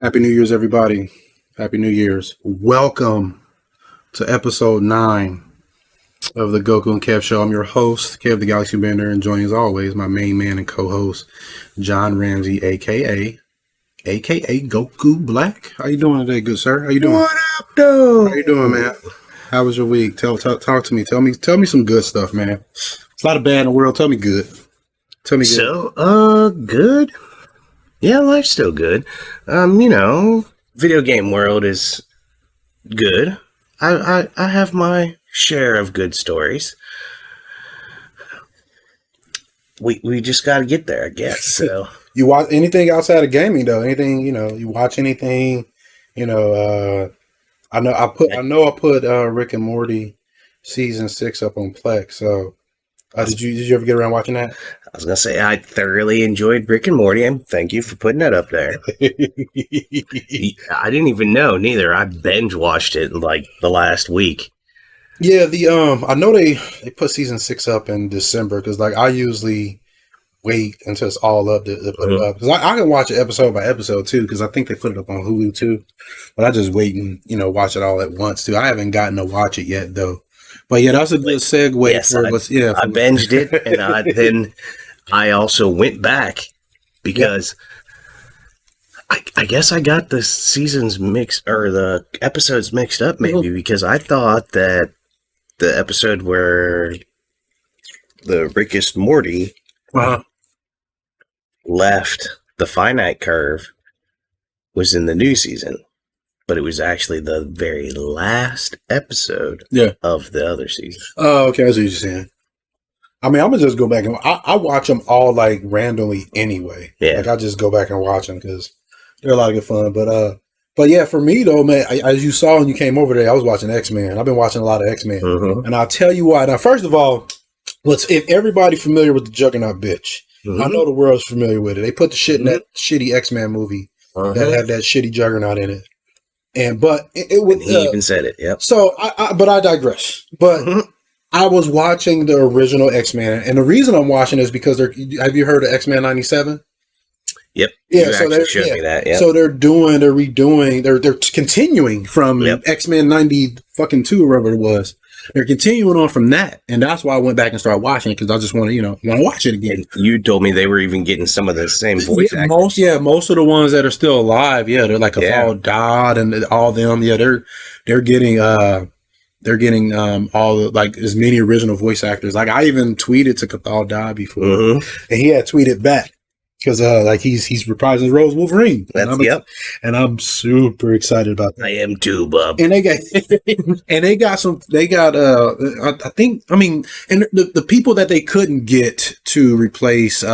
Happy New Year's, everybody. Happy New Year's. Welcome to episode 9 of the Goku and Kev show. I'm your host, Kev the Galaxybender, and joining as always, my main man and co-host, John Ramsey, aka Goku Black. How you doing today, good sir? How you doing? What up, though? How you doing, man? How was your week? Talk to me. Tell me some good stuff, man. It's a lot of bad in the world. Tell me good. Tell me good. So, good? Yeah, life's still good. Video game world is good. I have my share of good stories. We just got to get there, I guess. So You watch anything outside of gaming though? Anything, you watch anything, I know I put Rick and Morty season 6 up on Plex. So did you ever get around watching that? I was gonna say I thoroughly enjoyed Rick and Morty, and thank you for putting that up there. I didn't even know neither. I binge watched it in like the last week. Yeah, I know they put season 6 up in December because like I usually wait until it's all up to put it up because I can watch it episode by episode too because I think they put it up on Hulu too, but I just wait and watch it all at once too. I haven't gotten to watch it yet though, but yeah, that's a good segue. Yes, I binged it, and then I also went back because I guess I got the seasons mixed or the episodes mixed up maybe because I thought that the episode where the Rickest Morty left the finite curve was in the new season, but it was actually the very last episode of the other season. Oh, okay, that's what you're saying. I mean, I'm gonna just go back and I watch them all like randomly anyway. Yeah, like I just go back and watch them because they're a lot of good fun. But yeah, for me though, man, as you saw when you came over there, I was watching X-Men. I've been watching a lot of X-Men, and I'll tell you why. Now, first of all, if everybody familiar with the Juggernaut bitch? I know the world's familiar with it. They put the shit in that shitty X-Men movie that had that shitty Juggernaut in it, but it would. He even said it. Yep. So, but I digress. But I was watching the original X-Men, and the reason I'm watching is because have you heard of X-Men 97? Yep. Yeah, so they showed me that. Yeah. So they're redoing, they're continuing from X-Men 92 or whatever it was. They're continuing on from that, and that's why I went back and started watching it because I just want to, watch it again. You told me they were even getting some of the same voice actors. Most of the ones that are still alive, they're like all Dodd and all them. Yeah, they're getting all the, like as many original voice actors. Like I even tweeted to Cathal Dodd before, and he had tweeted back. Because like he's reprising his role as Wolverine. And I'm super excited about that. I am too, bub. And they got I think the people that they couldn't get to replace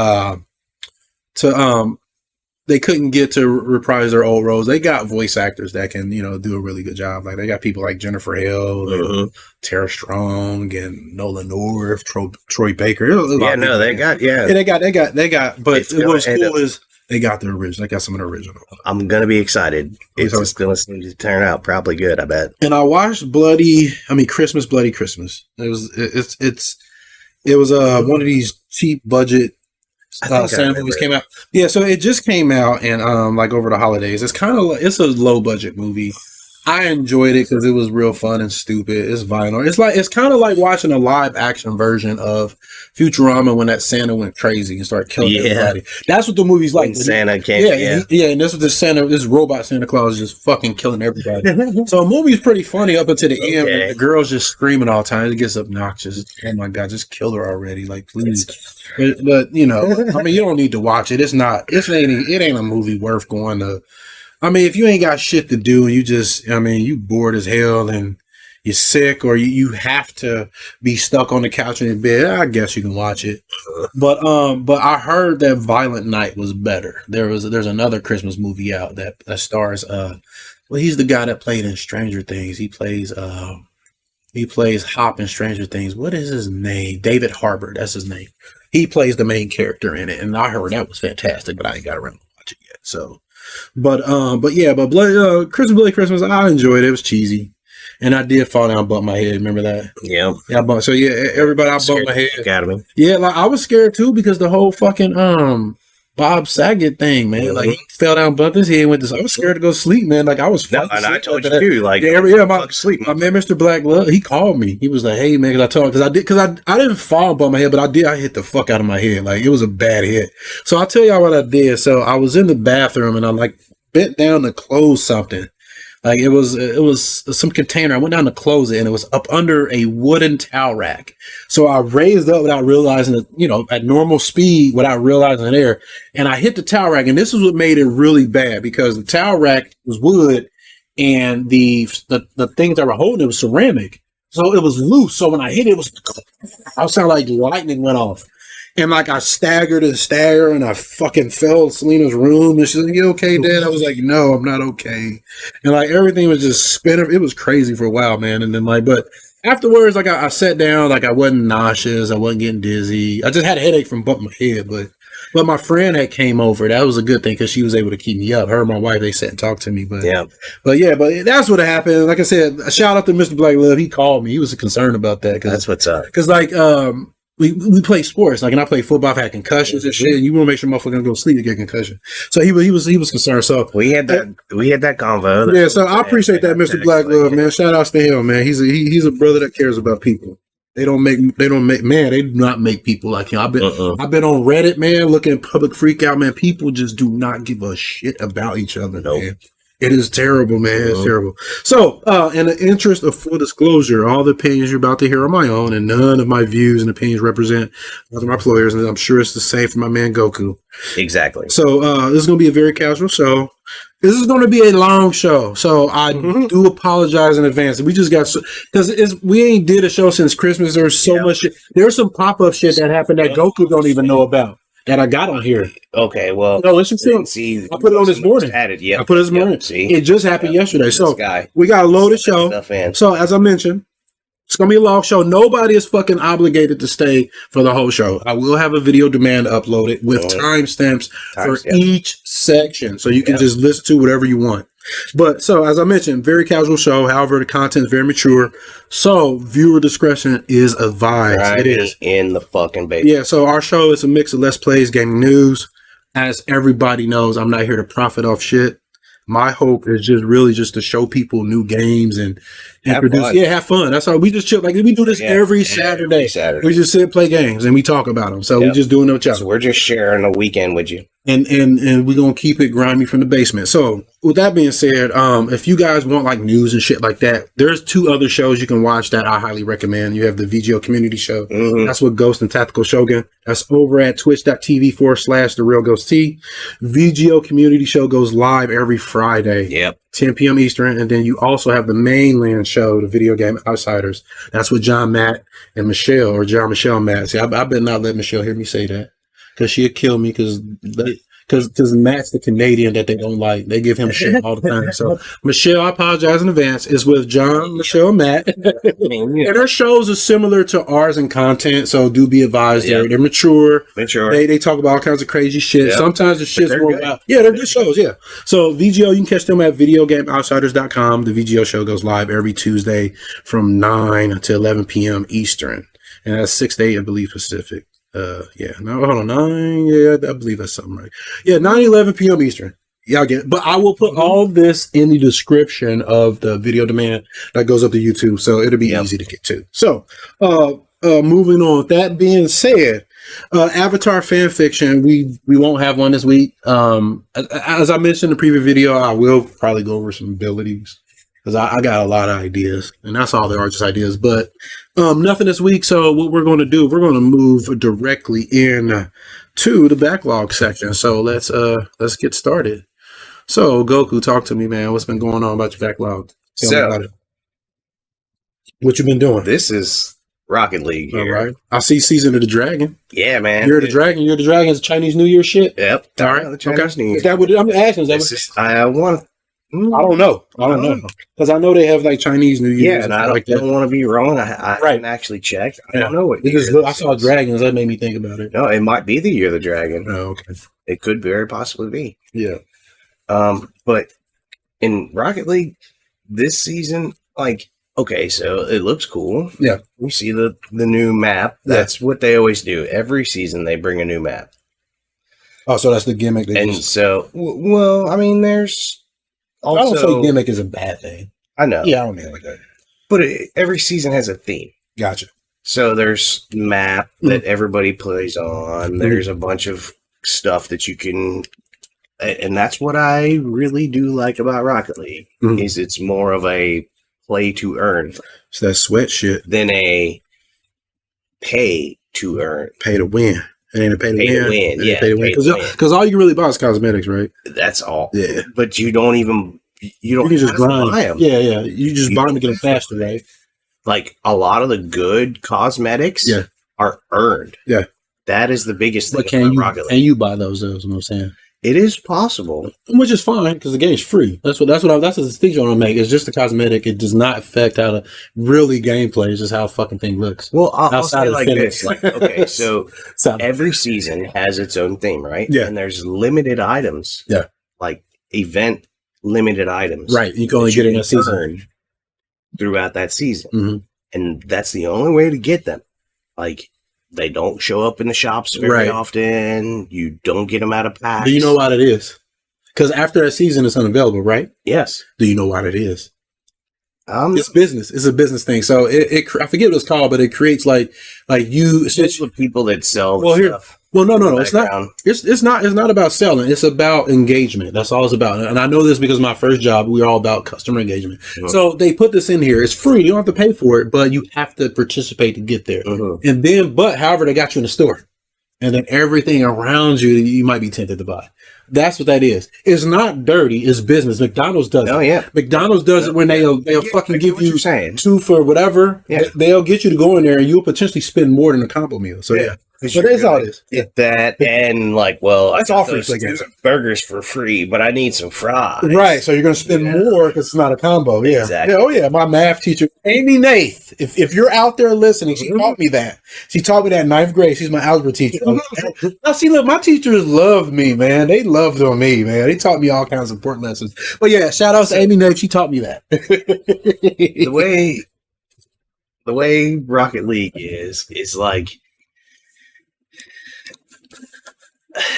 they couldn't get to reprise their old roles. They got voice actors that can, do a really good job. Like they got people like Jennifer Hill, and Tara Strong, and Nolan North, Troy Baker. They got. But what's cool is they got the original. They got some of the original. I'm gonna be excited. It's gonna seem to turn out probably good. I bet. And I watched Christmas, Bloody Christmas. It was one of these cheap budget. Santa movies came out. Yeah, so it just came out and like over the holidays. It's a low budget movie. I enjoyed it because it was real fun and stupid. It's violent. It's kind of like watching a live action version of Futurama when that Santa went crazy and started killing everybody. That's what the movie's like. When Santa came. And that's what this robot Santa Claus is just fucking killing everybody. So the movie's pretty funny up until the end. When the girl's just screaming all the time. It gets obnoxious. Oh my god, just kill her already! Like please. But you don't need to watch it. It ain't a movie worth going to. If you ain't got shit to do and you just, you bored as hell and you're sick or you have to be stuck on the couch in your bed, I guess you can watch it. But I heard that Violent Night was better. There's another Christmas movie out that stars he's the guy that played in Stranger Things. He plays Hop in Stranger Things. What is his name? David Harbour. That's his name. He plays the main character in it, and I heard that was fantastic, but I ain't got around to watch it yet. So. But Christmas, Bloody Christmas, I enjoyed it. It was cheesy, and I did fall down and bump my head. Remember that? Yeah. I bumped my head. Yeah, like I was scared too because the whole fucking Bob Saget thing, man. Like he fell down, bumped his head, went this. I was scared to go sleep, man. Like I was. No, and I told you too. Like my man, Mr. Black Love, he called me. He was like, "Hey, man," I told him because I didn't fall bump my head, but I hit the fuck out of my head. Like it was a bad hit. So I'll tell y'all what I did. So I was in the bathroom and I like bent down to close something. Like it was some container. I went down to close it and it was up under a wooden towel rack. So I raised up without realizing that, at normal speed without realizing it there. And I hit the towel rack. And this is what made it really bad because the towel rack was wood and the things that were holding it was ceramic. So it was loose. So when I hit it, I sounded like lightning went off. And like I staggered and I fucking fell in Selena's room and she's like, "You okay, Dad?" I was like, "No, I'm not okay." And like everything was just spinning. It was crazy for a while, man. And then but afterwards, like I sat down, like I wasn't nauseous, I wasn't getting dizzy. I just had a headache from bumping my head, but my friend had came over. That was a good thing because she was able to keep me up. Her and my wife, they sat and talked to me. But that's what happened. Like I said, a shout out to Mr. Black Love. He called me. He was concerned about that. That's what's up. Because we play sports, like, and I play football. I've had concussions and shit. And you want to make sure motherfuckers go to sleep to get concussion. So he was concerned. So we had that convo. Yeah. So I appreciate that, Mr. Black Love, man. Shout outs to him, man. He's a brother that cares about people. They do not make people like him. I've been on Reddit, man, looking at public freak out, man. People just do not give a shit about each other, man. It is terrible, man. It's terrible. So, in the interest of full disclosure, all the opinions you're about to hear are my own, and none of my views and opinions represent other my employers, and I'm sure it's the same for my man Goku. Exactly. So, this is going to be a very casual show. This is going to be a long show, so I do apologize in advance. We just got because we ain't did a show since Christmas. There's so much shit. There's some pop-up shit that happened that Goku don't even know about. That I got on here. Okay, well, no, listen to it. I put it on this morning. I put it this morning. See, it just happened yesterday. So we got a loaded show. So as I mentioned, it's gonna be a long show. Nobody is fucking obligated to stay for the whole show. I will have a video demand uploaded with timestamps for each section, so you can just listen to whatever you want. But so as I mentioned, very casual show. However, the content is very mature, so viewer discretion is advised. It is in the fucking basement. Yeah. So our show is a mix of Let's Plays, gaming news. As everybody knows, I'm not here to profit off shit. My hope is just to show people new games and have fun. That's how we just chill. Like we do this every Saturday. We just sit and play games and we talk about them. So we just doing no chat. So we're just sharing a weekend with you. And we're gonna keep it grimy from the basement. So with that being said, if you guys want like news and shit like that, there's 2 other shows you can watch that I highly recommend. You have the VGO Community Show. That's with Ghost and Tactical Shogun. That's over at twitch.tv/The Real Ghost T. VGO Community Show goes live every Friday. 10 p.m. Eastern. And then you also have the mainland show, the Video Game Outsiders. That's with John Matt and Michelle, or John Michelle Matt. See, I better not let Michelle hear me say that. Because she'll kill me because Matt's the Canadian that they don't like. They give him shit all the time. So, Michelle, I apologize in advance. It's with John, Michelle, Matt. And their shows are similar to ours in content, so do be advised. They're mature. They talk about all kinds of crazy shit. Sometimes the shit's more about... Yeah, they're good shows, So, VGO, you can catch them at videogameoutsiders.com. The VGO show goes live every Tuesday from 9 to 11 p.m. Eastern. And that's 6 to 8, I believe, Pacific. No, hold on, 9, I believe that's something right. 9-11 p.m. Eastern. Y'all get it. But I will put all this in the description of the video demand that goes up to YouTube, so it'll be easy to get to. So, moving on. With that being said, Avatar fan fiction, we won't have one this week. As I mentioned in the previous video, I will probably go over some abilities. Because I got a lot of ideas, and that's all there are, just ideas. But nothing this week. So what we're going to do, we're going to move directly in to the backlog section. So let's get started. So Goku, talk to me, man. What's been going on about your backlog? Tell me about it. What you been doing? This is Rocket League here. All right. I see Season of the Dragon. Yeah, man. You're the Dragon. You're the Dragon. It's Chinese New Year shit. Yep. All right. The Chinese New Year. Is that what I'm asking? I want. I don't know. Because I know they have like Chinese New Year. Yeah, and I don't want to be wrong. I haven't actually checked. I don't know what. I saw dragons. That made me think about it. No, it might be the Year of the Dragon. Oh, okay. It could very possibly be. Yeah. But in Rocket League this season, like, okay, so it looks cool. Yeah. We see the new map. That's what they always do. Every season they bring a new map. Oh, so that's the gimmick. And so, well, I mean, there's also... I don't say gimmick is a bad thing. I know. Yeah, I don't mean it like that. But every season has a theme. Gotcha. So there's map that everybody plays on. There's a bunch of stuff that you can... And that's what I really do like about Rocket League, is it's more of a play to earn. It's that sweat shit. Than a pay to earn. Pay to win. It ain't a pay to win. Yeah. Pay to win. Because all you can really buy is cosmetics, right? That's all. Yeah. But you don't even... You don't just grind. buy them. Yeah. You just buy them to get them faster, right? Like, a lot of the good cosmetics are earned. Yeah. That is the biggest thing about Rocket League. Can you buy those, is what I'm saying. It is possible. Which is fine, because the game's free. That's the distinction I want to make. It's just the cosmetic. It does not affect how the really gameplay. It's just how the fucking thing looks. Well, I'll say like this. Like, okay, so every season has its own theme, right? Yeah. And there's limited items. Yeah. Like, event limited items. Right. You can only get in a season. Throughout that season. And that's the only way to get them. Like, they don't show up in the shops very often. You don't get them out of packs. Do you know why it is? Because after that season, it's unavailable, right? Yes. Do you know why it is? It's business. It's a business thing. So I forget what it's called, but it creates like you. It's the people that sell stuff. Well, no. It's not. It's not about selling. It's about engagement. That's all it's about. And I know this because my first job, we were all about customer engagement. So they put this in here. It's free. You don't have to pay for it, but you have to participate to get there. And then, however, they got you in the store, and then everything around you might be tempted to buy. That's what that is. It's not dirty. It's business. McDonald's does it. Oh, yeah. McDonald's does it when they'll fucking give you two for whatever. Yeah. They'll get you to go in there and you'll potentially spend more than a combo meal. So, yeah. But that's all it is. Get that and that's all free. Burgers for free, but I need some fries. Right. So you're going to spend more because it's not a combo. Yeah. Exactly. Yeah. Oh, yeah. My math teacher, Amy Nath, if you're out there listening, she taught me that. She taught me that in 9th grade. She's my algebra teacher. Now, see, look, my teachers love me, man. They loved on me, man. They taught me all kinds of important lessons. But yeah, shout out to Amy Nath. She taught me that. The way Rocket League is like,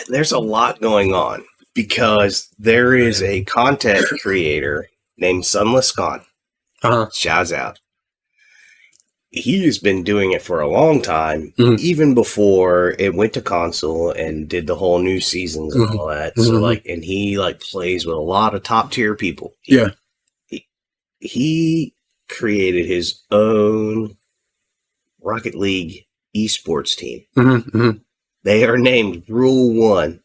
there's a lot going on because there is a content creator named Sunless Con. Shouts out. He has been doing it for a long time, even before it went to console and did the whole new seasons and all that. So and he plays with a lot of top tier people. He created his own Rocket League esports team. They are named Rule 1.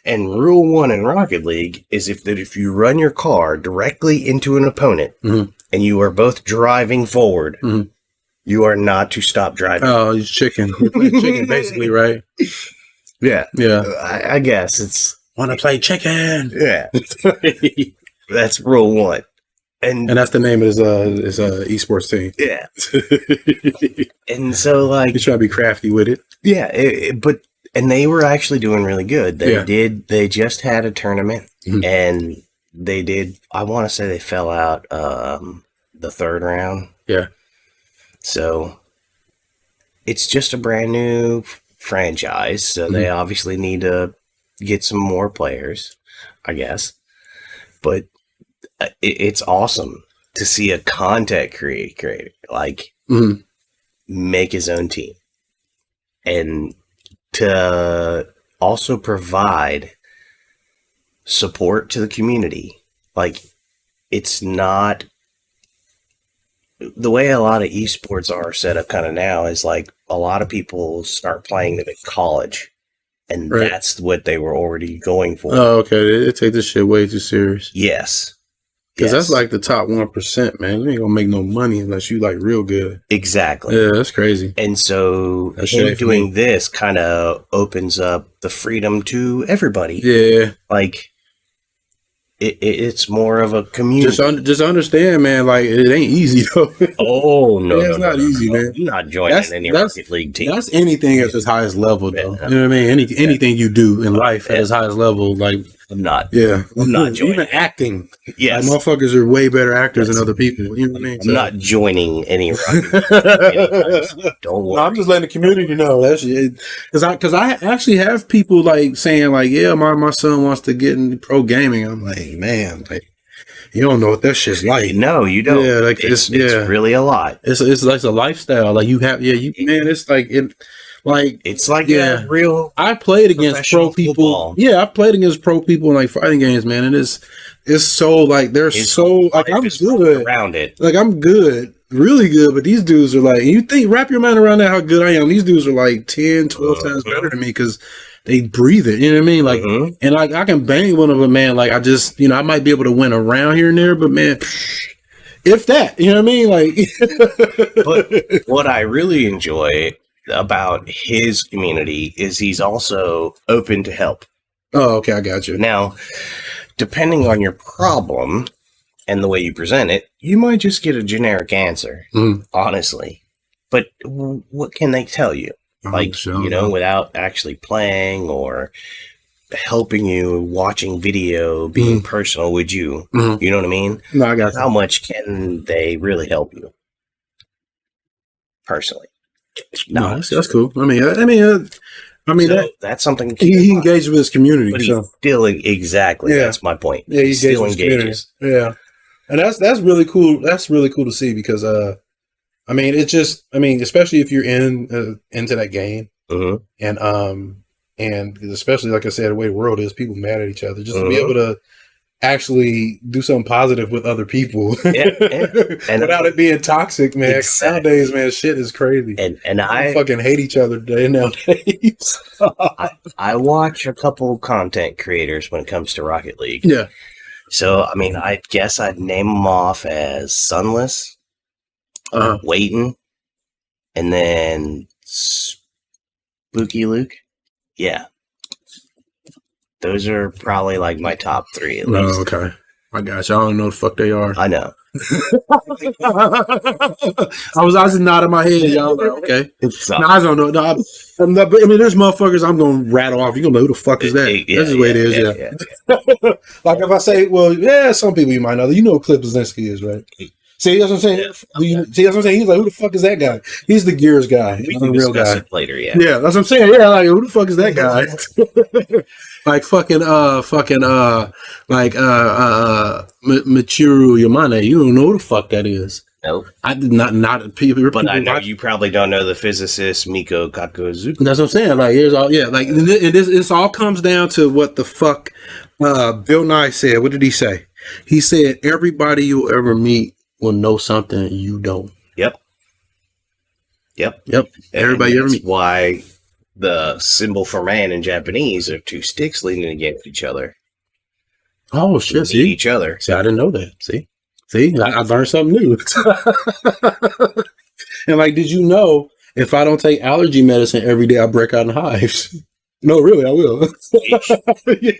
And Rule 1 in Rocket League is if you run your car directly into an opponent and you are both driving forward, you are not to stop driving. Oh, he's chicken. Chicken, basically, right? Yeah. Yeah. I guess it's... Want to play chicken. Yeah. That's Rule 1. And that's the name of his esports team. Yeah. And so you try to be crafty with it. Yeah, and they were actually doing really good. They just had a tournament and they did, I want to say they fell out the third round. Yeah. So it's just a brand new franchise, so they obviously need to get some more players, I guess. But it's awesome to see a content creator make his own team and to also provide support to the community. It's not the way a lot of esports are set up kind of now is a lot of people start playing them in college and that's what they were already going for. Oh, okay. They take this shit way too serious. Yes. Because that's the top 1%, man. You ain't gonna make no money unless you real good. Exactly. Yeah, that's crazy. And so him doing this kind of opens up the freedom to everybody. Yeah. It's more of a community. Just understand, man. It ain't easy though. Oh no, it's not easy, man. You're not joining any Rocket League team. That's anything at its highest level, though. You know what I mean? Anything you do in life at its highest level, I'm not. Yeah, I'm not joining. Even acting. Yes, like, motherfuckers are way better actors than other people. You know what I mean? I'm not joining any Rocket League. Don't worry. No, I'm just letting the community know that shit. Because I actually have people like saying like, yeah, my son wants to get into pro gaming. I'm like, man, like you don't know what that shit's like. No, you don't. Yeah, like it's really a lot. It's like a lifestyle. Like you have, man. It's like it. Like it's like real. I played against pro people. Football. Yeah, I played against pro people in like fighting games, man. And it's so like they're so like I'm good around it. Like I'm good, really good. But these dudes are like, you think wrap your mind around that how good I am. These dudes are like 10, 12 times better than me because they breathe it. You know what I mean? Like and like I can bang one of them, man. Like I just I might be able to win around here and there, but man. If that, you know what I mean? Like but what I really enjoy about his community is he's also open to help. Oh, okay, I got you. Now, depending on your problem and the way you present it, you might just get a generic answer, honestly. But what can they tell you? Like, without actually playing or helping you, watching video, being personal with you. You know what I mean? No, I got you. How much can they really help you? Personally. No, that's cool. I mean, so that's something he engaged with his community. But so still, exactly. Yeah. That's my point. Yeah, he still engages. Yeah, and that's really cool. That's really cool to see because I mean, it's just especially if you're into that game, and especially like I said, the way the world is, people mad at each other. Just to be able to actually do something positive with other people and without it being toxic, man. Exactly. Nowadays, man, shit is crazy. And I fucking hate each other today nowadays. I watch a couple content creators when it comes to Rocket League. Yeah. So, I mean, I guess I'd name them off as Sunless, Waiting, and then Spooky Luke. Yeah. Those are probably like my top three at least. Oh, okay. I got you. I don't know the fuck they are. I know. I was just nodding my head, y'all. Like, okay. No, I don't know. No, I mean, there's motherfuckers I'm going to rattle off. You're going to know who the fuck is that. That's the way it is, yeah. Like if I say, well, yeah, some people you might know. You know who Cliff Blazinski is, right? See, that's what I'm saying. See, that's what I'm saying. He's like, who the fuck is that guy? He's the Gears guy. We can discuss it later, yeah. Yeah, that's what I'm saying. Yeah, like, who the fuck is that guy? Like fucking Michiru Yamane. You don't know who the fuck that is. Nope. I did not people. But I know you probably don't know the physicist Miko Kakuzuki. That's what I'm saying. Like here's all like this all comes down to what the fuck Bill Nye said. What did he say? He said everybody you'll ever meet will know something you don't. Yep. Everybody you ever meet. Why the symbol for man in Japanese are two sticks leaning against each other. Oh shit! See each other. See, I didn't know that. See, I learned something new. And like, did you know if I don't take allergy medicine every day, I break out in hives? No, really, I will. Yeah.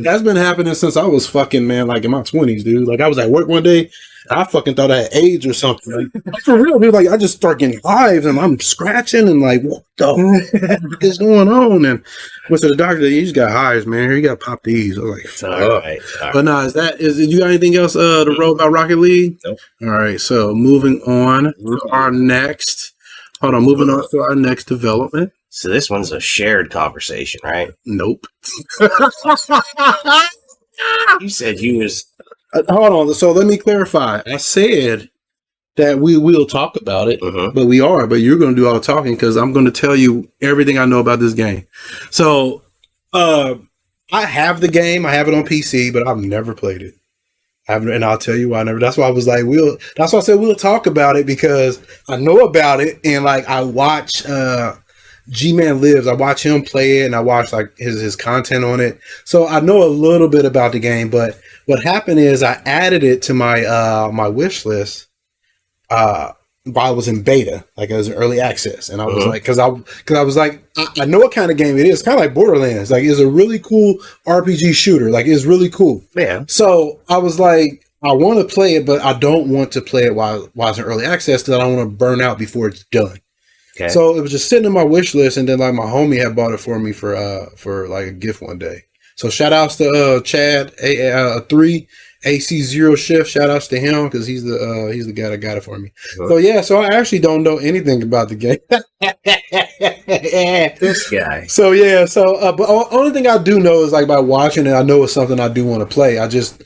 That's been happening since I was fucking, man, like in my 20s, dude. Like I was at work one day, I fucking thought I had AIDS or something. Like, for real, dude. Like I just start getting hives and I'm scratching and like, what the fuck is going on? And went to the doctor. He just got hives, man. He got to pop these. I was like, fuck. All right. But no, you got anything else to roll about Rocket League? Nope. All right. So moving on to our next. Moving on to our next development. So this one's a shared conversation, right? Nope. You said you was... hold on. So let me clarify. I said that we will talk about it, but you're going to do all the talking because I'm going to tell you everything I know about this game. So I have the game. I have it on PC, but I've never played it. And I'll tell you why I never. That's why I was like, that's why I said we'll talk about it because I know about it and like I watch G-Man Lives. I watch him play it and I watch like his content on it. So I know a little bit about the game, but what happened is I added it to my my wish list while I was in beta, like as early access. And I was like, cause I was like, I know what kind of game it is. Kind of like Borderlands. Like it's a really cool RPG shooter. Like it's really cool. Yeah. So I was like, I want to play it, but I don't want to play it while it's in early access because I don't want to burn out before it's done. Okay. So it was just sitting in my wish list, and then like my homie had bought it for me for like a gift one day. So shout outs to Chad 3 AC0 Shift. Shout outs to him because he's the guy that got it for me. So yeah, so I actually don't know anything about the game. This guy. So yeah, but only thing I do know is like by watching it, I know it's something I do want to play. This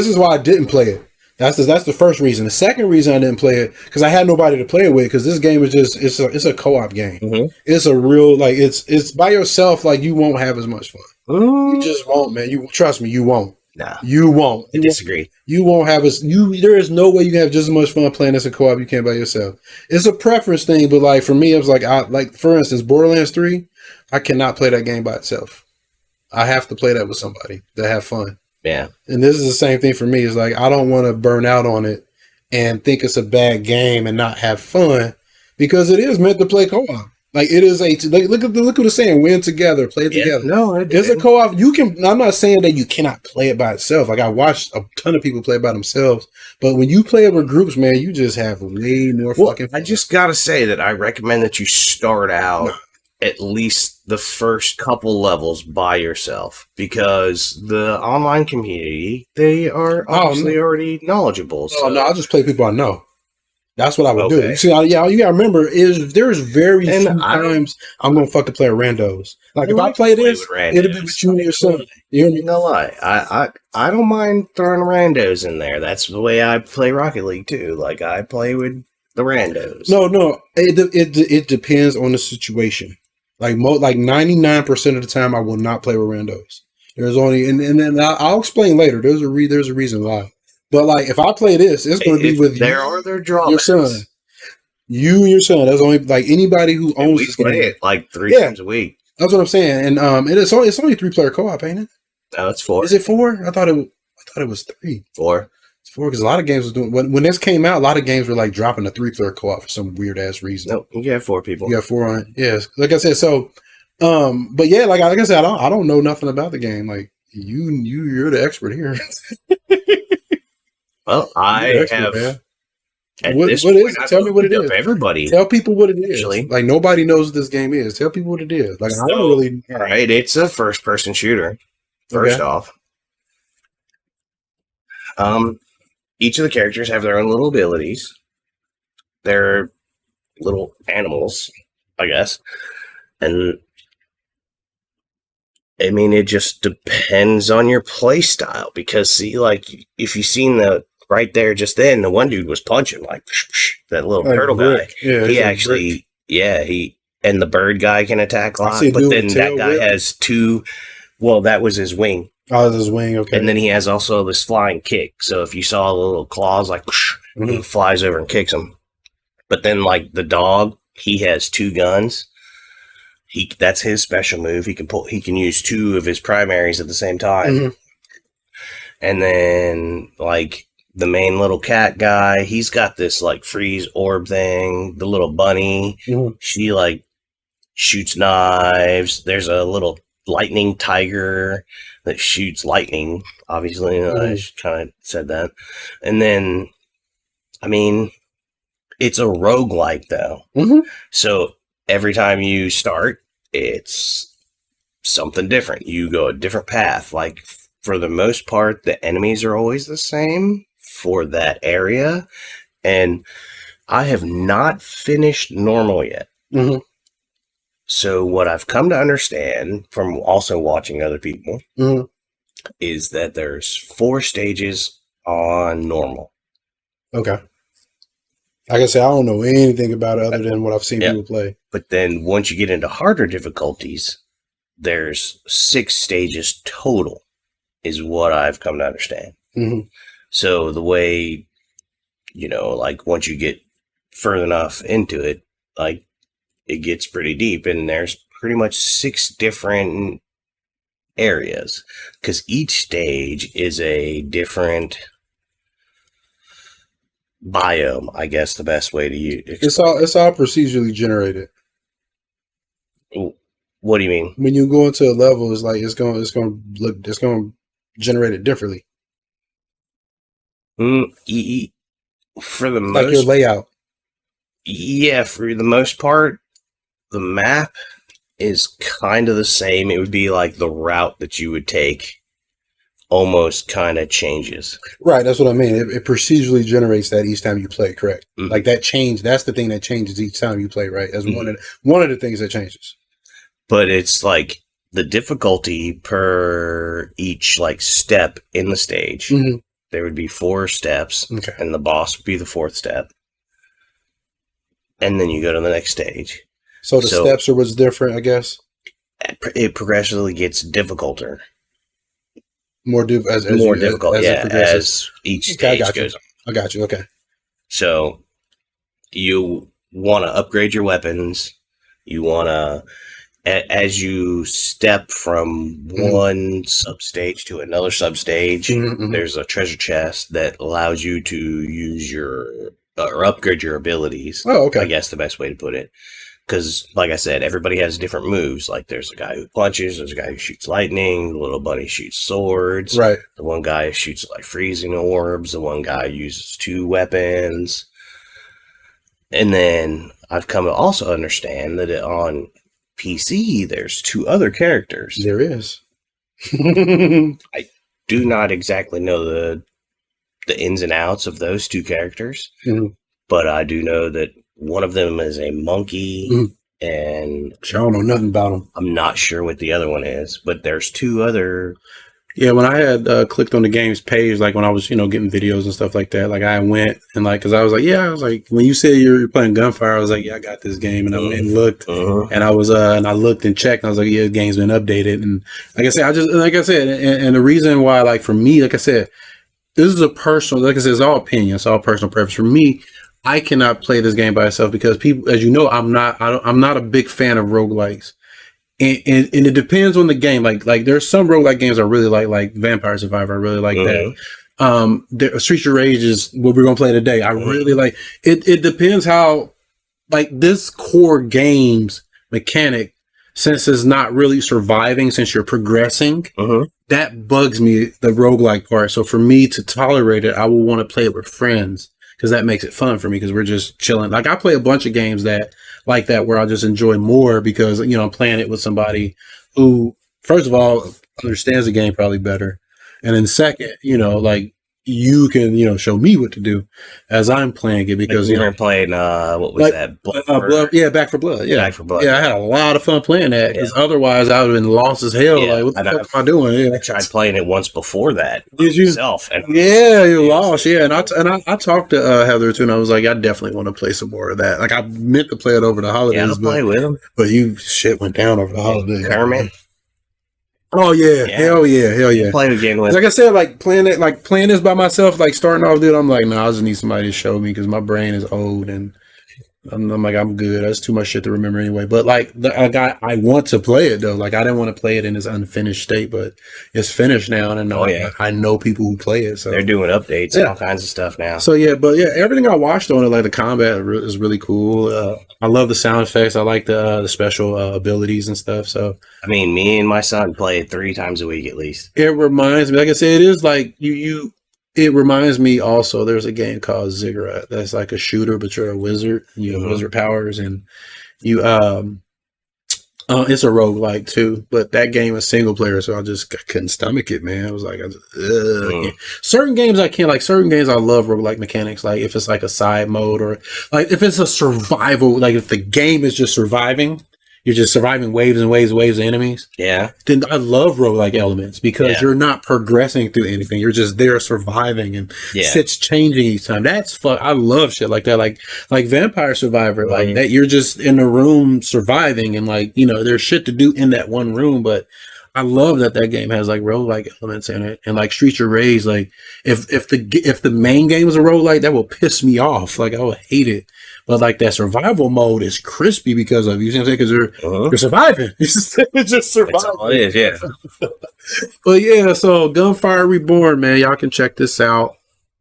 is why I didn't play it. That's the first reason. The second reason I didn't play it because I had nobody to play it with. Because this game is just it's a co-op game. Mm-hmm. It's a real like it's by yourself. Like you won't have as much fun. You just won't, man. You trust me. You won't. Nah, you won't. I disagree. You won't have There is no way you can have just as much fun playing as a co-op you can by yourself. It's a preference thing, but like for me, it was like for instance, Borderlands 3. I cannot play that game by itself. I have to play that with somebody to have fun. Yeah. And this is the same thing for me. It's like I don't want to burn out on it and think it's a bad game and not have fun because it is meant to play co-op. Like it is look what it's saying. Win together, play it together. No, it's a co-op. You can. I'm not saying that you cannot play it by itself. Like I watched a ton of people play it by themselves, but when you play it with groups, man, you just have way more fucking fun. I just gotta say that I recommend that you start out at least the first couple levels by yourself because the online community, they are obviously already knowledgeable. So. No, I'll just play people I know. That's what I would do. You see, you gotta remember, there's very few times I'm gonna fucking play randos. Like if I play this, it'll be with you and your son. You know lie. I don't mind throwing randos in there. That's the way I play Rocket League too. Like I play with the randos. No, it depends on the situation. Like 99% of the time, I will not play with randos. There's only and then I'll explain later. There's a reason why. But like if I play this, it's going to be with there are their drawbacks. Your son. You and your son. That's only like anybody who owns this game. We play it like 3 times a week. That's what I'm saying. And it's only 3-player co-op, ain't it? No, it's 4. Is it 4? I thought it was 3. 4. It's 4 because a lot of games was doing when this came out. A lot of games were like dropping a 3-player co-op for some weird ass reason. No, you have 4 people. You got 4 on it. Yes, like I said. So, but yeah, like I said, I don't know nothing about the game. Like you're the expert here. Well, I have. What is it? Tell me what it is. Everybody. Tell people what it is. Actually. Like nobody knows what this game is. Tell people what it is. Like I don't really. All right, it's a first-person shooter. First off, each of the characters have their own little abilities. They're little animals, I guess, and I mean it just depends on your play style. Because see, like if you've seen the. Right there, just then, the one dude was punching like that little turtle guy. Yeah, he actually, and the bird guy can attack a lot, but then that guy has 2. Well, that was his wing. Oh, his wing. Okay, and then he has also this flying kick. So if you saw the little claws, like he flies over and kicks him. But then, like the dog, he has 2 guns. That's his special move. He can use 2 of his primaries at the same time. And then, like. The main little cat guy, he's got this like freeze orb thing. The little bunny, she like shoots knives. There's a little lightning tiger that shoots lightning. Obviously, I kind of said that. And then, I mean, it's a roguelike though. So every time you start, it's something different. You go a different path. Like for the most part, the enemies are always the same. For that area, and I have not finished normal yet. So what I've come to understand from also watching other people is that there's 4 stages on normal. Okay. Like I said, I don't know anything about it other than what I've seen people play. But then once you get into harder difficulties, there's 6 stages total, is what I've come to understand. So the way, like once you get further enough into it, like it gets pretty deep and there's pretty much 6 different areas because each stage is a different biome, I guess the best way to use it. It's all procedurally generated. What do you mean? When you go into a level, it's like it's going to generate it differently. For the most, like your layout. Yeah, for the most part, the map is kind of the same. It would be like the route that you would take almost kind of changes. Right, that's what I mean. It procedurally generates that each time you play, correct? Mm-hmm. Like that change, that's the thing that changes each time you play, right? As one of the things that changes. But it's like the difficulty per each like step in the stage. Mm-hmm. There would be 4 steps, and the boss would be the 4th step. And then you go to the next stage. So the steps are what's different, I guess? It progressively gets difficulter. More difficult, as each stage goes on. I got you, okay. So you want to upgrade your weapons. You want to, as you step from one substage to another substage, there's a treasure chest that allows you to use or upgrade your abilities. Oh, okay. I guess the best way to put it. Because, like I said, everybody has different moves. Like, there's a guy who punches, there's a guy who shoots lightning, the little buddy shoots swords. Right. The one guy shoots, like, freezing orbs. The one guy uses 2 weapons. And then I've come to also understand that on PC, there's 2 other characters. There is. I do not exactly know the ins and outs of those 2 characters. Mm-hmm. But I do know that one of them is a monkey, and I don't know nothing about him. I'm not sure what the other one is, but there's 2 other. Yeah, when I had clicked on the game's page, like when I was, getting videos and stuff like that, like I went and like, because I was like, when you said you're playing Gunfire, I was like, yeah, I got this game, and I went and looked, and I was, and I looked and checked, and I was like, yeah, the game's been updated, and like I said, and the reason why, like for me, like I said, this is a personal, like I said, it's all opinion, it's all personal preference. For me, I cannot play this game by itself because people, as you know, I'm not a big fan of roguelikes. And it depends on the game. Like there's some roguelike games I really like Vampire Survivor. I really like that. Streets of Rage is what we're going to play today. I really like it. It depends how, like, this core game's mechanic, since it's not really surviving, since you're progressing, that bugs me, the roguelike part. So for me to tolerate it, I will want to play it with friends, because that makes it fun for me, because we're just chilling. Like, I play a bunch of games that like that where I just enjoy more because, I'm playing it with somebody who, first of all, understands the game probably better. And then second, like, you can, show me what to do as I'm playing it, because, like, you were playing, what was that? Blood, yeah, Back for Blood. Yeah. Back for Blood. Yeah, I had a lot of fun playing that, because otherwise I would have been lost as hell. Yeah. Like, what the fuck am I doing? Yeah. I tried playing it once before that. Did you? Myself, and yeah, you're lost. Yeah. And I talked to Heather too, and I was like, I definitely want to play some more of that. Like, I meant to play it over the holidays. Yeah, I'll play with him. But shit went down over the holidays. Kermit. Oh yeah. Hell yeah. Play the game with. Like I said, playing this by myself, like starting off, dude. I'm like, I just need somebody to show me, because my brain is old, and I'm like, I'm good. That's too much shit to remember anyway. But like, I want to play it though. Like, I didn't want to play it in its unfinished state, but it's finished now, and I know people who play it. So they're doing updates and all kinds of stuff now. So everything I watched on it, like the combat is really cool. I love the sound effects. I like the special abilities and stuff. So I mean, me and my son play it 3 times a week at least. It reminds me, like I said, it is like you. It reminds me also, there's a game called Ziggurat that's like a shooter, but you're a wizard, and you have wizard powers, and you it's a roguelike too, but that game is single player, so I couldn't stomach it, man. I was like, certain games I can't, like certain games I love roguelike mechanics, like if it's like a side mode, or like if it's a survival, like if the game is just surviving, you're just surviving waves and waves and waves of enemies. Yeah. Then I love roguelike elements, because you're not progressing through anything. You're just there surviving, and shit's changing each time. That's I love shit like that. Like Vampire Survivor, like that. You're just in a room surviving, and like, there's shit to do in that one room. But I love that game has like roguelike elements in it. And like Streets of Rage, like if the main game is a roguelike, that will piss me off. Like, I would hate it. But like that survival mode is crispy because of, you see what I'm saying? Because they're surviving. It's just surviving. That's all it is, yeah. But yeah, so Gunfire Reborn, man, y'all can check this out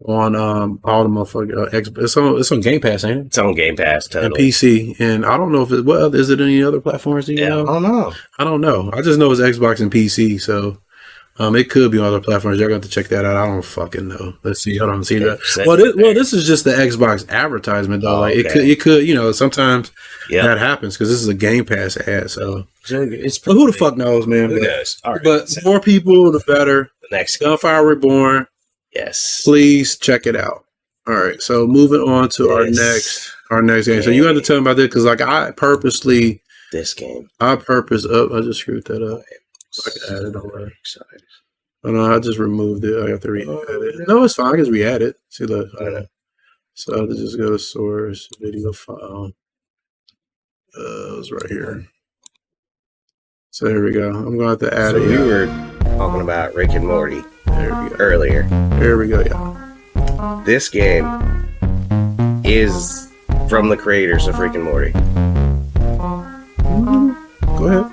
on all the motherfucking it's on Game Pass, ain't it? It's on Game Pass, totally. And PC, and I don't know if is it any other platforms? Do you know? I don't know. I don't know. I just know it's Xbox and PC. So It could be on other platforms. Y'all got to check that out. I don't fucking know. Let's see. Hold on. See that. Well, This is just the Xbox advertisement though. Like okay. it could. Sometimes that happens because this is a Game Pass ad. So it's but who the fuck knows, man? Who knows? All right. But more people, the better. The next Gunfire Reborn. Yes. Please check it out. All right. So moving on to our next game. So you got to tell me about this because like I purposely I just screwed that up. I can add it over. Oh no, I just removed it. I have to re-add it. No, it's fine. I can re-add it. See, look. So I have to just go to source, video file. It was right here. So here we go. I'm going to have to add it. We were talking about Rick and Morty earlier. Here we go, yeah. This game is from the creators of Rick and Morty. Go ahead.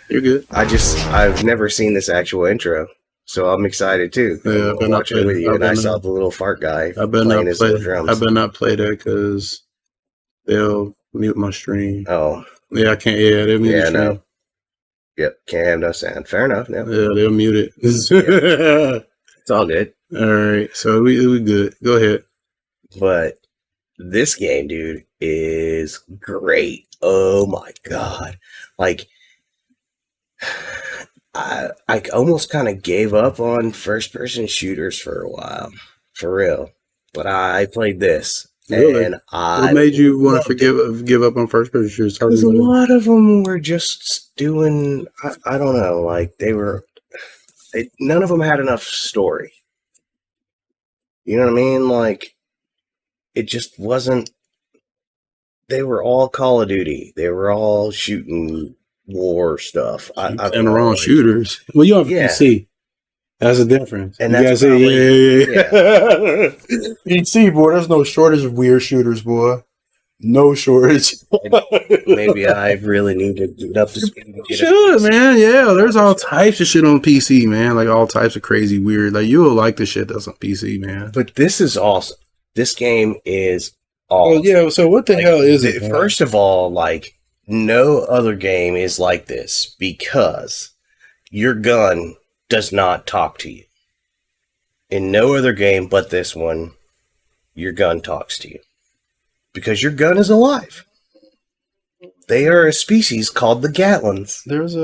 You're good. I've never seen this actual intro, so I'm excited too. Yeah, I'm watching it with you, and I saw the little fart guy playing his little drums. I better not play that because they'll mute my stream. Oh. Yeah, I can't. Yeah, they'll mute the stream. No. Yep, can't have no sound. Fair enough. No. Yeah, they'll mute it. It's all good. All right, so we good. Go ahead. But this game, dude, is great. Oh my god! Like, I almost kind of gave up on first-person shooters for a while, for real. But I played this. Really? And what made you want to give up on first-person shooters? Because a lot of them were just doing, I don't know, like none of them had enough story. You know what I mean? Like, it just wasn't, they were all Call of Duty. They were all shooting war stuff. And the wrong shooters. Well, you have PC. That's the difference. And you that's PC, boy, there's no shortage of weird shooters, boy. No shortage. Maybe I really need to get up to speed. Man. Yeah, there's all types of shit on PC, man. Like all types of crazy weird. Like you'll like the shit that's on PC, man. But this is awesome. This game is awesome. Oh yeah. So what the hell is it? First of all, like no other game is like this because your gun does not talk to you. In no other game but this one, your gun talks to you. Because your gun is alive. They are a species called the Gatlins. There's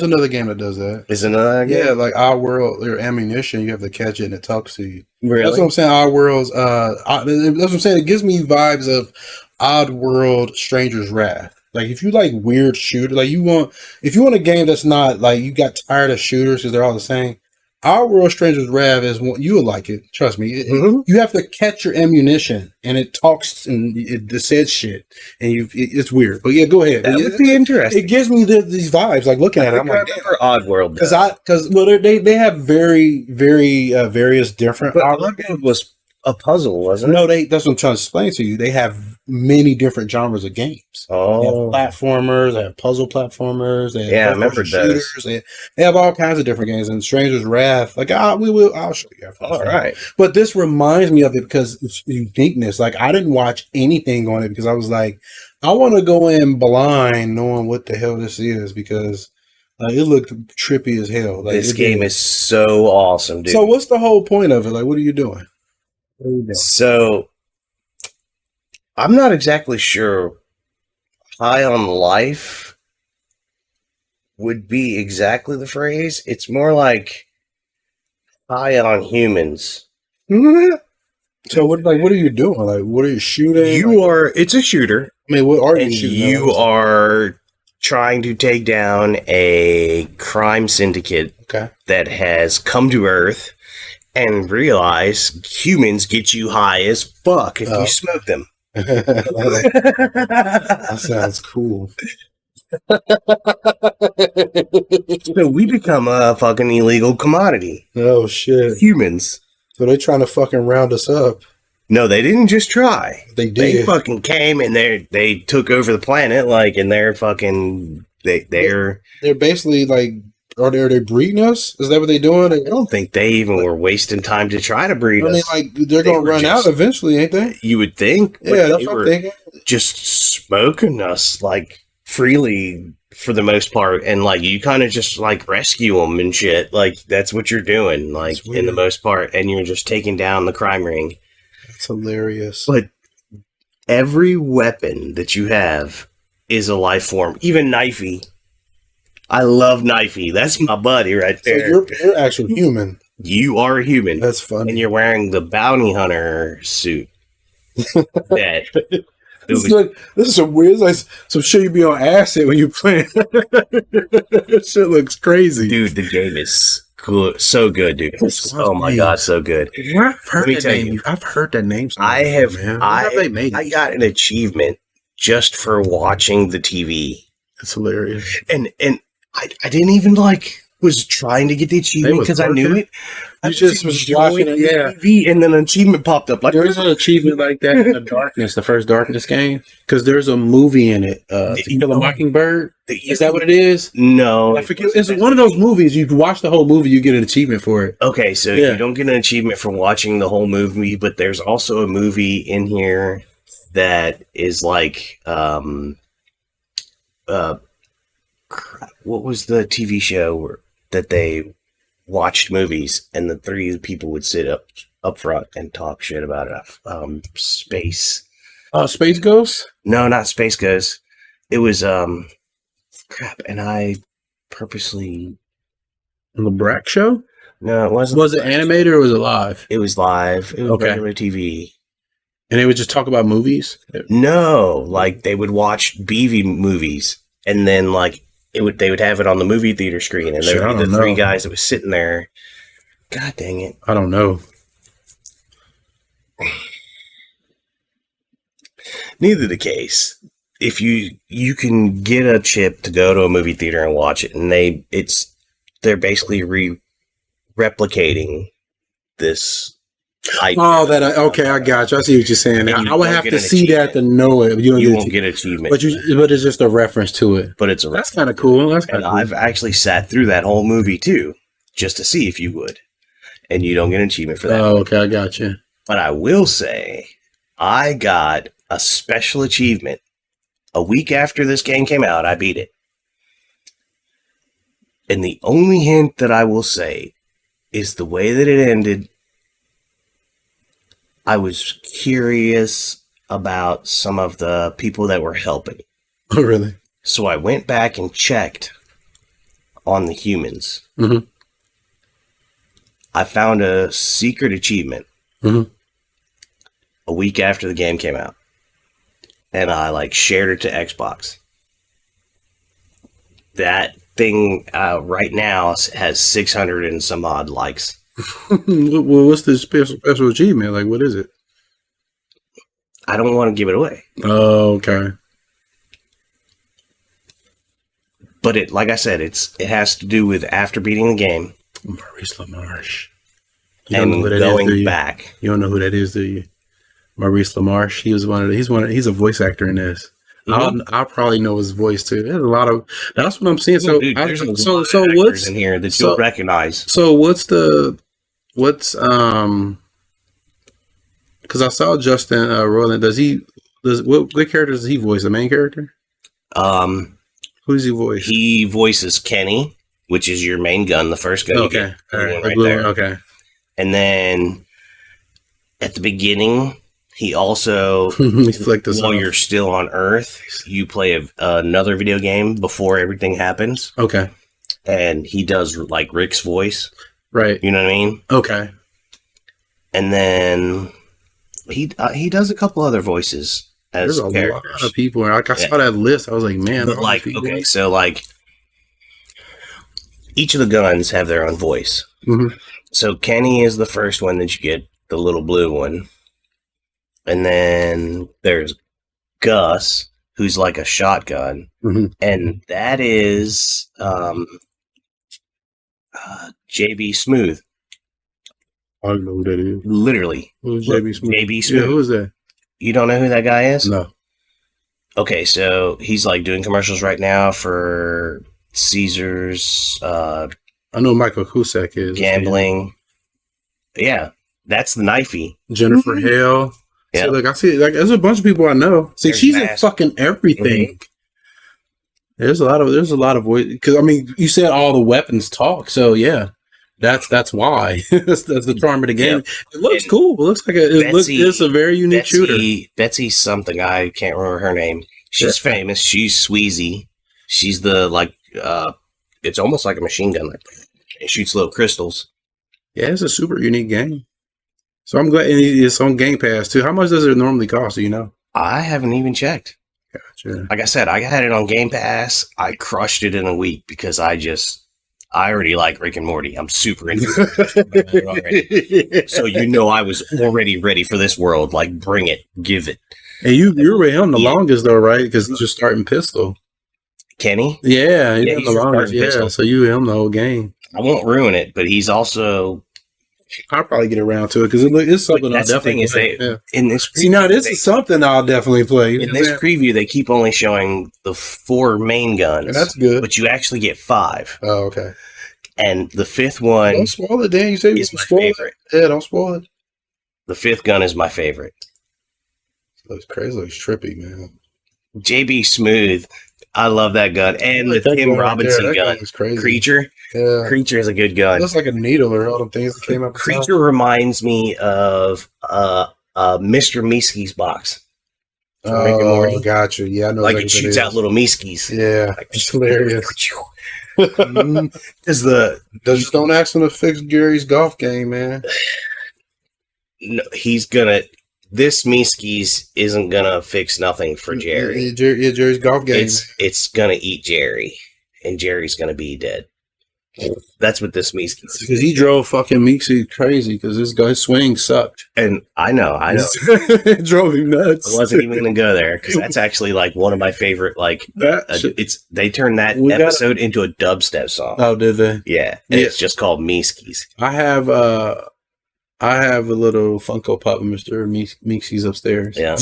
another game that does that. Is another game? Yeah, like Our World, your ammunition, you have to catch it and it talks to you. Really? That's what I'm saying. Our World's that's what I'm saying. It gives me vibes of Odd World Stranger's Wrath. Like if you like weird shooter, like if you want a game that's not like you got tired of shooters because they're all the same. Our World Stranger's Wrath is one you would like it. Trust me. You have to catch your ammunition and it talks and it says shit and it's weird. But yeah, go ahead. That would be interesting. It gives me these vibes. Like looking at it, I'm like, Odd World because they have very various different. But Odd World was a puzzle, wasn't it? No, that's what I'm trying to explain to you. They have many different genres of games. Oh, they have platformers, they have puzzle platformers, they have I remember those. They have all kinds of different games. And Stranger's Wrath, like I'll show you. All right, but this reminds me of it because it's uniqueness. Like I didn't watch anything on it because I was like, I want to go in blind, knowing what the hell this is because. It looked trippy as hell. Like, this game is so awesome, dude. So what's the whole point of it? Like, what are you doing? So, I'm not exactly sure high on life would be exactly the phrase. It's more like high on humans. So what are you doing? Like, what are you shooting? It's a shooter. I mean, what are you and shooting? You are trying to take down a crime syndicate that has come to Earth and realize humans get you high as fuck if you smoke them. That sounds cool. So we become a fucking illegal commodity. Oh shit. Humans. So they're trying to fucking round us up. No, they didn't just try. They did. They fucking came and they took over the planet, like, and they're fucking they're basically like, are they breeding us? Is that what they're doing? I don't think they even were wasting time to try to breed us. I mean, like they're gonna run out eventually, ain't they? You would think. Yeah, that's what I'm thinking. Just smoking us like freely for the most part, and like you kind of just like rescue them and shit. Like that's what you're doing, like in the most part, and you're just taking down the crime ring. That's hilarious. But every weapon that you have is a life form, even Knifey. I love Knifey. That's my buddy right there. So you're actual human. You are a human. That's funny. And you're wearing the bounty hunter suit. This is some weird, like some shit you be on acid when you playing. That shit looks crazy, dude. The game is good, so good, dude. Oh my god, so good. I've heard that name. I've heard that name. I got an achievement just for watching the TV. That's hilarious. And I didn't even was trying to get the achievement because I knew it. I just was watching it, TV, and then an achievement popped up. Like there's an achievement like that in the Darkness, the first Darkness game, because there's a movie in it. To Kill a Mockingbird. Is that what it is? No, I forget. It's one of those movies. You watch the whole movie, you get an achievement for it. Okay, so you don't get an achievement for watching the whole movie, but there's also a movie in here that is like, what was the TV show that they watched movies and the three people would sit up front and talk shit about it? Space. Space Ghost? No, not Space Ghost. It was crap, and I purposely the Brack show? No, it wasn't. Was it animated or was it live? It was live. It was regular TV. And they would just talk about movies? No, like they would watch BV movies, and then they would have it on the movie theater screen, and there would be the three guys that was sitting there. God dang it! I don't know. Neither the case. If you can get a chip to go to a movie theater and watch it, and they're basically replicating this. I got you. I see what you're saying. I would have to see that to know it. You won't get an achievement, but it's just a reference to it. But that's kind of cool. That's kind of cool. I've actually sat through that whole movie too, just to see if you would, and you don't get an achievement for that. Oh, okay, I got you. But I will say, I got a special achievement a week after this game came out. I beat it, and the only hint that I will say is the way that it ended. I was curious about some of the people that were helping. Oh, really? So I went back and checked on the humans. Mm-hmm. I found a secret achievement a week after the game came out. And I shared it to Xbox. That thing right now has 600 and some odd likes. Well, what's the special achievement? What is it? I don't want to give it away. Oh, okay. But like I said, it has to do with after beating the game. Maurice LaMarche. And going back. You don't know who that is, do you? Maurice LaMarche. He's a voice actor in this. Mm-hmm. I'll probably know his voice too. There's a lot of. That's what I'm saying. So, dude, there's what's in here that you'll recognize? So what's because I saw Justin Roiland. What character does he voice? The main character? Who does he voice? He voices Kenny, which is your main gun, the first gun. Okay, all right there. Okay, and then at the beginning. He also, while you're still on Earth, you play another video game before everything happens. Okay. And he does Rick's voice. Right. You know what I mean? Okay. And then he does a couple other voices as There's a characters. lot of people. I saw that list. I was like, man. But each of the guns have their own voice. Mm-hmm. So Kenny is the first one that you get, the little blue one. And then there's Gus, who's like a shotgun. Mm-hmm. And that is JB Smooth. I don't know who that is. Literally. Who's JB Smooth? JB Smooth. Yeah, who is that? You don't know who that guy is? No. Okay, so he's doing commercials right now for Caesars. I know Michael Cusack is. Gambling. Yeah, that's the knifey. Jennifer Hale. Yeah. See, I see, there's a bunch of people I know. See, she's in fucking everything. There's a lot of voice because I mean you said all the weapons talk, so yeah. That's why. that's the charm of the game. It looks cool. It looks like it's a very unique shooter. Betsy's something. I can't remember her name. She's famous. She's Sweezy. She's the it's almost like a machine gun. It shoots little crystals. Yeah, it's a super unique game. So I'm glad it's on Game Pass too. How much does it normally cost? Do you know? I haven't even checked. Gotcha. Like I said, I had it on Game Pass. I crushed it in a week because I already like Rick and Morty. I'm super into it already. So I was already ready for this world. Like, bring it, give it. And you're with him the longest though, right? Because he's just starting pistol. Kenny? Yeah, he's the longest. Yeah, pistol. So you him the whole game. I won't ruin it, but he's also. I'll probably get around to it because it's something I'll definitely play. In this preview, see now this is something I'll definitely play. In this preview, they keep only showing the 4 main guns. And that's good, but you actually get 5. Oh, okay. And the 5th one, don't spoil it, Dan. You say is my favorite. Yeah, don't spoil it. The 5th gun is my favorite. It looks crazy. It looks trippy, man. JB Smooth. I love that gun. And the Tim Robinson gun. Creature. Yeah. Creature is a good gun. It looks like a needle or all the things that came up. Creature reminds me of Mr. Meeski's box. Oh, gotcha. Yeah, I know. Like it shoots out little Meeskies. Yeah, it's hilarious. Just don't ask him to fix Gary's golf game, man. No, he's gonna. This Meeskies isn't gonna fix nothing for Jerry. Jerry's golf game. It's gonna eat Jerry, and Jerry's gonna be dead. That's what this Meeskies. Because he drove fucking Meeksy crazy because this guy's swing sucked. And I know. It drove him nuts. I wasn't even gonna go there because that's actually like one of my favorate. They turned that episode into a dubstep song. Oh, did they? Yeah, and it's just called Meeskies. I have a little Funko Pop of Mr. Meeksies upstairs. Yeah.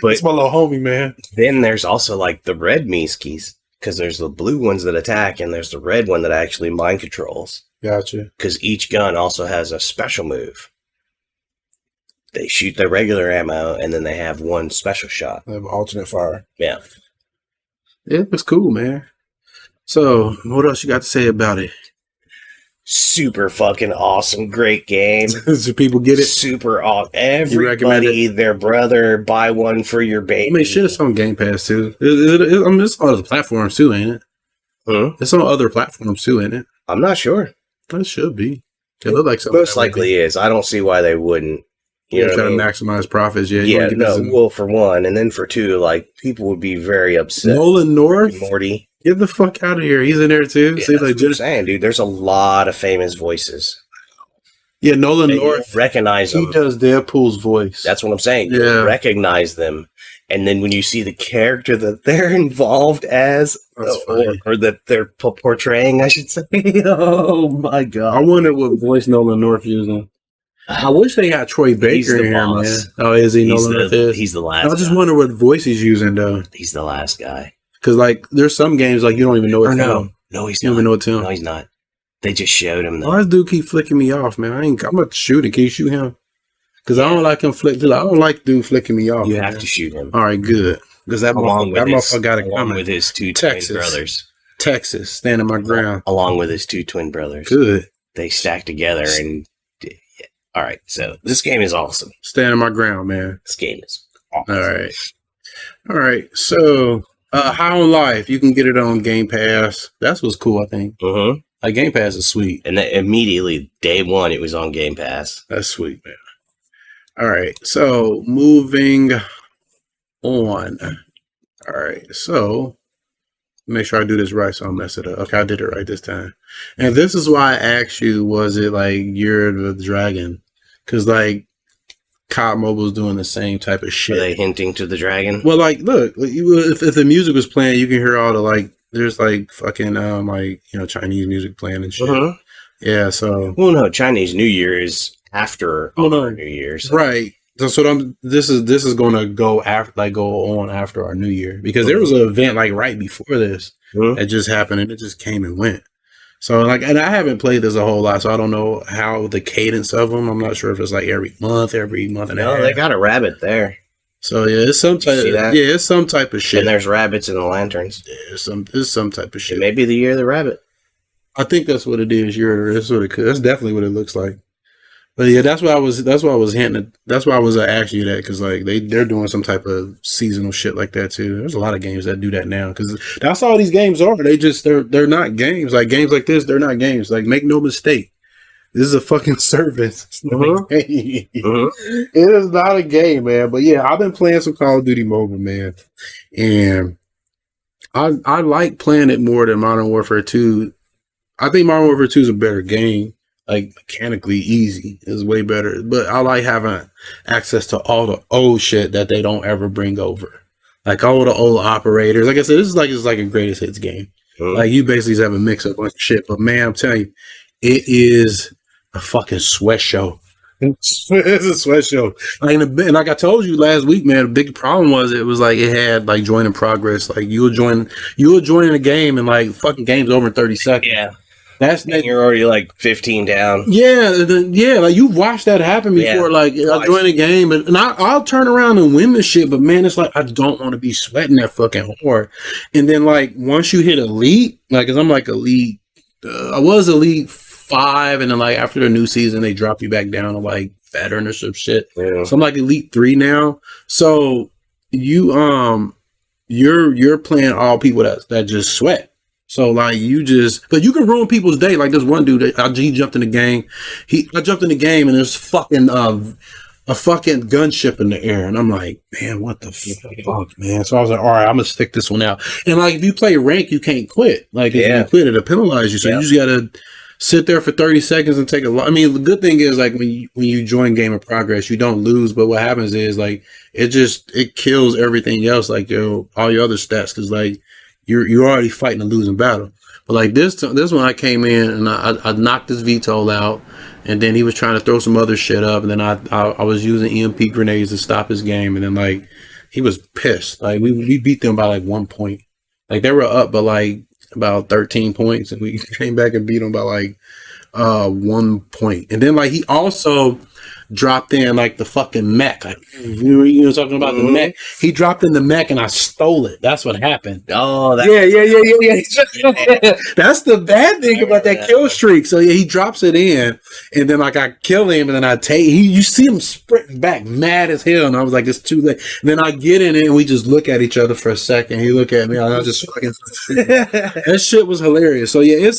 But it's my little homie, man. Then there's also like the red Meeskies, because there's the blue ones that attack and there's the red one that actually mind controls. Gotcha. Because each gun also has a special move. They shoot their regular ammo and then they have one special shot. They have alternate fire. Yeah. It was cool, man. So, what else you got to say about it? Super fucking awesome, great game. Do people get it? Super awesome. Everybody, their brother, buy one for your baby. I mean, shit, it's on Game Pass too. It's on other platforms too, ain't it? Huh? It's on other platforms too, ain't it? I'm not sure. It should be. It look like something. Most likely is. I don't see why they wouldn't. You're trying to maximize profits, yeah. Yeah, well, for one, and then for two, like people would be very upset. Nolan North, Morty. Get the fuck out of here. He's in there too. Yeah, that's what I'm saying, dude. There's a lot of famous voices. Yeah, Nolan North. Recognize them. He does Deadpool's voice. That's what I'm saying. Yeah. You recognize them. And then when you see the character that they're involved as, or that they're portraying, I should say. Oh my God. I wonder what voice Nolan North using. I wish they got Troy Baker in here, man. Oh, is he Nolan North? He's the last I just wonder what voice he's using, though. He's the last guy. Because, like, there's some games, like, you don't even know it's him. No, he's not. You don't even know it's him. No, he's not. They just showed him, though. Why does dude keep flicking me off, man? I'm going to shoot him. Can you shoot him? Because I don't like him I don't like dude flicking me off. You have to shoot him. All right, good. Because that motherfucker got it coming. With his two twin brothers. Texas, standing my ground. Along with his two twin brothers. Good. They stack together and... All right, so this game is awesome. Standing my ground, man. This game is awesome. All right. So, High on Life, you can get it on Game Pass. That's what's cool, I think. Like, Game Pass is sweet. And then immediately, day one, it was on Game Pass. That's sweet, man. All right, so moving on. All right, so make sure I do this right so I don't mess it up. Okay, I did it right this time. And this is why I asked you, was it like Year of the Dragon? Because, like, COD Mobile's doing the same type of shit. Are they hinting to the dragon? Well, like, look, if the music was playing, you can hear all the, like, there's, like, fucking, like, you know, Chinese music playing and shit. Yeah, so. Well, no, Chinese New Year is after New Year's. Right. So this is going to go on after our New Year, because there was an event, like, right before this that just happened, and it just came and went. So, like, and I haven't played this a whole lot, so I don't know how the cadence of them. I'm not sure if it's like every month and a half. No, they got a rabbit there. So yeah, it's some type. It's some type of shit. And there's rabbits in the lanterns. Yeah, it's some type of shit. It may be the year of the rabbit. I think that's what it is. That's what it could. That's definitely what it looks like. But yeah, that's why I was hinting. That's why I was asking you that, because like they're doing some type of seasonal shit like that too. There's a lot of games that do that now, because that's all these games are. They're not games. Like games like this, they're not games. Like, make no mistake, this is a fucking service. It's not a game. It is not a game, man. But yeah, I've been playing some Call of Duty Mobile, man, and I like playing it more than Modern Warfare 2. I think Modern Warfare 2 is a better game. Like, mechanically easy is way better, but I like having access to all the old shit that they don't ever bring over, like all the old operators. Like I said, it's like a greatest hits game. Like, you basically just have a mix up bunch of shit. But man, I'm telling you, it is a fucking sweat show. It's a sweat show. And like I told you last week, man, the big problem was it was like it had like join in progress. Like, you would join a game and like fucking game's over in 30 seconds. Yeah. And you're already like 15 down. Yeah, like you've watched that happen before. Yeah, like, I join a game and I'll turn around and win the shit, but man, it's like I don't want to be sweating that fucking hard. And then like once you hit elite, like, cause I'm like elite, I was elite 5, and then like after the new season they drop you back down to like veteran or some shit. Yeah. So I'm like elite 3 now. So you're playing all people that just sweat. So like but you can ruin people's day. Like this one dude, he jumped in the game. I jumped in the game and there's fucking a fucking gunship in the air, and I'm like, man, what the fuck, man? So I was like, all right, I'm gonna stick this one out. And like, if you play rank, you can't quit. Like, if you quit, it'll penalize you. So you just gotta sit there for 30 seconds and take a lot. I mean, the good thing is like when you join Game of Progress, you don't lose. But what happens is like it kills everything else, like all your other stats, because like you're already fighting a losing battle. But like this one, I came in and I knocked his VTOL out, and then he was trying to throw some other shit up, and then I was using EMP grenades to stop his game, and then like he was pissed. Like we beat them by like 1 point. Like they were up by like about 13 points, and we came back and beat them by like 1 point. And then like he also dropped in like the fucking mech. Like, you know talking about the mech. He dropped in the mech and I stole it. That's what happened. Oh, yeah. That's the bad thing about that kill streak. So yeah, he drops it in, and then like I kill him, and then you see him sprint back mad as hell, and I was like, it's too late. And then I get in it and we just look at each other for a second. He look at me, and I was just fucking that shit was hilarious. So yeah,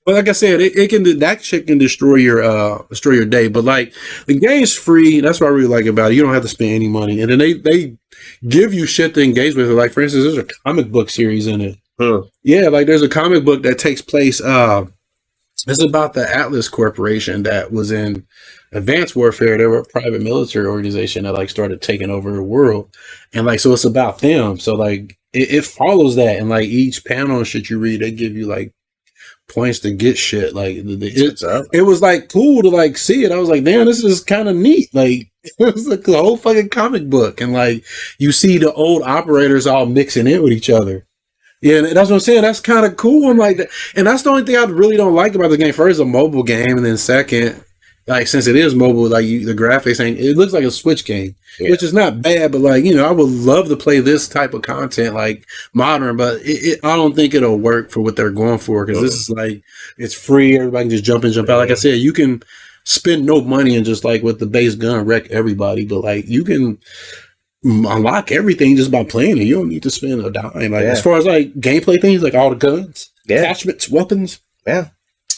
but like I said, that shit can destroy your day. But like the game's free. That's what I really like about it. You don't have to spend any money, and then they give you shit to engage with. Like, for instance, there's a comic book series in it. Yeah, like there's a comic book that takes place. It's about the Atlas Corporation that was in Advanced Warfare. They were a private military organization that like started taking over the world, and like so it's about them. So like it follows that, and like each panel and shit you read, they give you like points to get shit. Like it was like cool to like see it. I was like, damn, this is kind of neat. Like it was like the whole fucking comic book, and like you see the old operators all mixing in with each other. Yeah, and that's what I'm saying. That's kind of cool. I'm like, and that's the only thing I really don't like about the game. First, it's a mobile game, and then second, like since it is mobile, like the graphics it looks like a Switch game, which is not bad. But like I would love to play this type of content, like modern. But I don't think it'll work for what they're going for, because this is like it's free. Everybody can just jump out. Like I said, you can spend no money and just like with the base gun wreck everybody. But like you can unlock everything just by playing it. You don't need to spend a dime. Like as far as like gameplay things, like all the guns, attachments, weapons. Yeah,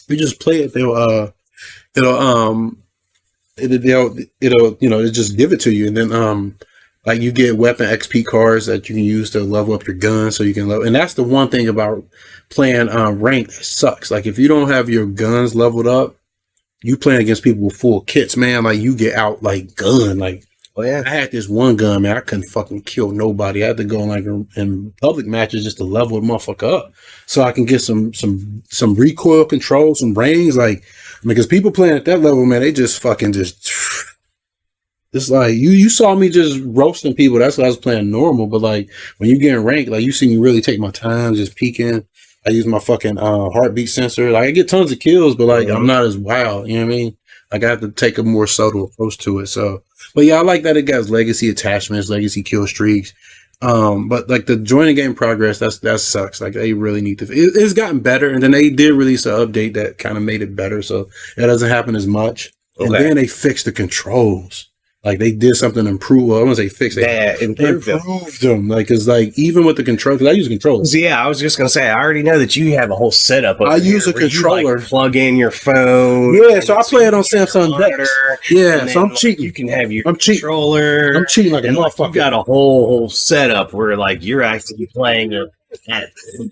you just play it. It'll just give it to you, and then like you get weapon XP cards that you can use to level up your gun, so you can level. And that's the one thing about playing rank that sucks. Like if you don't have your guns leveled up, you playing against people with full kits, man. Like you get out like gun. Like I had this one gun, man. I couldn't fucking kill nobody. I had to go like in public matches just to level a motherfucker up, so I can get some recoil control, some range, like. Because people playing at that level, man, they just fucking it's like you saw me just roasting people. That's why I was playing normal. But like when you get in rank, like you see me really take my time, just peeking. I use my fucking heartbeat sensor. Like I get tons of kills, but like I'm not as wild. You know what I mean? Like I have to take a more subtle approach to it. So But yeah, I like that it has legacy attachments, legacy kill streaks. But like the joining game progress, that sucks. Like they really need to. It's gotten better, and then they did release an update that kind of made it better, so it doesn't happen as much. And then they fixed the controls. Like they did something to improve. Well, I don't say fix it. They improved them. Like, cause like even with the control, cause I use controllers. Yeah, I was just gonna say I already know that you have a whole setup. I use a controller. You, like, plug in your phone. Yeah, so I play it on Samsung Dex. Yeah, so I'm cheating. You can have your controller. I'm cheating like a motherfucker. You got a whole setup where like you're actually playing it.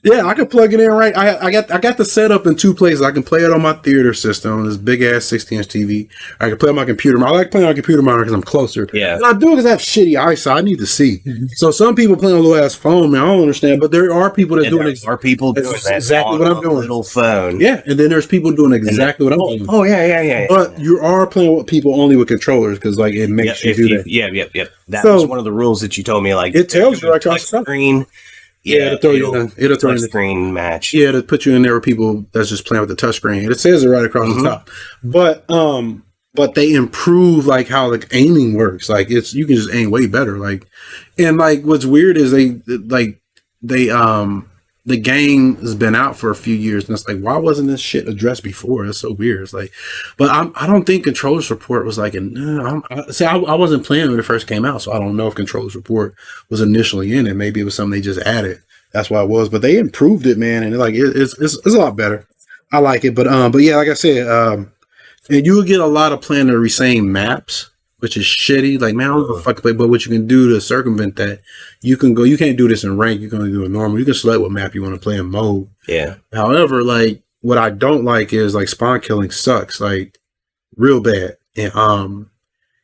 Yeah, I can plug it in right. I got the setup in two places. I can play it on my theater system, this big ass 60-inch TV. I can play on my computer. I like playing on my computer monitor because I'm closer. Yeah, and I do it because I have shitty eyesight. I need to see. So some people play on a little ass phone, man. I don't understand, but there are people that doing exactly what I'm doing. Little phone. Yeah, and then there's people doing exactly what I'm doing. Oh yeah. But you are playing with people only with controllers because like it makes you do that. Yeah. That was one of the rules that you told me. Like it tells you right across the screen. Yeah, it'll throw you in a screen match. Yeah, to put you in there with people that's just playing with the touchscreen. It says it right across the top. But they improve like how like aiming works. Like you can just aim way better. Like, and like what's weird is the game has been out for a few years, and it's like, why wasn't this shit addressed before? That's so weird. It's like, but I don't think controller support was like, I wasn't playing when it first came out, so I don't know if controller support was initially in it. Maybe it was something they just added. That's why it was, but they improved it, man, and like it's a lot better. I like it, but yeah, like I said, and you will get a lot of playing the same maps, which is shitty. Like, man, I don't know fuck play, but what you can do to circumvent that, you can't do this in rank. You can only do it normal. You can select what map you want to play in mode. Yeah. However, like, what I don't like is like spawn killing sucks, like real bad. And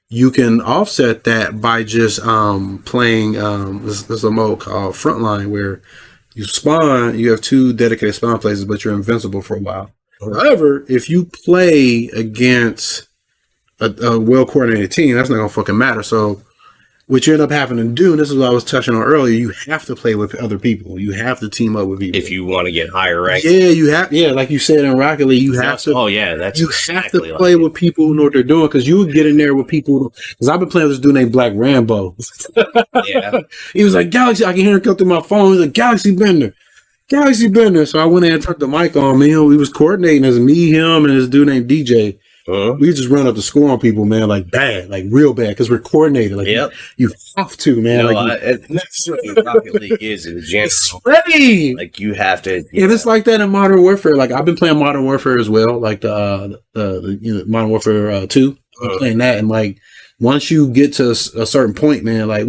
you can offset that by just playing there's a mode called Frontline where you spawn, you have 2 dedicated spawn places, but you're invincible for a while. However, if you play against a well-coordinated team, that's not gonna fucking matter. So what you end up having to do, and this is what I was touching on earlier, you have to play with other people. You have to team up with people if you want to get higher rank. Yeah, you have. Yeah, like you said in Rocket League, you have to. Oh yeah, that's you have to play with people who know what they're doing, because you would get in there with people. Because I've been playing with this dude named Black Rambo. Yeah, he was like Galaxy. I can hear him come through my phone. He's like Galaxybender. So I went in and turned the mic on. Me, we was coordinating as me, him, and this dude named DJ. We just run up the score on people, man, like bad, like real bad, because we're coordinated. Like you have to, man. That's what Rocket League is in general. Sweaty. Like you have to. And it's like that in Modern Warfare. Like I've been playing Modern Warfare as well, like the Modern Warfare 2. I'm playing that, and like once you get to a certain point, man, like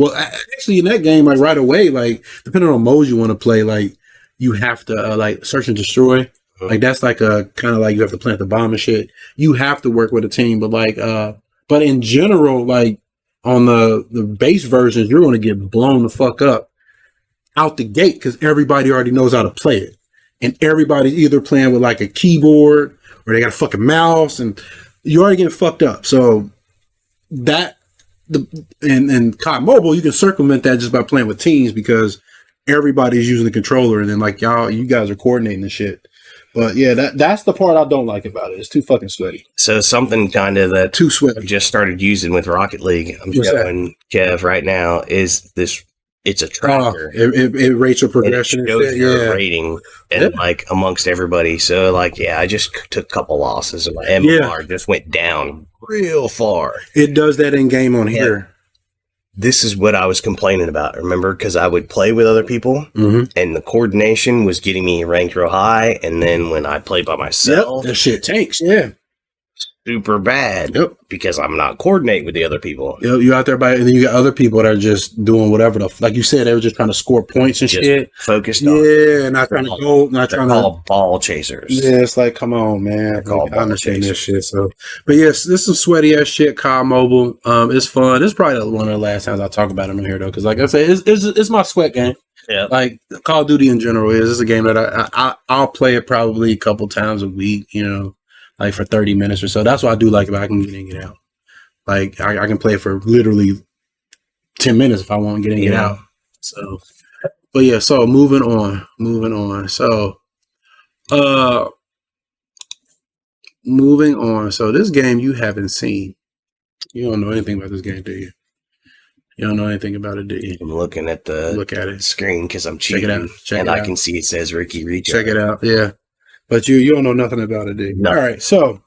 actually in that game, like right away, like depending on modes you want to play, like you have to like search and destroy. Like that's like a kind of like you have to plant the bomb and shit. You have to work with a team, but like but in general, like on the base versions, you're going to get blown the fuck up out the gate because everybody already knows how to play it, and everybody's either playing with like a keyboard or they got a fucking mouse, and you already getting fucked up. So that and COD Mobile, you can circumvent that just by playing with teams because everybody's using the controller, and then like you guys are coordinating the shit. But yeah, that's the part I don't like about it. It's too fucking sweaty. So something kind of that too sweaty. I've just started using with Rocket League. I'm showing Kev right now is this. It's a tracker. It rates your progression. And it shows your rating and like amongst everybody. So like, yeah, I just took a couple losses and my MMR just went down real far. It does that in game on here. This is what I was complaining about, remember? Because I would play with other people, and the coordination was getting me ranked real high, and then when I played by myself... that shit tanks, super bad, because I'm not coordinating with the other people. You out there and then you got other people that are just doing whatever like you said, they were just trying to score points and just shit. Focused on not trying to go, not trying to ball chasers. Yeah, it's like, come on, man. I understand this shit. So, but yes, this is some sweaty ass shit. COD Mobile, it's fun. It's probably one of the last times I talk about it on here though, because like I say, it's my sweat game. Yeah, like Call of Duty in general is a game that I'll play it probably a couple times a week. Like for 30 minutes or so. That's what I do like about I can get in and get out. Like I can play for literally 10 minutes if I want to get in and get out. So, but yeah, so moving on. So, moving on. So this game you haven't seen. You don't know anything about this game, do you? You don't know anything about it, do you? I'm looking at the Look at it. screen because I'm Check it cheating, out. Check and it I out. can see it says Ricky Recharge. Check it out. Yeah. But you don't know nothing about it, do you? No. All right. So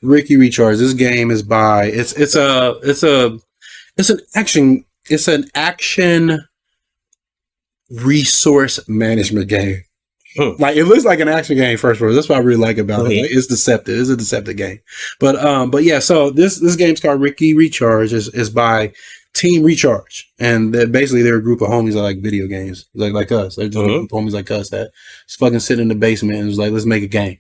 Ricky Recharge. This game is by it's an action resource management game. Like it looks like an action game first of all. That's what I really like about it. Like, it's deceptive. It's a deceptive game. But yeah, so this game's called Ricky Recharge is by Team Recharge. And basically they're a group of homies that like video games. Like us. They're just a group of homies like us that just fucking sit in the basement and was like, let's make a game.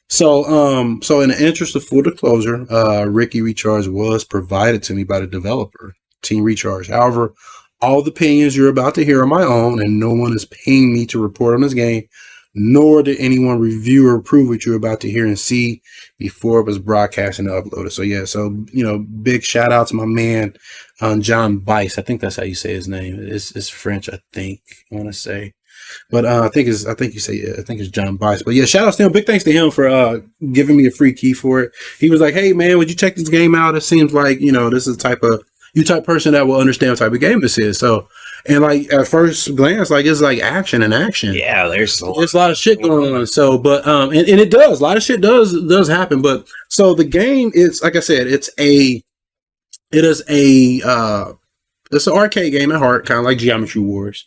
So in the interest of full disclosure, Ricky Recharge was provided to me by the developer, Team Recharge. However, all the opinions you're about to hear are my own, and no one is paying me to report on this game, nor did anyone review or approve what you're about to hear and see before it was broadcast and uploaded. So yeah, big shout out to my man, John Bice. I think that's how you say his name. It's French, I think. I want to say. But I think it's John Bice. But yeah, shout out to him. Big thanks to him for giving me a free key for it. He was like, "Hey man, would you check this game out? It seems like, this is the type of person that will understand what type of game this is." So, and like at first glance, like it's like action and action. Yeah, there's a lot of shit going on. So, but and it does. A lot of shit does happen. But so the game is, like I said, it's an arcade game at heart, kind of like Geometry Wars,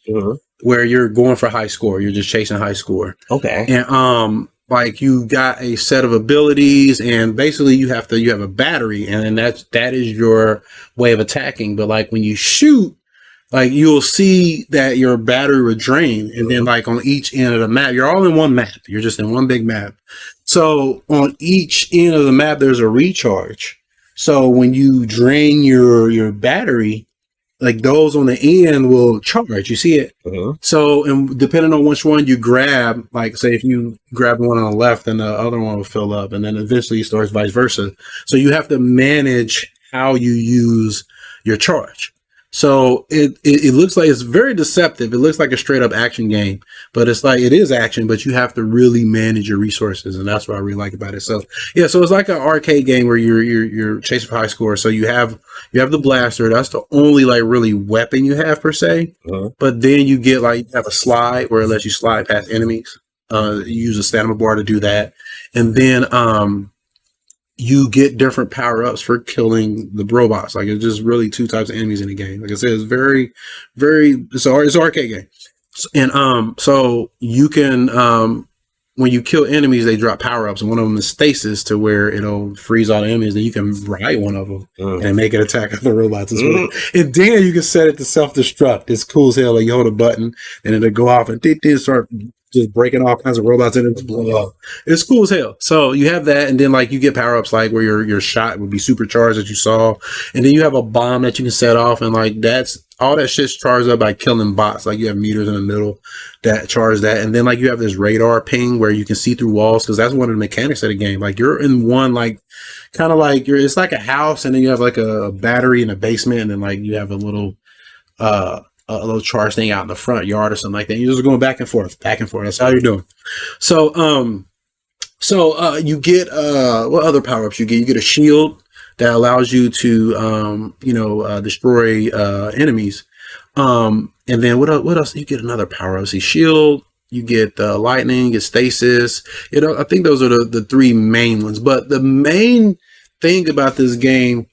where you're going for high score. You're just chasing high score. Okay. And like you got a set of abilities, and basically you have a battery, and that is your way of attacking. But like when you shoot, like you'll see that your battery will drain, and then like on each end of the map, you're all in one map. You're just in one big map. So on each end of the map, there's a recharge. So when you drain your battery, like those on the end will charge. You see it? So, and depending on which one you grab, like say if you grab one on the left, then the other one will fill up, and then eventually it starts vice versa. So you have to manage how you use your charge. So it looks like it's very deceptive. It looks like a straight up action game, but it is action, but you have to really manage your resources, and that's what I really like about it. So yeah, so it's like an arcade game where you're chasing for high score. So you have the blaster. That's the only like really weapon you have per se. But then you get you have a slide where it lets you slide past enemies. You use a stamina bar to do that, and then you get different power-ups for killing the robots. Like it's just really two types of enemies in the game. Like I said, it's very, very, it's an arcade game. And so you can, when you kill enemies, they drop power-ups, and one of them is stasis, to where it'll freeze all the enemies, and you can ride one of them and make it attack other robots as well. And then you can set it to self-destruct. It's cool as hell. Like you hold a button and it'll go off and start just breaking all kinds of robots in it, blow up. It's cool as hell. So you have that, and then like you get power-ups like where your shot would be supercharged, as you saw, and then you have a bomb that you can set off, and like that's all that shit's charged up by killing bots. Like you have meters in the middle that charge that, and then like you have this radar ping where you can see through walls, because that's one of the mechanics of the game. Like you're in one like kind of like it's like a house, and then you have like a battery in the basement, and then like you have a little charge thing out in the front yard or something like that. You're just going back and forth. That's how you're doing. So you get what other power-ups you get? You get a shield that allows you to destroy enemies. And then what else? You get another power-up. See, shield. You get lightning. You get stasis. I think those are the three main ones. But the main thing about this game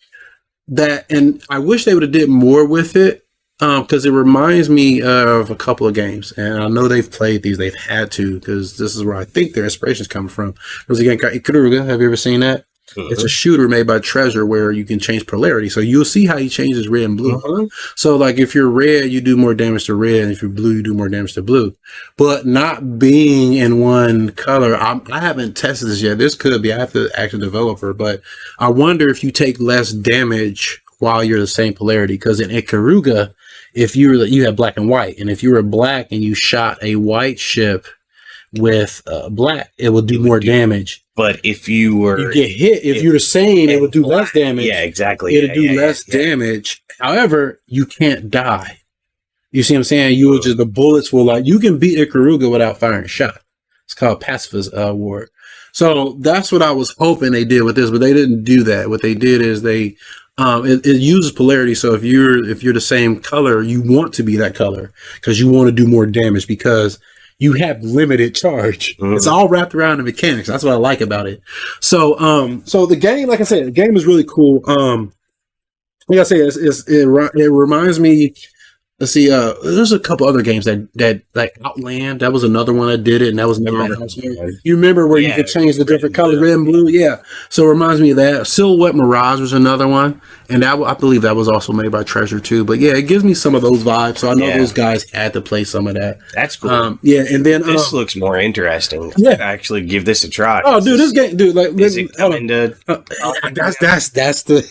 and I wish they would have did more with it. Because it reminds me of a couple of games, and I know they've played these. They've had to, because this is where I think their inspiration is coming from. There's a game called Ikaruga. Have you ever seen that? It's a shooter made by Treasure where you can change polarity. So you'll see how he changes red and blue. So like if you're red, you do more damage to red, and if you're blue, you do more damage to blue. But not being in one color, I haven't tested this yet. This could be. I have to ask the developer, but I wonder if you take less damage while you're the same polarity. Because in Ikaruga, if you have black and white, and if you were black and you shot a white ship with black, it will do more damage. But if you get hit, if you're the same, it will do less damage. Yeah, exactly. It'll do less damage. However, you can't die. You see what I'm saying? The bullets will you can beat Ikaruga without firing a shot. It's called Pacifist War. So that's what I was hoping they did with this, but they didn't do that. What they did is they it uses polarity. So if you're the same color, you want to be that color because you want to do more damage because you have limited charge. It's all wrapped around the mechanics. That's what I like about it. So so the game, like I said, the game is really cool. Like I say, it reminds me. Let's see. There's a couple other games that like Outland. That was another one that did it, and that was never. You remember where you could change the different colors, red and blue? Yeah. So it reminds me of that. Silhouette Mirage was another one, and that I believe that was also made by Treasure too. But yeah, it gives me some of those vibes. So I know those guys had to play some of that. That's cool. Yeah, and then this looks more interesting. Yeah, actually, give this a try. Oh, dude, this game, dude, like is it coming to? That's the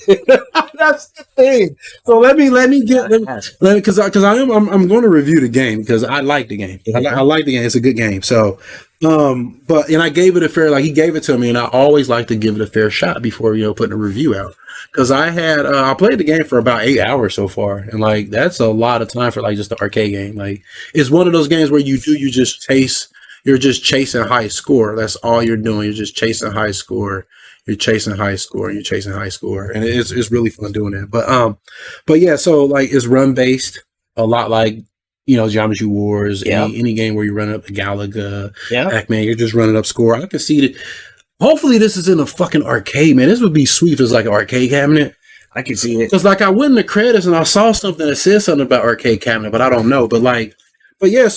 that's the thing. So let me get because I'm going to review the game because I like the game. I like the game. It's a good game. So, but I gave it a fair, like he gave it to me, and I always like to give it a fair shot before putting a review out. Because I played the game for about 8 hours so far, and like that's a lot of time for like just the arcade game. Like it's one of those games where you just chase. You're just chasing high score. That's all you're doing. You're just chasing high score. You're chasing high score. You're chasing high score, and it's really fun doing that. But yeah, so like it's run based, a lot like Geometry Wars, any game where you're running up the Galaga, Pac-Man, you're just running up score. I can see that. Hopefully, this is in a fucking arcade, man. This would be sweet if it's like an arcade cabinet. I can see it. Because like I went in the credits and I saw something that said something about arcade cabinet, but I don't know. But yeah,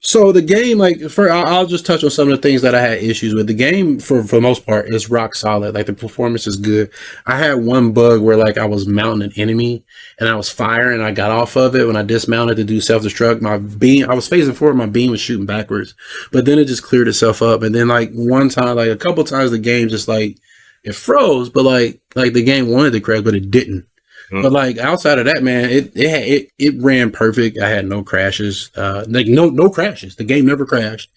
so the game, I'll just touch on some of the things that I had issues with. The game, for the most part, is rock solid. Like, the performance is good. I had one bug where, I was mounting an enemy, and I was firing, and I got off of it. When I dismounted to do self-destruct, I was facing forward, my beam was shooting backwards. But then it just cleared itself up. And then, one time, a couple times, the game just, it froze, but, the game wanted to crash, but it didn't. But outside of that, man, it ran perfect. I had no crashes. No crashes. The game never crashed.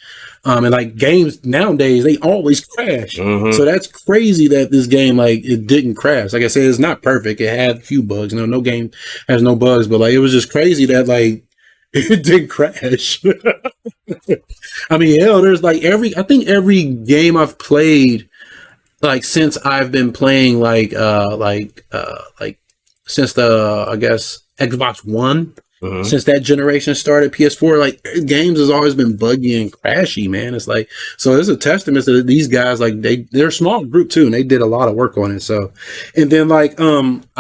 And games nowadays, they always crash. So that's crazy that this game it didn't crash. Like I said, it's not perfect. It had a few bugs. No game has no bugs, but it was just crazy that it didn't crash. I mean, hell, there's I think every game I've played since I've been playing since the, I guess, Xbox One, since that generation started, PS4, games has always been buggy and crashy, man. It's so it's a testament to these guys, they're a small group too, and they did a lot of work on it. So, and then I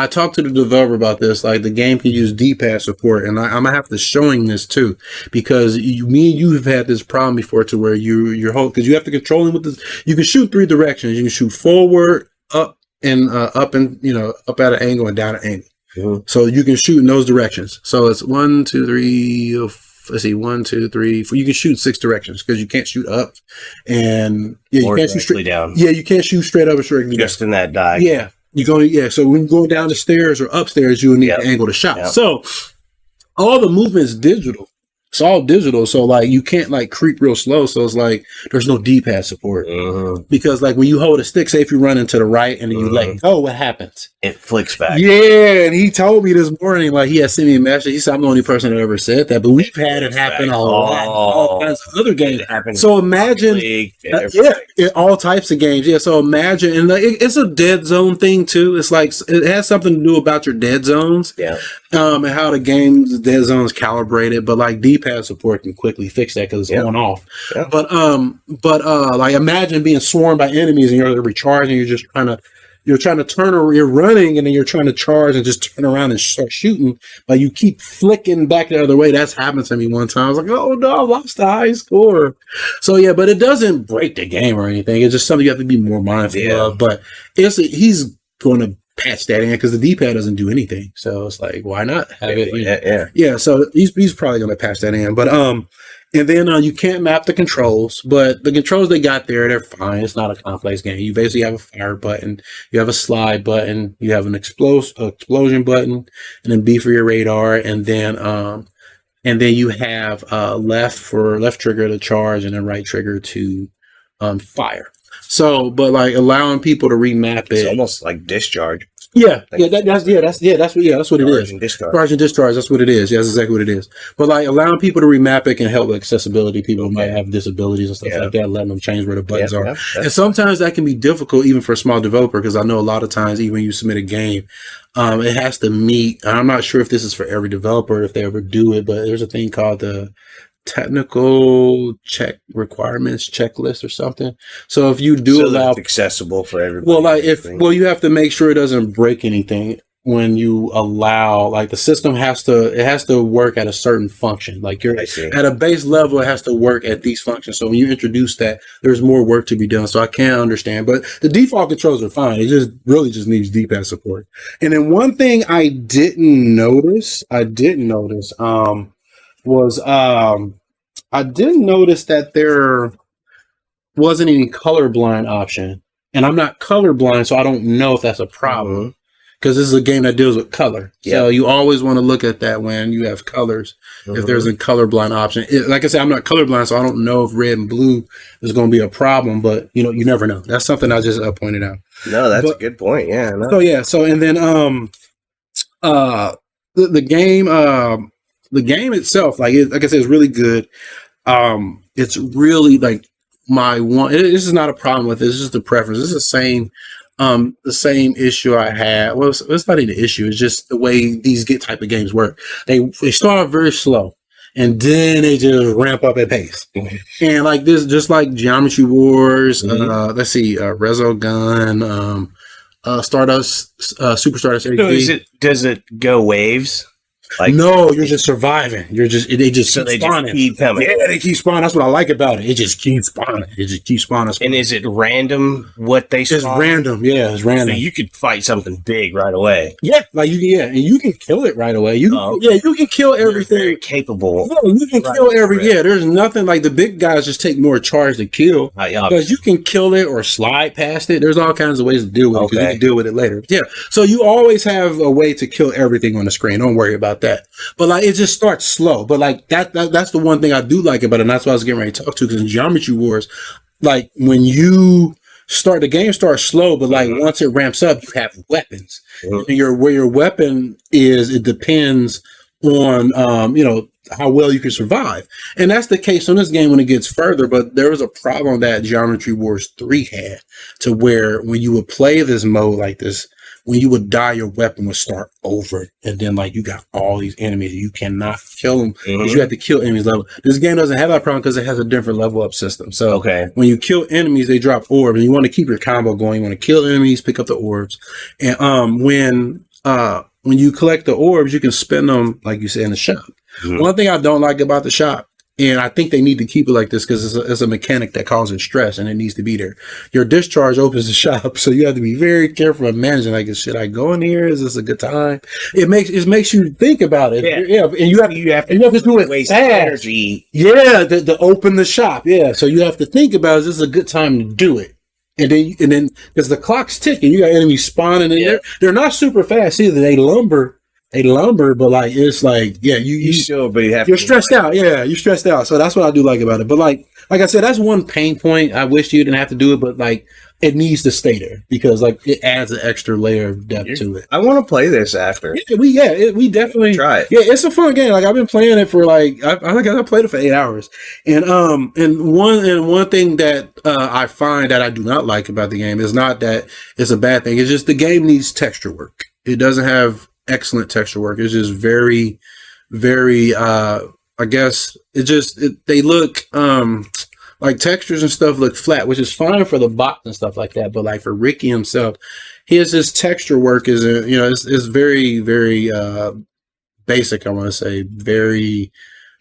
talked to the developer about this, the game can use D-pad support, and I'm gonna have to show him this too, because me and you have had this problem before to where you're because you have to control him with this. You can shoot 3 directions. You can shoot forward, up, and up at an angle and down an angle. So you can shoot in those directions. So it's 1, 2, 3. Let's see, 1, 2, 3, 4. You can shoot 6 directions because you can't shoot up, and you can't shoot straight down. Yeah, you can't shoot straight up or straight down. Just in that diagonal. Yeah, So when you're going down the stairs or upstairs, you need to angle the shot. So all the movement is digital. It's all digital, so you can't creep real slow. So it's there's no D-pad support because when you hold a stick, say if you run into the right and then you let go, what happens? It flicks back. Yeah, and he told me this morning, he had sent me a message. He said I'm the only person that ever said that, but we've had it happen a lot. All kinds of other games. So imagine, all types of games. Yeah, so imagine, and it's a dead zone thing too. It's it has something to do about your dead zones. Yeah. And how the game's dead zones calibrated, but D-pad support can quickly fix that because it's going off. Yeah. But imagine being swarmed by enemies and you're recharging. You're trying to turn, or you're running, and then you're trying to charge and just turn around and start shooting. But you keep flicking back the other way. That's happened to me one time. I was oh no, I lost the high score. So yeah, but it doesn't break the game or anything. It's just something you have to be more mindful of. But he's going to patch that in because the D-pad doesn't do anything. So it's why not have it? Yeah. So he's probably going to patch that in. But and then you can't map the controls, but the controls they got there, they're fine. It's not a complex game. You basically have a fire button, you have a slide button, you have an explosion button, and then B for your radar, and then you have left trigger to charge, and then right trigger to fire. So, but allowing people to remap it. It's almost like discharge. Yeah, that's what it is. Charge and discharge. Charge and discharge. That's what it is. Yeah, that's exactly what it is. But like allowing people to remap it can help with accessibility. People who might have disabilities and stuff like that, letting them change where the buttons are. And sometimes that can be difficult even for a small developer, because I know a lot of times even when you submit a game, it has to meet. I'm not sure if this is for every developer if they ever do it, but there's a thing called the technical check requirements checklist or something. So if you do allow, it's accessible for everybody. Well, like you have to make sure it doesn't break anything when you allow, like the system has to work at a certain function. Like you're at a base level, it has to work at these functions. So when you introduce that, there's more work to be done. So I can't understand, but the default controls are fine. It just really just needs D-pad support. And then one thing I didn't notice, was I didn't notice that there wasn't any colorblind option, and I'm not colorblind, so I don't know if that's a problem, because this is a game that deals with color. So you always want to look at that when you have colors. If there's a colorblind option, like I said, I'm not colorblind, so I don't know if red and blue is going to be a problem, but you never know. That's something I just pointed out. No, that's a good point. Yeah. No. So and then the game. The game itself, like I said, is really good. It's really like my one. This is not a problem with it. This is the preference. This is the same issue I had. Well, it's not even an issue. It's just the way these type of games work. They start off very slow, and then they just ramp up at pace. And like this, just like Geometry Wars. Let's see, Resogun, Stardust, Super Stardust HD. So does it go waves? Like, no, you're just surviving. They just keep spawning. Just keep coming. Yeah, they keep spawning. That's what I like about it. It just keeps spawning. And is it random what they spawn? It's random. Yeah, it's random. So you could fight something big right away. Yeah, and you can kill it right away. You can kill everything. You're very capable. Yeah, you can kill every. Yeah, there's nothing like the big guys just take more charge to kill, because you can kill it or slide past it. There's all kinds of ways to deal with it, because you can deal with it later. Yeah, so you always have a way to kill everything on the screen. Don't worry about that. But like it just starts slow. But like that's the one thing I do like about it, and that's what I was getting ready to talk to, because in Geometry Wars, like when you start, the game starts slow, but like once it ramps up, you have weapons. And where your weapon is, it depends on how well you can survive. And that's the case on this game when it gets further. But there was a problem that Geometry Wars 3 had, to where when you would play this mode like this, when you would die, your weapon would start over, and then like you got all these enemies, you cannot kill them because you have to kill enemies level. This game doesn't have that problem because it has a different level up system. So when you kill enemies, they drop orbs, and you want to keep your combo going. You want to kill enemies, pick up the orbs, and when you collect the orbs, you can spend them like you said in the shop. One thing I don't like about the shop, and I think they need to keep it like this because it's a mechanic that causes stress, and it needs to be there. Your discharge opens the shop, so you have to be very careful of managing. Like, should I go in here? Is this a good time? It makes you think about it. Yeah, and you have to do it waste fast. Energy. Yeah, to open the shop. Yeah, so you have to think about, is this a good time to do it? And then because the clock's ticking, you got enemies spawning, and they're not super fast either. They lumber, but like it's like you still, but you're stressed out. Yeah, you're stressed out. So that's what I do like about it. But like I said, that's one pain point. I wish you didn't have to do it, but like it needs to stay there because like it adds an extra layer of depth to it. I want to play this after. We definitely try it. Yeah, it's a fun game. Like I've been playing it for like I played it for 8 hours, and one thing that I find that I do not like about the game is not that it's a bad thing. It's just the game needs texture work. It doesn't have excellent texture work. It's just very, very. I guess they look like textures and stuff look flat, which is fine for the box and stuff like that. But like for Ricky himself, his texture work is it's very, very basic. I want to say very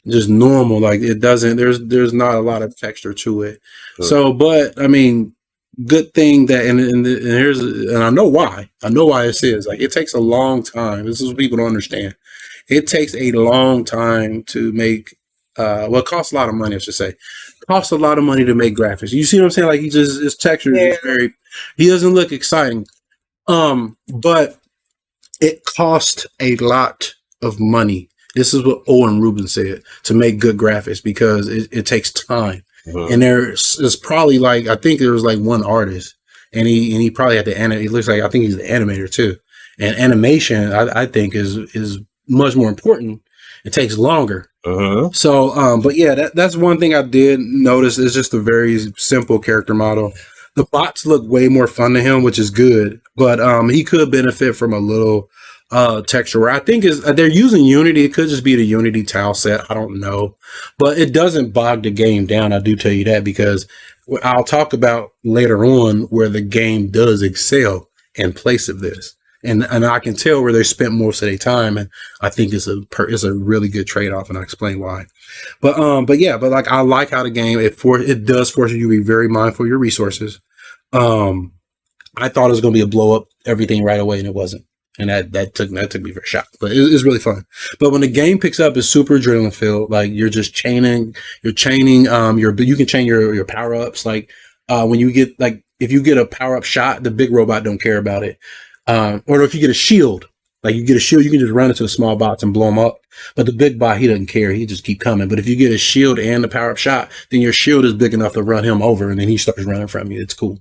just normal. Like it doesn't. There's not a lot of texture to it. Sure. So, but I mean, good thing that and I know why. I know why it is. Like it takes a long time. This is what people don't understand. It takes a long time to make. It costs a lot of money. I should say, it costs a lot of money to make graphics. You see what I'm saying? Like his texture is very. He doesn't look exciting. But it cost a lot of money. This is what Owen Rubin said, to make good graphics, because it takes time. And there's probably like, I think there was like one artist, and he probably had to animate. It looks like, I think he's the animator too. and animation, I think is much more important. It takes longer. So, but yeah, that's one thing I did notice is just a very simple character model. The bots look way more fun to him, which is good, but he could benefit from a little texture. I think is they're using Unity. It could just be the Unity tile set. I don't know, but it doesn't bog the game down. I do tell you that because I'll talk about later on where the game does excel in place of this. And I can tell where they spent most of their time, and I think it's a really good trade off, and I'll explain why. But like I like how the game it does force you to be very mindful of your resources. I thought it was going to be a blow up everything right away, and it wasn't, and that took me for a shock. But it's really fun. But when the game picks up, it's super adrenaline filled. Like you're just chaining. You can chain your power ups. Like when you get if you get a power up shot, the big robot don't care about it. Or if you get a shield, you can just run into the small bots and blow them up. But the big bot, he doesn't care. He just keep coming. But if you get a shield and the power up shot, then your shield is big enough to run him over, and then he starts running from you. It's cool.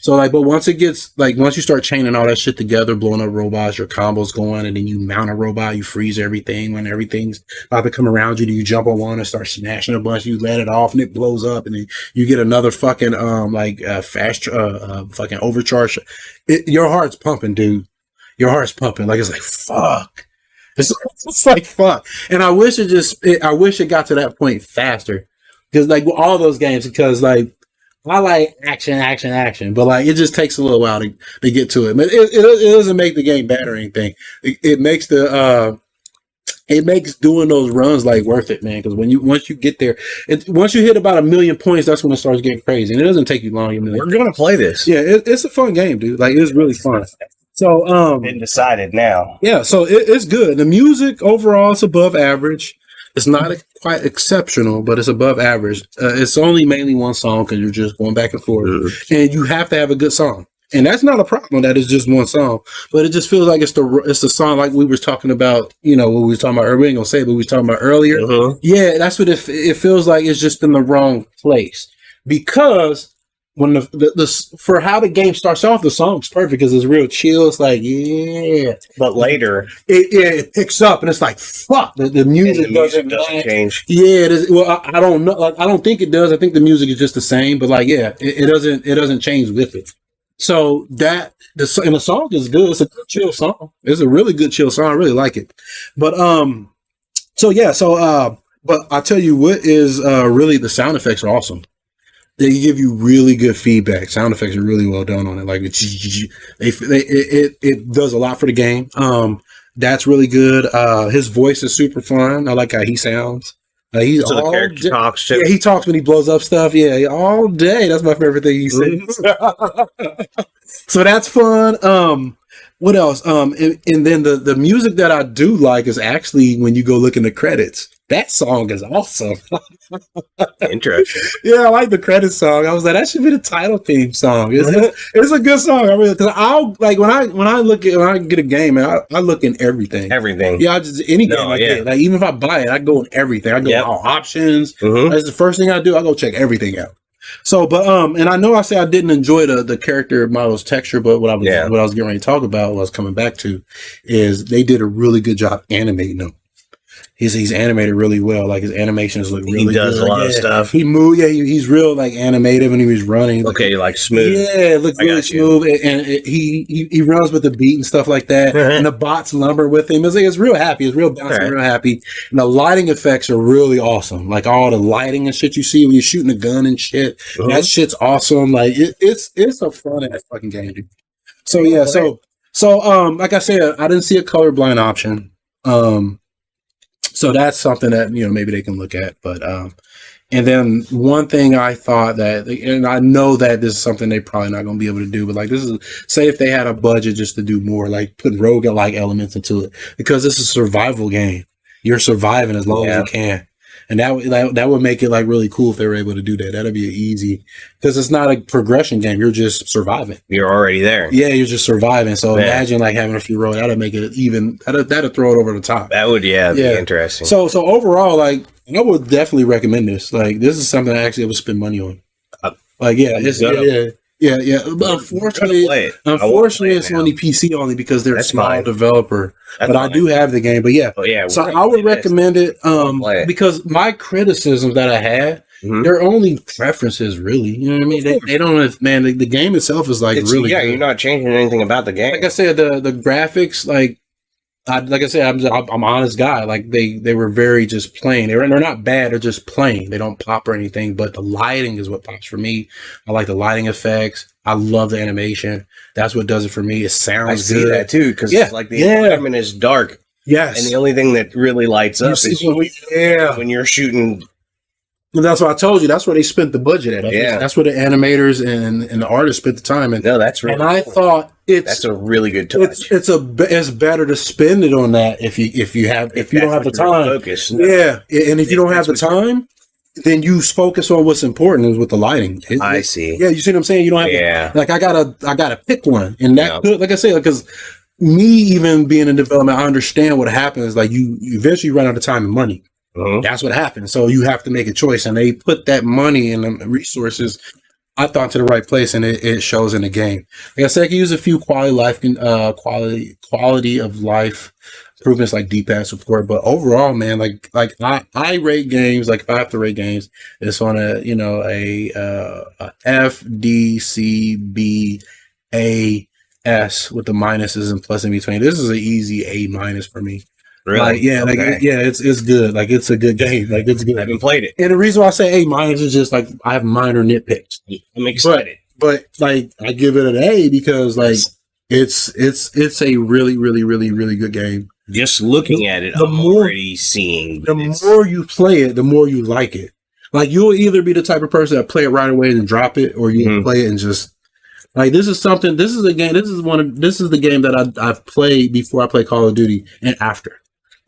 So but once you start chaining all that shit together, blowing up robots, your combos going, and then you mount a robot, you freeze everything. When everything's about to come around you, you jump on one and start smashing a bunch. You let it off, and it blows up, and then you get another fucking fucking overcharge. Your heart's pumping, dude. Your heart's pumping. It's like fuck. It's like fuck. And I wish it got to that point faster. Because all those games, because I like action, but it just takes a little while to get to it. But it doesn't make the game bad or anything. It makes it makes doing those runs worth it, man. Because once you get there, once you hit about 1 million points, that's when it starts getting crazy, and it doesn't take you long. We're gonna play this. Yeah, it's a fun game, dude. It's really fun. So been decided now. Yeah, so it's good. The music overall is above average. It's not quite exceptional, but it's above average. It's only mainly one song because you're just going back and forth, and you have to have a good song. And that's not a problem that it's just one song, but it just feels like it's the song like we were talking about, what we were talking about earlier. We ain't gonna say it, but we were talking about earlier. Yeah, that's what it feels like. It's just in the wrong place because when for how the game starts off, the song's perfect because it's real chill. It's yeah, but later it picks up and it's like fuck. The music doesn't change. Yeah, it is. Well, I don't know. I don't think it does. I think the music is just the same, but it doesn't change with it. So the song is good. It's a good chill song. It's a really good chill song. I really like it. But but I tell you what is really the sound effects are awesome. They give you really good feedback. Sound effects are really well done on it. It does a lot for the game. That's really good. His voice is super fun. I like how he sounds. He's so the character talks too. Yeah, he talks when he blows up stuff. Yeah, all day. That's my favorite thing he says. So that's fun. What else? And then the music that I do like is actually when you go look in the credits. That song is awesome. Interesting. Yeah, I like the credits song. I was like, that should be the title theme song. It's a good song. I really, because I'll when I get a game, man, I look in everything. Everything. Yeah, any game I get. Even if I buy it, I go in everything. I go in all options. That's the first thing I do. I go check everything out. So, but and I know I say I didn't enjoy the character model's texture, but what I was getting ready to talk about, what I was coming back to, is they did a really good job animating them. He's animated really well. His animations look really good. He does a lot of stuff. He moves. Yeah, he's real animative when he was running. Okay, smooth. Yeah, it looks really smooth. And he runs with the beat and stuff like that. And the bots lumber with him. It's real happy. It's real bouncy, real happy. And the lighting effects are really awesome. All the lighting and shit you see when you're shooting a gun and shit. That shit's awesome. It's a fun ass fucking game, dude. So yeah, so like I said, I didn't see a colorblind option. So that's something that, maybe they can look at. But, and then one thing I thought that, and I know that this is something they probably not going to be able to do, but this is, say if they had a budget just to do more, put roguelike elements into it, because this is a survival game. You're surviving as long as you can. And that would make it really cool if they were able to do that. That'd be easy, because it's not a progression game. You're just surviving. You're already there. Yeah, you're just surviving. So imagine having a few rolls. That'd make it even. That'd throw it over the top. That would be interesting. So overall, I would definitely recommend this. This is something I actually would spend money on. Yeah. But unfortunately, play it. it's only PC only because they're a small developer. But I do have the game. But yeah, so I would recommend it because my criticisms that I had, they're only preferences, really. You know what I mean? They don't, man. The game itself is like really. Yeah, good. you're not changing anything about the game. Like I said, the graphics, like I said, I'm an honest guy. Like they were very just plain. They're not bad. They're just plain. They don't pop or anything. But the lighting is what pops for me. I like the lighting effects. I love the animation. That's what does it for me. It sounds good. I see that too because like the environment is dark. Yes, and the only thing that really lights up is when you're shooting. And that's what I told you. That's where they spent the budget at. That's where the animators and the artists spent the time. And that's really. And I thought that's a really good touch. It's better to spend it on that if you don't have the time. Focus, and if you don't have the time, then you focus on what's important is with the lighting. I see. Yeah, you see what I'm saying? You don't have like I gotta pick one, and that could, like I say, because me even being in development, I understand what happens. Like you eventually run out of time and money. That's what happens. So you have to make a choice, and they put that money and the resources, I thought, to the right place, and it shows in the game. Like I said, I can use a few quality of life improvements like D-pad support, but overall, man, like I rate games. Like if I have to rate games, it's on a F, D, C, B, A, S with the minuses and plus in between. This is an easy A- for me. Really? It's good. Like it's a good game. Like it's good. I haven't played it. And the reason why I say A- is just like I have minor nitpicks. I'm excited. But like I give it an A because like it's a really, really, really, really good game. Just looking at it, I'm already seeing the more you play it, the more you like it. Like you'll either be the type of person that play it right away and drop it, or you play it and just like this is the game. This is the game that I've played before I play Call of Duty and after.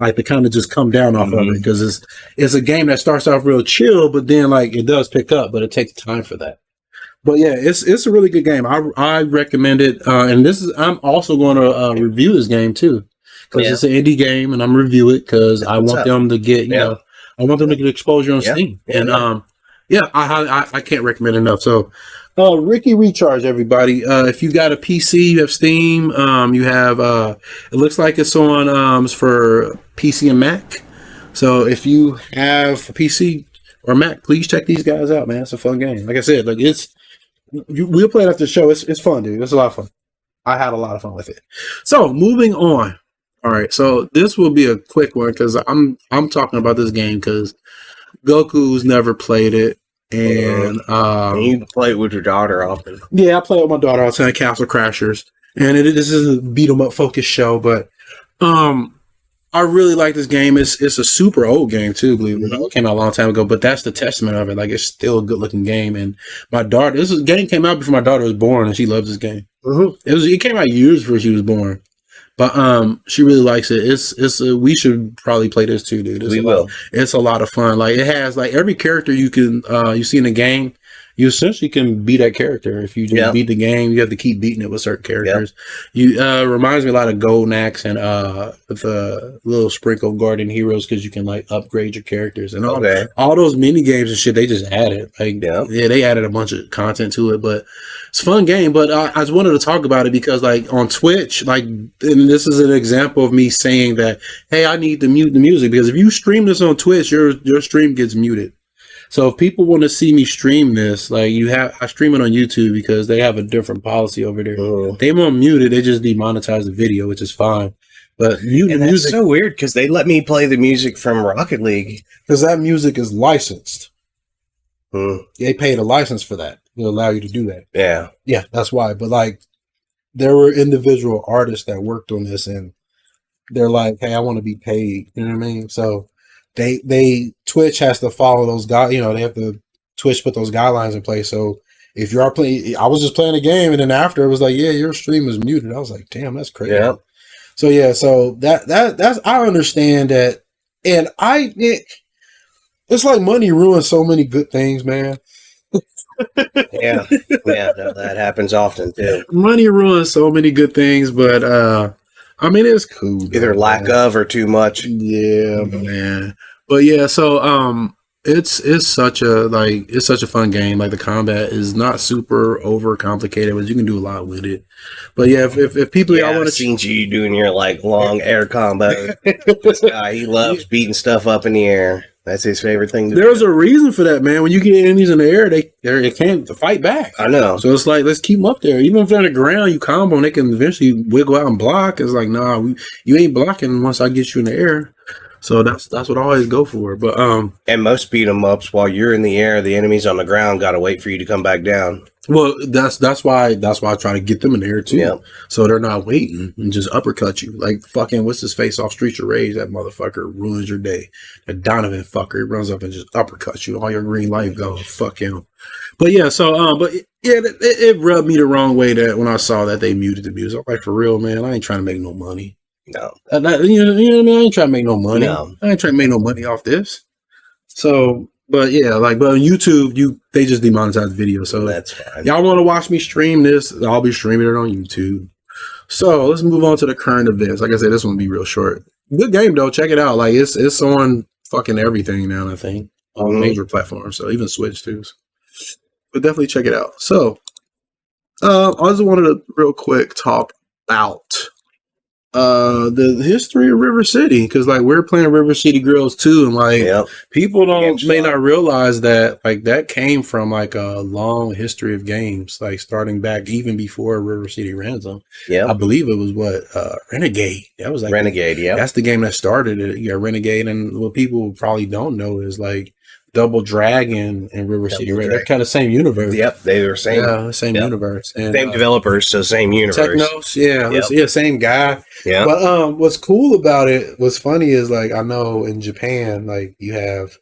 Like to kind of just come down off of it because it's a game that starts off real chill, but then like it does pick up, but it takes time for that. But yeah, it's a really good game. I recommend it, and I'm also going to review this game too because it's an indie game, and I'm review it because I want them to get I want them to get exposure on Steam, and I can't recommend enough. So. Ricky Recharge, everybody. If you got a PC, you have Steam. You have. It looks like it's on for PC and Mac. So if you have a PC or Mac, please check these guys out, man. It's a fun game. Like I said, like we'll play it after the show. It's fun, dude. It's a lot of fun. I had a lot of fun with it. So moving on. All right. So this will be a quick one because I'm talking about this game because Goku's never played it. And you play it with your daughter often. Yeah, I play with my daughter all the time, Castle Crashers. And this is a beat 'em up focused show, but I really like this game. It's a super old game too, believe it or not. It came out a long time ago, but that's the testament of it. Like it's still a good looking game. And my daughter, game came out before my daughter was born, and she loves this game. It came out years before she was born. But she really likes it. We should probably play this too, dude. We will. It's a lot of fun. Like it has like every character you can you see in the game, you essentially can be that character. If you just beat the game, you have to keep beating it with certain characters. You reminds me a lot of Golden Axe and with a little sprinkle of Guardian Heroes because you can like upgrade your characters and all those mini games and shit. They just added they added a bunch of content to it, but it's a fun game. But I just wanted to talk about it because like on Twitch, like, and this is an example of me saying that, hey, I need to mute the music because if you stream this on Twitch, your stream gets muted. So if people want to see me stream this, like I stream it on YouTube because they have a different policy over there. They won't mute it; they just demonetize the video, which is fine. But that's so weird because they let me play the music from Rocket League because that music is licensed. They paid a license for that. They'll allow you to do that. Yeah, that's why. But like, there were individual artists that worked on this, and they're like, "Hey, I want to be paid." You know what I mean? So. Twitch has to follow those guys. You know, they have to Twitch put those guidelines in place. So if you are playing, I was just playing a game, and then after it was like, yeah, your stream was muted. I was like, damn, that's crazy. Yeah. So that's I understand that, and it's like money ruins so many good things, man. No, that happens often too. Money ruins so many good things, but I mean, it's cool. Either lack of or too much. Yeah, man. But yeah, so It's such a fun game. Like the combat is not super over complicated, but you can do a lot with it. But yeah, if people y'all want I've to seen you doing your like long air combo. This guy, he loves beating stuff up in the air. That's his favorite thing to there's do. a reason for that, man. When you get enemies in the air, they can't fight back. I know. So it's like let's keep them up there. Even if they're on the ground, you combo, and they can eventually wiggle out and block. It's like nah, you ain't blocking once I get you in the air. So that's what I always go for. But And most beat 'em ups while you're in the air, the enemies on the ground got to wait for you to come back down. well, that's why I try to get them in the air too. Yep. So they're not waiting and just uppercut you. Like fucking what's his face off Streets of Rage? That motherfucker ruins your day. That Donovan fucker, he runs up and just uppercuts you. All your green life goes. Fuck him. But yeah, so it rubbed me the wrong way that when I saw that they muted the music. I'm like, for real, man, I ain't trying to make no money. No. You know what I mean? I ain't trying to make no money. No. I ain't trying to make no money off this. So, but yeah, but on YouTube, they just demonetize the video. So That's fine. y'all want to watch me stream this? I'll be streaming it on YouTube. So let's move on to the current events. Like I said, this one will be real short. Good game though. Check it out. Like it's on fucking everything now. I think on major platforms. So even Switch too. But definitely check it out. So I just wanted to real quick talk about the history of River City, because like we're playing River City Girls too, and like people may not realize that like that came from like a long history of games, like starting back even before River City Ransom. I believe it was Renegade. That was like Renegade. That's the game that started it. Yeah, Renegade. And what people probably don't know is like Double Dragon and River City Ransom. They're kind of same universe. Yep, they were same. Yeah, same universe. And, same developers, so same universe. Technos, yeah, same guy. Yeah. But what's cool about it, what's funny is like I know in Japan, like you have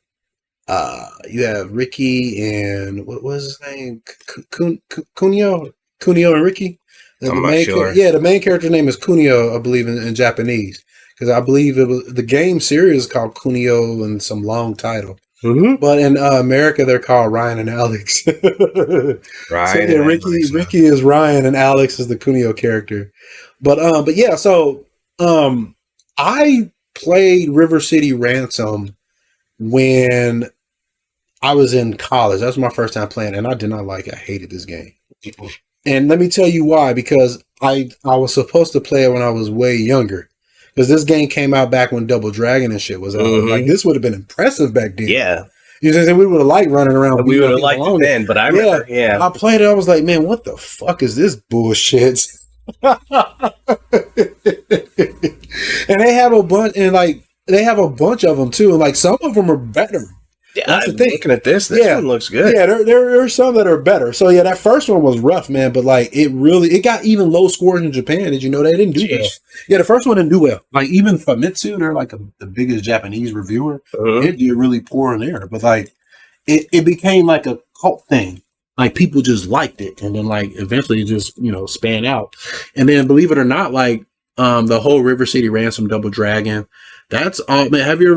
Ricky and what was his name? Kunio and Ricky. I'm not sure. The main character's name is Kunio, I believe, in Japanese, because I believe it was the game series is called Kunio and some long title. Mm-hmm. But in America, they're called Ryan and Alex. Ryan. So, Ricky is Ryan and Alex is the Kunio character. But yeah, so I played River City Ransom when I was in college. That was my first time playing, and I did not like it. I hated this game. And let me tell you why. Because I was supposed to play it when I was way younger. Because this game came out back when Double Dragon and shit was out. Like this would have been impressive back then. Yeah. You know what I'm saying? We would have liked running around. We would have liked it then, but I remember, I played it. I was like, man, what the fuck is this bullshit? And they have a bunch, of them too, and like some of them are better. Yeah, I'm looking at this. This one looks good. Yeah, there are some that are better. So yeah, that first one was rough, man. But like it got even low scores in Japan. Did you know they didn't do well? Yeah, the first one didn't do well. Like even Famitsu, they're like the biggest Japanese reviewer. It did really poor in there. But like it became like a cult thing. Like people just liked it, and then like eventually it just span out. And then believe it or not, like the whole River City Ransom Double Dragon. That's all, man. Have you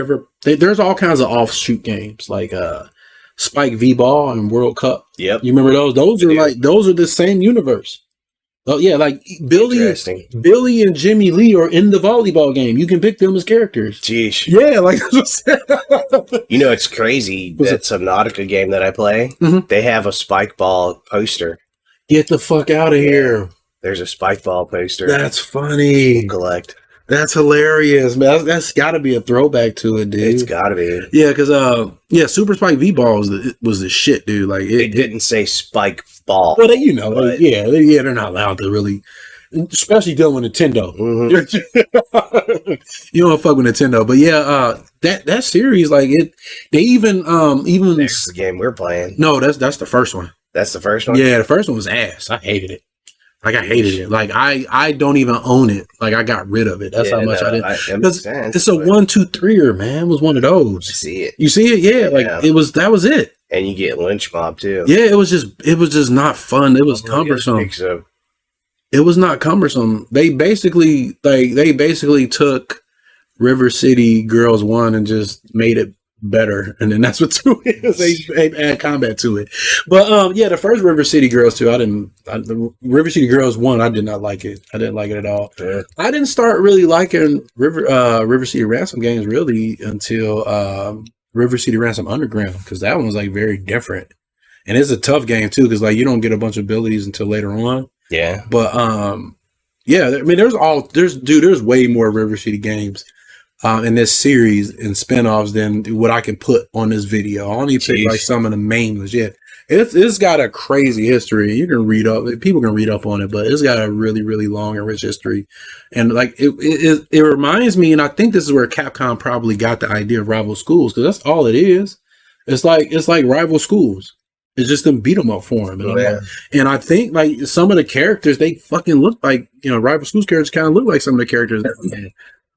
ever? There's all kinds of offshoot games like Spike V-Ball and World Cup. Yep. You remember those? Those are the same universe. Oh yeah, like Billy and Jimmy Lee are in the volleyball game. You can pick them as characters. Jeez. Yeah, like it's crazy. That Subnautica game that I play, they have a Spike Ball poster. Get the fuck out of here. There's a Spike Ball poster. That's funny. We'll collect. That's hilarious, man. That's got to be a throwback to it, dude. It's got to be. Yeah, because Super Spike V-Ball was the shit, dude. Like it didn't say Spike Ball. Well, they're not allowed to really, especially dealing with Nintendo. You don't fuck with Nintendo, but yeah, that series, like it, they even There's the game we're playing. No, that's the first one. That's the first one. Yeah, the first one was ass. I hated it. Like I hated it. Like I don't even own it. Like I got rid of it. That's how much I didn't. It's a 1, 2, 3er, man. It was one of those. See it. You see it? Yeah. Like that was it. And you get lynch mob too. Yeah, it was just not fun. It was cumbersome. It was not cumbersome. They basically took River City Girls 1 and just made it better, and then that's what 2 is. They add combat to it. But yeah, the first River City Girls 2, the River City Girls 1, I did not like it. I didn't like it at all. Yeah. I didn't start really liking River City Ransom games really until River City Ransom Underground, because that one was like very different, and it's a tough game too, because like you don't get a bunch of abilities until later on. Yeah, but yeah, I mean, there's way more River City games in this series and spinoffs than what I can put on this video. I only pick like some of the main ones. Yeah, it's got a crazy history. You can read up, people can read up on it, but it's got a really, really long and rich history. And like it reminds me, and I think this is where Capcom probably got the idea of rival schools, because that's all it is. It's like rival schools. It's just them beat 'em up form. And I think like some of the characters, they fucking look like, rival schools characters kind of look like some of the characters.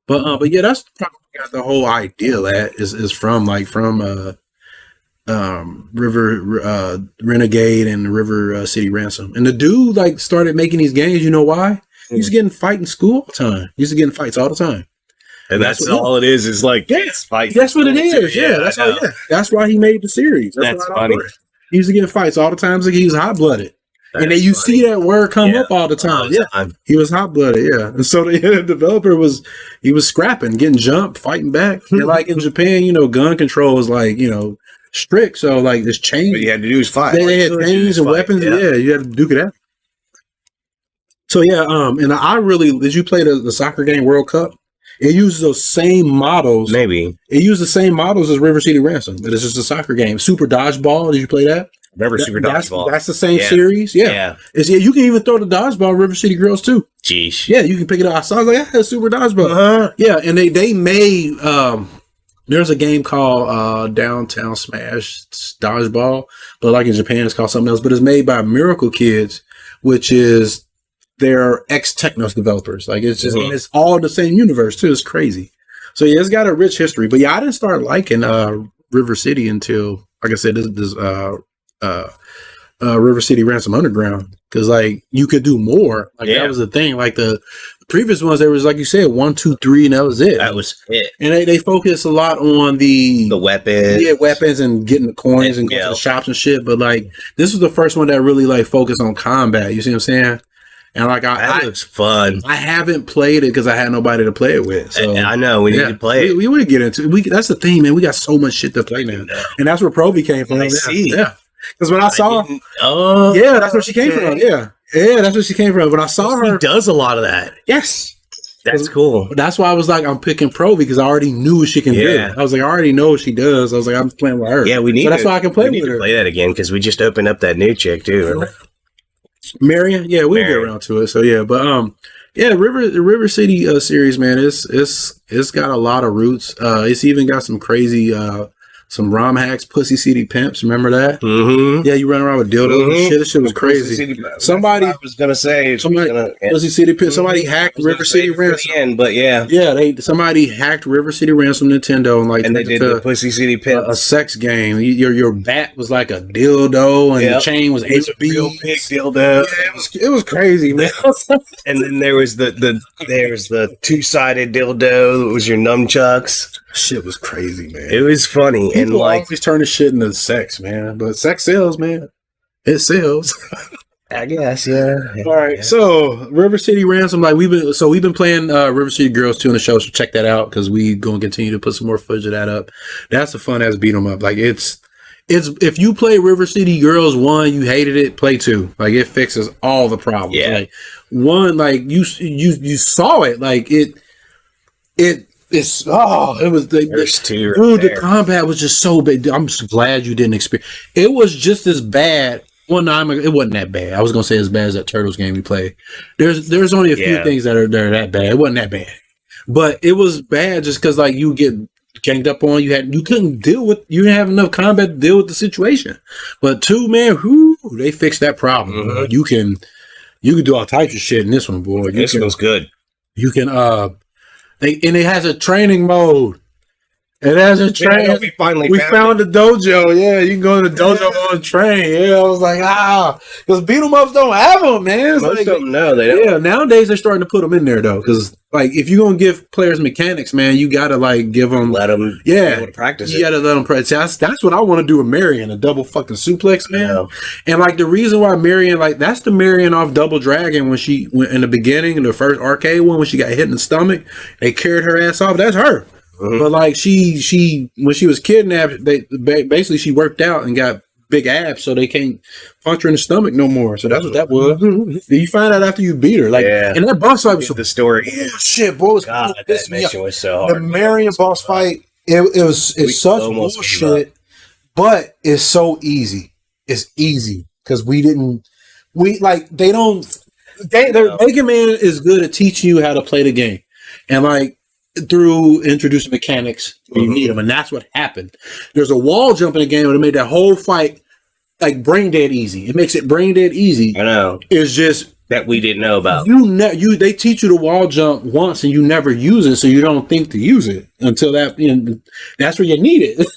But yeah, that's probably got the whole idea that is from River Renegade and River City Ransom. And the dude like started making these games. You know why? He used to get in fight in school all the time. He used to get in fights all the time. And that's all it is like, yes, fight. That's what it is. Yeah, that's all. Yeah, that's why he made the series. That's funny. He used to get in fights all the time. Like he was hot blooded. And then you see that word come up all the time. He was hot blooded. Yeah, and so the developer was scrapping, getting jumped, fighting back. And like in Japan, gun control was like strict. So like this chain, what you had to do is fight. They had chains and weapons. Yeah, you had to duke it out. So yeah, and did you play the soccer game World Cup? It uses those same models. Maybe it used the same models as River City Ransom, but it's just a soccer game. Super Dodgeball. Did you play that? Remember Super Dodgeball? That's the same series. Yeah. You can even throw the dodgeball in River City Girls too. Jeez. Yeah, you can pick it up. I saw like Super Dodgeball. Uh-huh. Yeah, and they made there's a game called Downtown Smash Dodgeball, but like in Japan it's called something else. But it's made by Miracle Kids, which is they're ex-Technos developers. Like it's just and it's all the same universe too. It's crazy. So yeah, it's got a rich history. But yeah, I didn't start liking River City until, like I said, this River City Ransom Underground, because like you could do more. Like that was the thing. Like the previous ones, there was, like you said, 1, 2, 3, and that was it. That was it. And they focus a lot on the weapons. Yeah, weapons and getting the coins and going to the shops and shit. But like this was the first one that really like focused on combat. You see what I'm saying? And like that looks fun. I haven't played it because I had nobody to play it with. So I know we need to play it. We want to get into it. That's the thing, man. We got so much shit to play now, and that's where Proby came from. I see. Yeah, because when I saw, that's where she came from. Yeah, that's where she came from. When I saw her, she does a lot of that. Yes, that's cool. That's why I was like, I'm picking Proby because I already knew what she can do. I was like, I already know what she does. I was like, I'm playing with her. Yeah, we need. So that's why I can play with her. Play that again because we just opened up that new chick too. Remember? Marion, yeah, we'll get around to it. So yeah, but River City series, man, it's got a lot of roots. It's even got some crazy some ROM hacks, Pussy City Pimps. Remember that? Mm-hmm. Yeah, you run around with dildos and shit. This shit was crazy. Somebody, I was gonna say, Pussy City Pimps. Somebody hacked River City Ransom. But somebody hacked River City Ransom Nintendo and they did the Pussy City Pimps, a sex game. Your bat was like a dildo and the chain was a real big dildo. Yeah, it was crazy, man. And then there was the 2-sided dildo that was your nunchucks. Shit was crazy, man. It was funny. People and like always turn the shit into sex, man. But sex sells, man. It sells. I guess, yeah. All right. Yeah. So River City Ransom, like we've been playing River City Girls 2 on the show, so check that out because we gonna continue to put some more footage of that up. That's a fun ass beat 'em up. Like it's if you play River City Girls 1, you hated it, play 2. Like it fixes all the problems. Yeah. Like 1, like you saw it, like it was the combat was just so bad. I'm just glad you didn't experience. It was just as bad. Well, no, it wasn't that bad. I was gonna say as bad as that Turtles game we played. There's only a few things that are that bad. It wasn't that bad, but it was bad just because like you get ganged up on. You couldn't deal with. You didn't have enough combat to deal with the situation. But 2, man, they fixed that problem. Mm-hmm. You can do all types of shit in this one, boy. This one's good. You can and it has a training mode. And as a Yeah, I know, train, we we found found the dojo. Yeah, you can go to the dojo on the train. Yeah, I was like, because beat 'em ups don't have them, man. It's Most like, of them, no, they don't. yeah, nowadays they're starting to put them in there though, because like if you're gonna give players mechanics, man, you gotta like give them. Let them be able to practice You it. gotta let them practice. That's what I want to do with Marion, a double fucking suplex, man. know. And like the reason why Marion, like that's the Marion off Double Dragon when she went in the beginning, in the first arcade one, when she got hit in the stomach, they carried her ass off. That's her. But like she when she was kidnapped, they basically she worked out and got big abs, so they can't punch her in the stomach no more. So that's what that was. You find out after you beat her, like, and that boss fight was so The story. shit, boy. God, that mission was so The hard. Marion boss fight, it's such almost gave bullshit, but it's so easy. It's easy because they don't. Mega Man is good at teaching you how to play the game, and like through introducing mechanics when you need them, and that's what happened. There's a wall jump in the game that made that whole fight like brain dead easy. It makes it brain dead easy. I know. It's just That we didn't know about. they teach you the wall jump once and you never use it, so you don't think to use it until that. That's where you need it.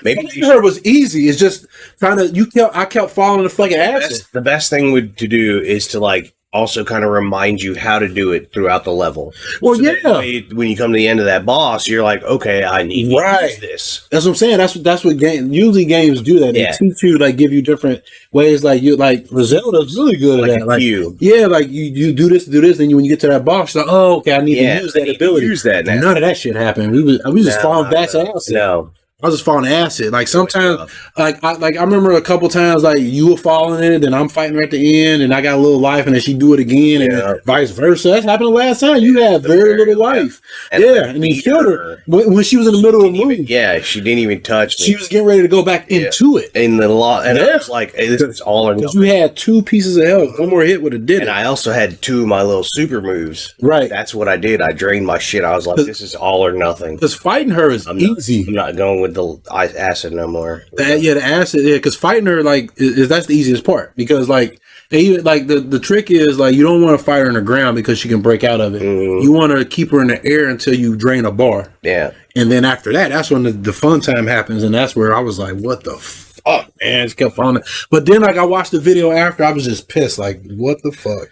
Maybe Her was easy. It's just trying to. I kept falling the fucking acid. the best thing to do is to like also kind of remind you how to do it throughout the level. Well, that way, when you come to the end of that boss, you're like, okay, I need to use this. That's what I'm saying. That's what usually games do. That they teach you, like, give you different ways. Like Roselda's really good at that. Like you do this, and when you get to that boss, you're like, oh, okay, I need to use that ability. Use that now. None of that shit happened. We was just falling back to acid. No. I was just falling acid. Like sometimes, I remember a couple times, like you were falling in it, then I'm fighting her at the end, and I got a little life, and then she do it again, and then vice versa. That's happened the last time. You had very little life. And he killed her when she was in the middle of the movie. Yeah, she didn't even touch me. She was getting ready to go back into it. In the lot, and I was like, hey, this is all or because nothing. you had 2 pieces of health. One more hit would have did And it. I also had 2 of my little super moves. Right. That's what I did. I drained my shit. I was like, this is all or nothing. Because fighting her is easy. I'm not going with the acid no more. The acid, because fighting her that's the easiest part. Because even the trick is you don't want to fight her in the ground because she can break out of it. You want to keep her in the air until you drain a bar. Yeah. And then after that, that's when the fun time happens, and that's where I was like, what the fuck, man? I just kept falling. But then I watched the video after, I was just pissed, like, what the fuck?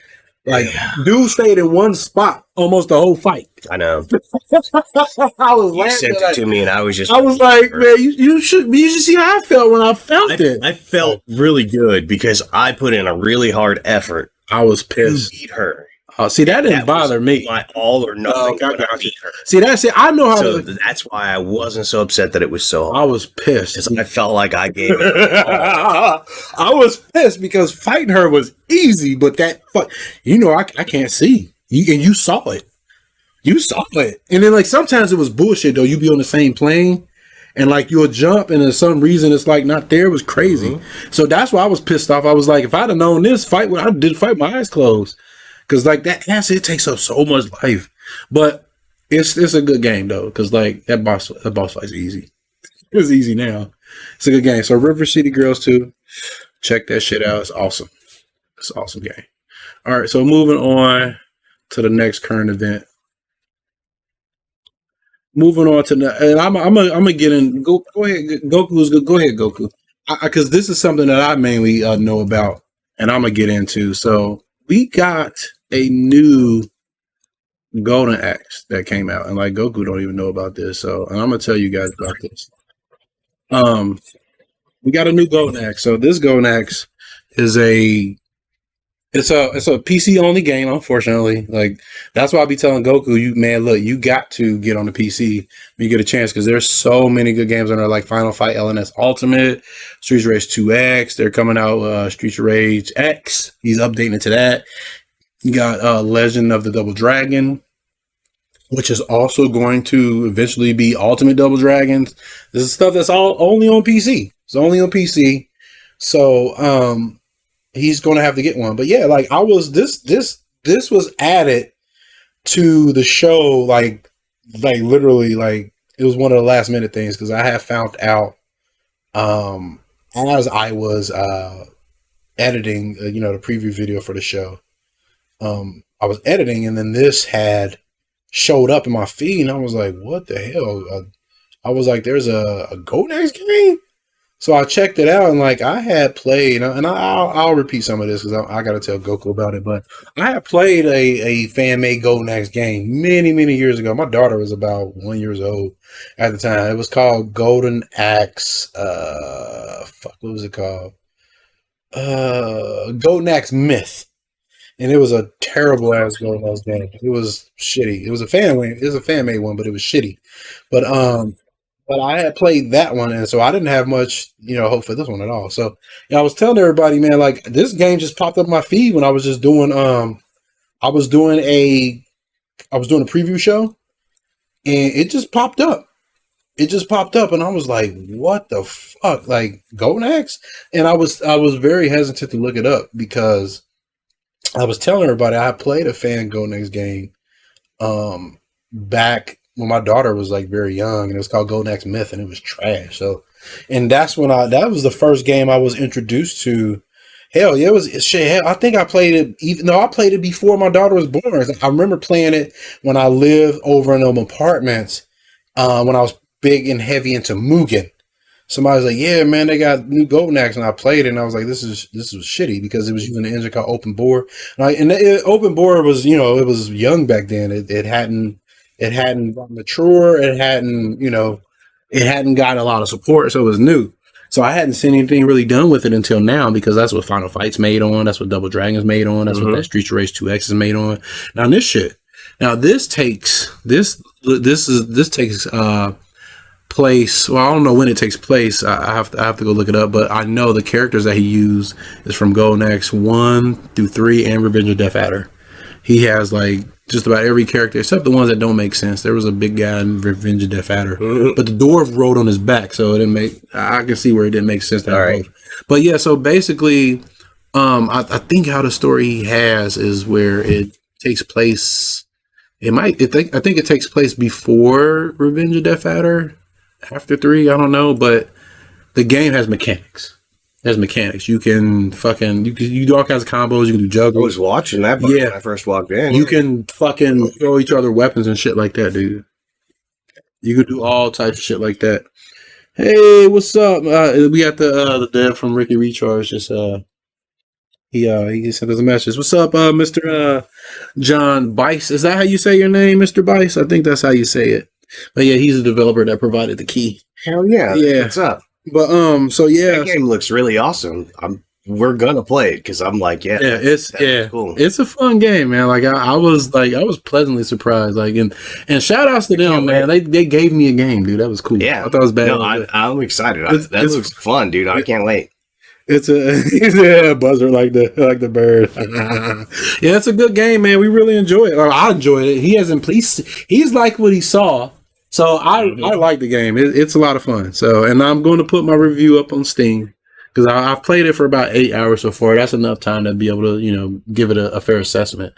Dude stayed in one spot almost the whole fight. I know. I was You sent it to me, and I was just. I was like, man, you should see how I felt when I felt it. I felt really good because I put in a really hard effort. I was pissed. Beat her. See, that didn't bother me. My all or nothing. When I beat her. See, that's it. I know how. So that's why I wasn't so upset that it was so hard. I was pissed. I felt like I gave it. I was pissed because fighting her was easy, but that I can't see. You saw it. You saw it. And then sometimes it was bullshit though. You'd be on the same plane and you'll jump and for some reason it's not there. It was crazy. So that's why I was pissed off. I was like, if I'd have known this fight, I did fight my eyes closed. Because that acid, it takes up so much life. But it's a good game though, because that boss fight's easy. It's easy now. It's a good game. So River City Girls 2, check that shit out. It's awesome. It's an awesome game. All right, so moving on to the next current event. Moving on to and I'm gonna get in. Go ahead, Goku's good. Go ahead, Goku. Because this is something that I mainly know about, and I'm gonna get into. So we got a new Golden Axe that came out, and Goku don't even know about this. So and I'm gonna tell you guys about this. We got a new Golden Axe. So this Golden Axe is a PC only game, unfortunately. That's why I be telling Goku, you got to get on the PC when you get a chance, because there's so many good games on there, like Final Fight LNS Ultimate, Streets of Rage 2X. They're coming out Streets of Rage X. He's updating it to that. You got Legend of the Double Dragon, which is also going to eventually be Ultimate Double Dragons. This is stuff that's only on PC. It's only on PC. So he's going to have to get one. But yeah, this was added to the show literally it was one of the last minute things, because I have found out as I was editing the preview video for the show. I was editing, and then this had showed up in my feed, and I was like, what the hell? I was like, there's a Gonax game? So I checked it out, and like I had played, and I'll repeat some of this because I got to tell Goku about it. But I had played a fan made Golden Axe game many years ago. My daughter was about 1 year old at the time. It was called Golden Axe. What was it called? Golden Axe Myth, and it was a terrible ass Golden Axe game. It was shitty. It was a fan made one, but it was shitty. But I had played that one, and so I didn't have much, hope for this one at all. So I was telling everybody, man, like this game just popped up my feed when I was just doing I was doing a preview show, and it just popped up. It just popped up, and I was like, what the fuck? Like Golden Axe? And I was very hesitant to look it up because I was telling everybody I played a fan Golden Axe game back when my daughter was like very young, and it was called Golden Axe Myth, and it was trash. So, and that's when that was the first game I was introduced to. Hell yeah, it was shit. Hell, I think I played it, even though I played it before my daughter was born. I remember playing it when I lived over in them apartments when I was big and heavy into Mugen. Somebody was like, yeah, man, they got new Golden Axe, and I played it, and I was like, this was shitty because it was using an engine called Open Bore. And Open Bore was, it was young back then. It hadn't mature. It hadn't gotten a lot of support, so it was new. So I hadn't seen anything really done with it until now, because that's what Final Fight's made on. That's what Double Dragon's made on. That's what that Streets of Rage 2X is made on. This takes place. Well, I don't know when it takes place. I have to go look it up, but I know the characters that he used is from Golden Axe 1 through 3 and Revenge of Death Adder. He has like just about every character except the ones that don't make sense. There was a big guy in Revenge of Death Adder, but the dwarf rode on his back, so it didn't make. I can see where it didn't make sense. All right, but yeah. So basically, I think how the story he has is where it takes place. I think it takes place before Revenge of Death Adder, after 3. I don't know, but the game has mechanics. You can you do all kinds of combos. You can do juggles. I was watching that when I first walked in. You can fucking throw each other weapons and shit like that, dude. You could do all types of shit like that. Hey, what's up? We got the dev from Ricky Recharge. Just he sent us a message. What's up, Mr. John Bice? Is that how you say your name, Mr. Bice? I think that's how you say it. But yeah, he's a developer that provided the key. Hell yeah! Yeah, what's up? But so yeah, that game looks really awesome. We're gonna play it because I'm like, it's cool. It's a fun game, man. Like I was pleasantly surprised. Like and shout outs to them, man. They gave me a game, dude. That was cool. Yeah, I thought it was bad. No, I'm excited. That looks fun, dude. I can't wait. It's a buzzer like the bird. Yeah, it's a good game, man. We really enjoy it. I enjoyed it. He's like what he saw. So I like the game. It's a lot of fun. So, and I'm going to put my review up on Steam because I've played it for about 8 hours so far. That's enough time to be able to, give it a fair assessment,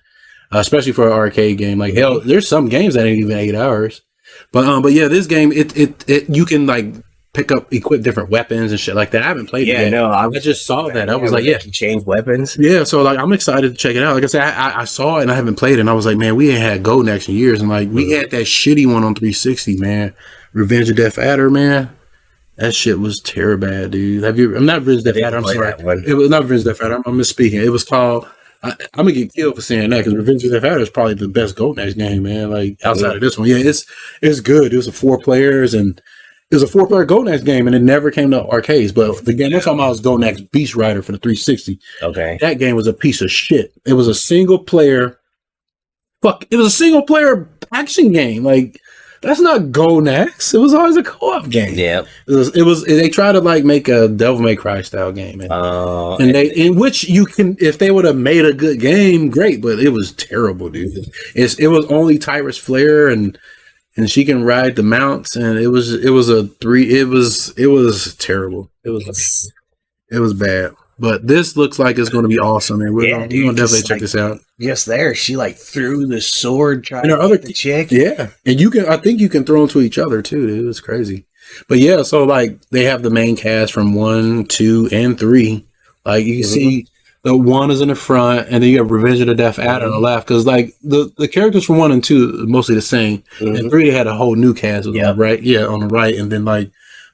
especially for an arcade game. Like hell, there's some games that ain't even 8 hours. But yeah, this game it you can like equip different weapons and shit like that. I haven't played it yet. No, I just saw that. I was like, yeah, change weapons. Yeah, so like I'm excited to check it out. Like I said, I saw it and I haven't played it. And I was like, man, we ain't had Golden Axe in years. And like we had that shitty one on 360, man. Revenge of Death Adder, man. That shit was terrible, dude. I'm not Revenge of Death Adder. I'm sorry. It was not Revenge of Death Adder. I'm misspeaking. It was called. I'm gonna get killed for saying that because Revenge of Death Adder is probably the best Golden Axe game, man. Like outside of this one, yeah, it's good. It was 4 players and. It was a 4-player Golden Axe game, and it never came to arcades. But the game I'm talking about was Golden Axe Beast Rider for the 360. Okay. That game was a piece of shit. It was a single player. It was a single player action game. Like, that's not Golden Axe. It was always a co-op game. Yeah. It was. They tried to like make a Devil May Cry style game, in which you can, if they would have made a good game, great. But it was terrible, dude. It was only Tyrus Flare and she can ride the mounts, and it was terrible. It was bad. But this looks like it's going to be awesome, and we're going to definitely check this out. Just there, she like threw the sword trying to hit the chick. Yeah, and I think you can throw them to each other too. Dude. It was crazy. But yeah, so like they have the main cast from 1, 2, and 3. Like you can see The 1 is in the front, and then you have Revenge of the Death Adder on the left. Because like the characters from 1 and 2 are mostly the same, and 3 they had a whole new cast on the right. Yeah, on the right, and then like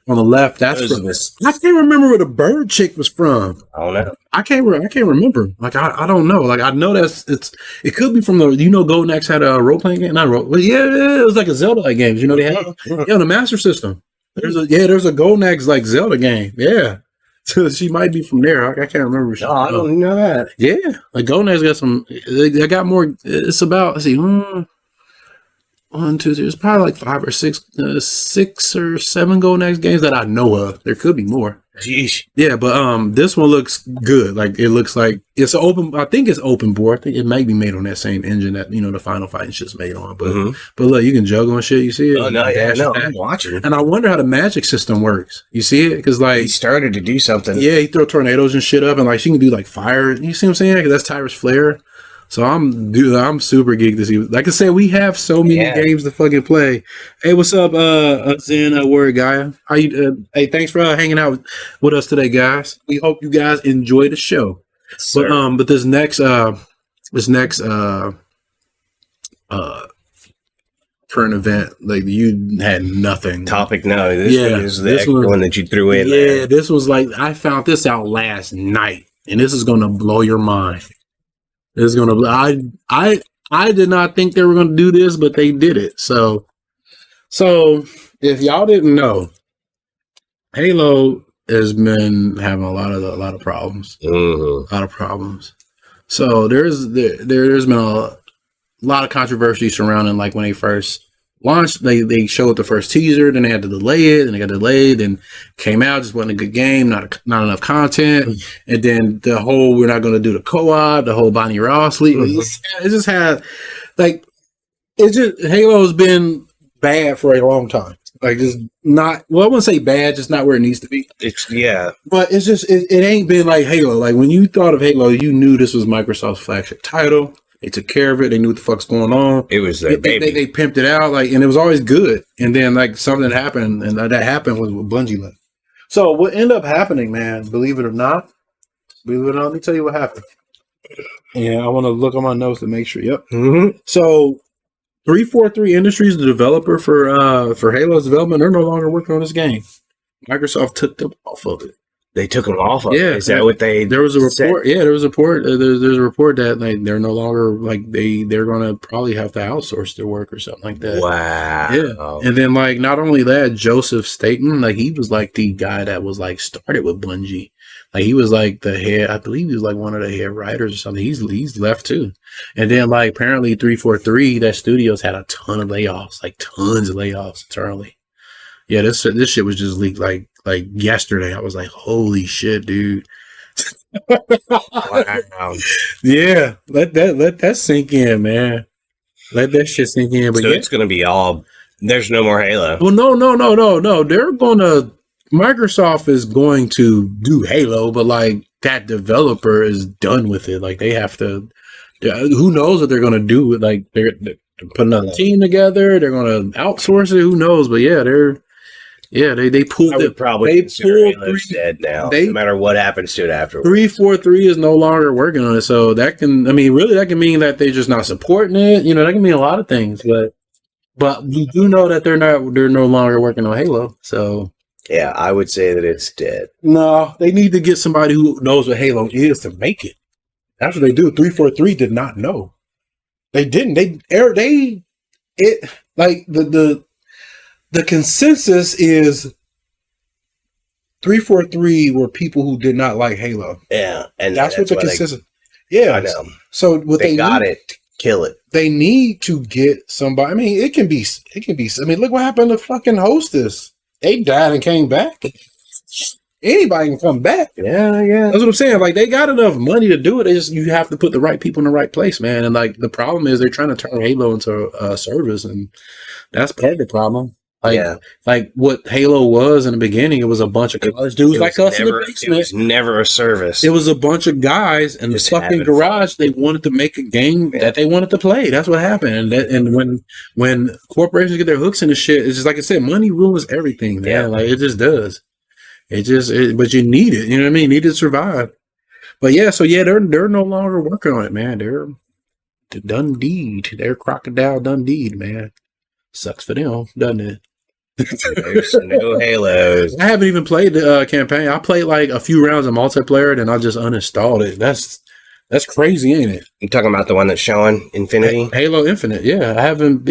on the left, that's I can't remember where the bird chick was from. I don't know. I can't remember. Like I don't know. Like I know it could be from the Golden Axe had a role playing game, not role. Well, yeah, it was like a Zelda like game. You know they had the Master System. There's a Golden Axe like Zelda game. Yeah. So she might be from there. I can't remember. I don't know that. Yeah, like Golden Axe got some. They got more. It's about. Let's see. 1, 2, 3. It's probably like 5 or 6, 6 or 7 Golden Axe games that I know of. There could be more. Jeez. Yeah, but this one looks good. Like it looks like it's an open. I think it's open board. I think it might be made on that same engine that the Final Fight and shit's made on. But look, you can juggle and shit. You see it? Oh no, I'm watching. And I wonder how the magic system works. You see it? Because like he started to do something. Yeah, he throw tornadoes and shit up, and like she can do like fire. You see what I'm saying? Because that's Tyra's flare. So I'm super geeked to see. Like I said, we have so many games to fucking play. Hey, what's up, Zen Word Guy? How you? Hey, thanks for hanging out with us today, guys. We hope you guys enjoy the show. Sir. But this next current event, like you had nothing. Topic no. This one is the extra one that you threw in. Yeah, this was like I found this out last night, and this is gonna blow your mind. It's gonna. I did not think they were gonna do this, but they did it. So if y'all didn't know, Halo has been having a lot of problems. A lot of problems. So there's been a lot of controversy surrounding like when they first launched. They showed the first teaser, then they had to delay it, and they got delayed, and came out, just wasn't a good game, not enough content, and then the whole we're not going to do the co-op, the whole Bonnie Ross league. It just had like Halo's been bad for a long time. Like just not I wouldn't say bad, just not where it needs to be. But it's just it ain't been like Halo. Like when you thought of Halo, you knew this was Microsoft's flagship title. They took care of it. They knew what the fuck's going on. It was their baby. They pimped it out, like, and it was always good. And then, like, something happened, and that happened was with Bungie left. So, what ended up happening, man, believe it or not, let me tell you what happened. Yeah, I want to look on my notes to make sure. Yep. So, 343 Industries, the developer for Halo's development, they're no longer working on this game. Microsoft took them off of it. They took them off of it. Yeah, is that what they? There was a report. Said? Yeah, there was a report. There's a report that like they're no longer like they're gonna probably have to outsource their work or something like that. Wow. Yeah, and then like not only that, Joseph Staten, like he was like the guy that was like started with Bungie. Like he was like the head. I believe he was like one of the head writers or something. He's left too. And then like apparently 343, that studio's had a ton of layoffs, like tons of layoffs internally. Yeah, this shit was just leaked like yesterday. I was like, holy shit, dude. Wow. Yeah, let that sink in, man. Let that shit sink in. But so it's gonna be all. There's no more Halo. Well, no. They're gonna. Microsoft is going to do Halo, but like that developer is done with it. Like they have to. Who knows what they're gonna do? Like they're putting another team together. They're gonna outsource it. Who knows? But yeah, they pulled. I would probably consider Halo's dead now. No matter what happens to it afterwards. 343 is no longer working on it, so that can. I mean, really, that can mean that they're just not supporting it. You know, that can mean a lot of things. But we do know that they're no longer working on Halo. So yeah, I would say that it's dead. No, they need to get somebody who knows what Halo is to make it. That's what they do. 343 did not know. They didn't. The consensus is 343 were people who did not like Halo. Yeah, and that's what the consensus. Yeah, I know. So what they got need, it, kill it. They need to get somebody. I mean, it can be. I mean, look what happened to fucking Hostess. They died and came back. Anybody can come back. Yeah. That's what I'm saying. Like they got enough money to do it. You have to put the right people in the right place, man. And like the problem is they're trying to turn Halo into a service, and that's part of the problem. Like what Halo was in the beginning, it was a bunch of college dudes like us in the basement. It was never a service. It was a bunch of guys in the fucking garage. They wanted to make a game that they wanted to play. That's what happened. And when corporations get their hooks in the shit, it's just like I said, money ruins everything, man. Yeah. Like it just does. But you need it. You know what I mean? You need it to survive. But yeah, so yeah, they're no longer working on it, man. They're Dundee. They're Crocodile Dundee, man. Sucks for them, doesn't it? There's no Halos. I haven't even played the campaign. I played like a few rounds of multiplayer, and I just uninstalled it. That's crazy, ain't it? You talking about the one that's showing Infinity? Halo Infinite, yeah. I haven't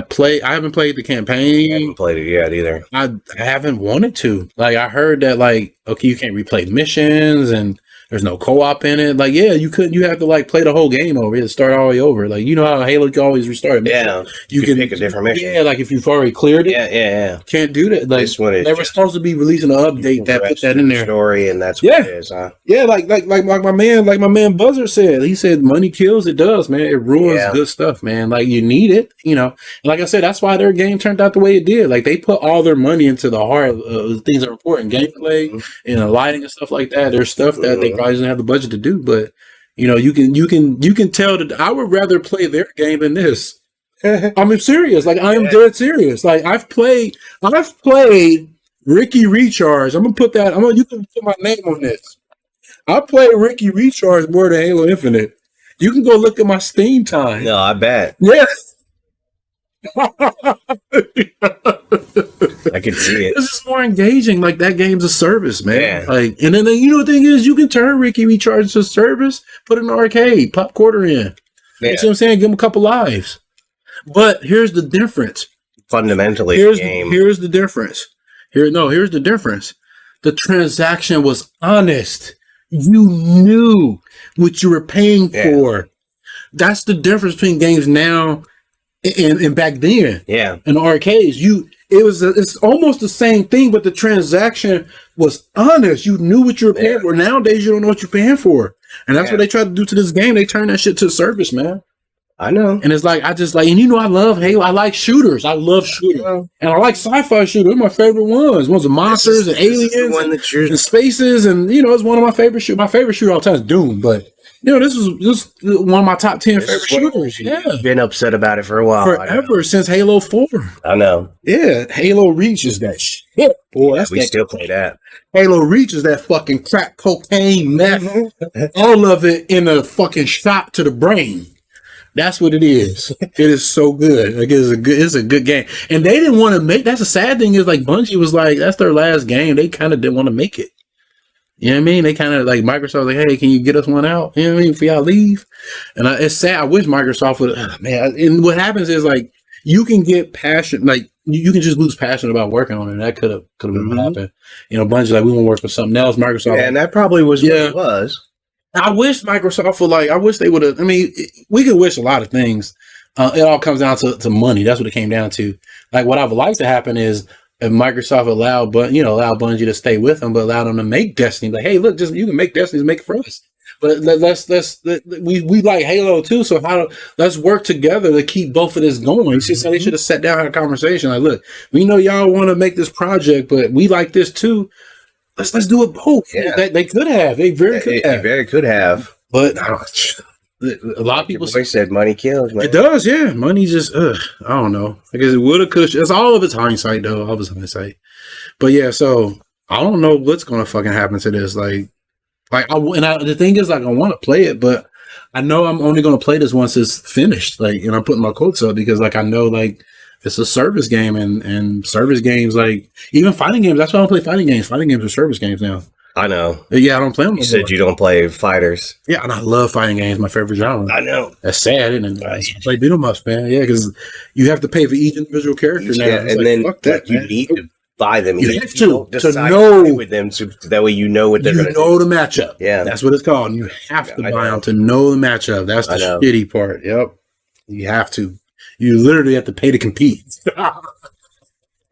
played the campaign. I haven't played it yet either. I haven't wanted to. Like, I heard that, like, okay, you can't replay missions and there's no co-op in it. Like, yeah, you have to, like, play the whole game over. You have to start all the way over. Like, you know how Halo can always restart. Yeah. You can pick a different mission. Yeah, like, if you've already cleared it. Yeah. Can't do that. Like, This one is they were supposed to be releasing an update that put that in there. Story, and that's what it is, huh? Yeah, like my man Buzzer said. He said money kills. It does, man. It ruins good stuff, man. Like, you need it, you know. And like I said, that's why their game turned out the way it did. Like, they put all their money into the heart of things that are important, gameplay and lighting and stuff like that. There's stuff that they probably didn't have the budget to do, but you know, you can tell that I would rather play their game than this. I'm serious. Like, I am dead serious. Like, I've played Ricky Recharge. You can put my name on this. I played Ricky Recharge more than Halo Infinite. You can go look at my Steam time. No, I bet. Yes. I can see it. This is more engaging. Like, that game's a service, man. Yeah. Like, and then you know the thing is, you can turn Ricky Recharge to service, put it in an arcade, pop quarter in. Yeah. You see what I'm saying? Give him a couple lives. But here's the difference. Fundamentally, Here's the game. Here's the difference. Here's the difference. The transaction was honest. You knew what you were paying for. That's the difference between games now and back then. Yeah. In the arcades, it's almost the same thing, but the transaction was honest. You knew what you were paying for. Nowadays, you don't know what you're paying for, and that's what they try to do to this game. They turn that shit to service, man. I know. And it's like, I just like, and you know, I love Halo. I like shooters. I love shooters. And I like sci-fi shooters. They're my favorite ones. Ones with monsters and aliens and spaces. And, you know, it's one of my favorite shooters. My favorite shooter all the time is Doom. But, you know, this is one of my top 10 favorite shooters. You've been upset about it for a while. Forever, since Halo 4. I know. Yeah, Halo Reach is that shit. Boy, we still play that. Halo Reach is that fucking crack cocaine, meth. All of it in a fucking shot to the brain. That's what it is. It is so good. Like, it's a good game. And they didn't want to make. That's the sad thing is, like, Bungie was like, that's their last game. They kind of didn't want to make it. You know what I mean? They kind of, like, Microsoft was like, hey, can you get us one out? You know what I mean? For y'all leave. And it's sad. I wish Microsoft would. Man. And what happens is, like, you can get passion. Like, you can just lose passion about working on it. And that could have been what happened. You know, Bungie like, we want to work for something else. Microsoft. Yeah, and that probably was what it was. I wish Microsoft would, like, I wish they would have. I mean, we could wish a lot of things. It all comes down to money. That's what it came down to. Like, what I would like to happen is if Microsoft allowed Bungie to stay with them, but allow them to make Destiny. Like, hey, look, just you can make Destiny, make it for us. But we like Halo too. So let's work together to keep both of this going. They should have sat down and had a conversation. Like, look, we know y'all want to make this project, but we like this too. Let's do it both. Yeah. They could have. They very could have. But a lot of people said money kills. Man. It does, yeah. Money just, I don't know. I guess it would have, could. It's all of it's hindsight, though. All of it's hindsight. But yeah, so I don't know what's gonna fucking happen to this. The thing is, like, I want to play it, but I know I'm only gonna play this once it's finished. Like, and I'm putting my quotes up because, like, I know, like, it's a service game, and service games, like, even fighting games. That's why I don't play fighting games. Fighting games are service games now. I know. Yeah, I don't play them. You said you don't play fighters. Yeah, and I love fighting games. My favorite genre. I know. That's sad, isn't it? I play beat 'em ups, man. Yeah, because you have to pay for each individual character now. Yeah, and then fuck that, you need to buy them. You have to know with them, so that way you know what they're going to do. You know the matchup. Yeah, that's what it's called. You have to buy them to know the matchup. That's the shitty part. Yep, you have to. You literally have to pay to compete.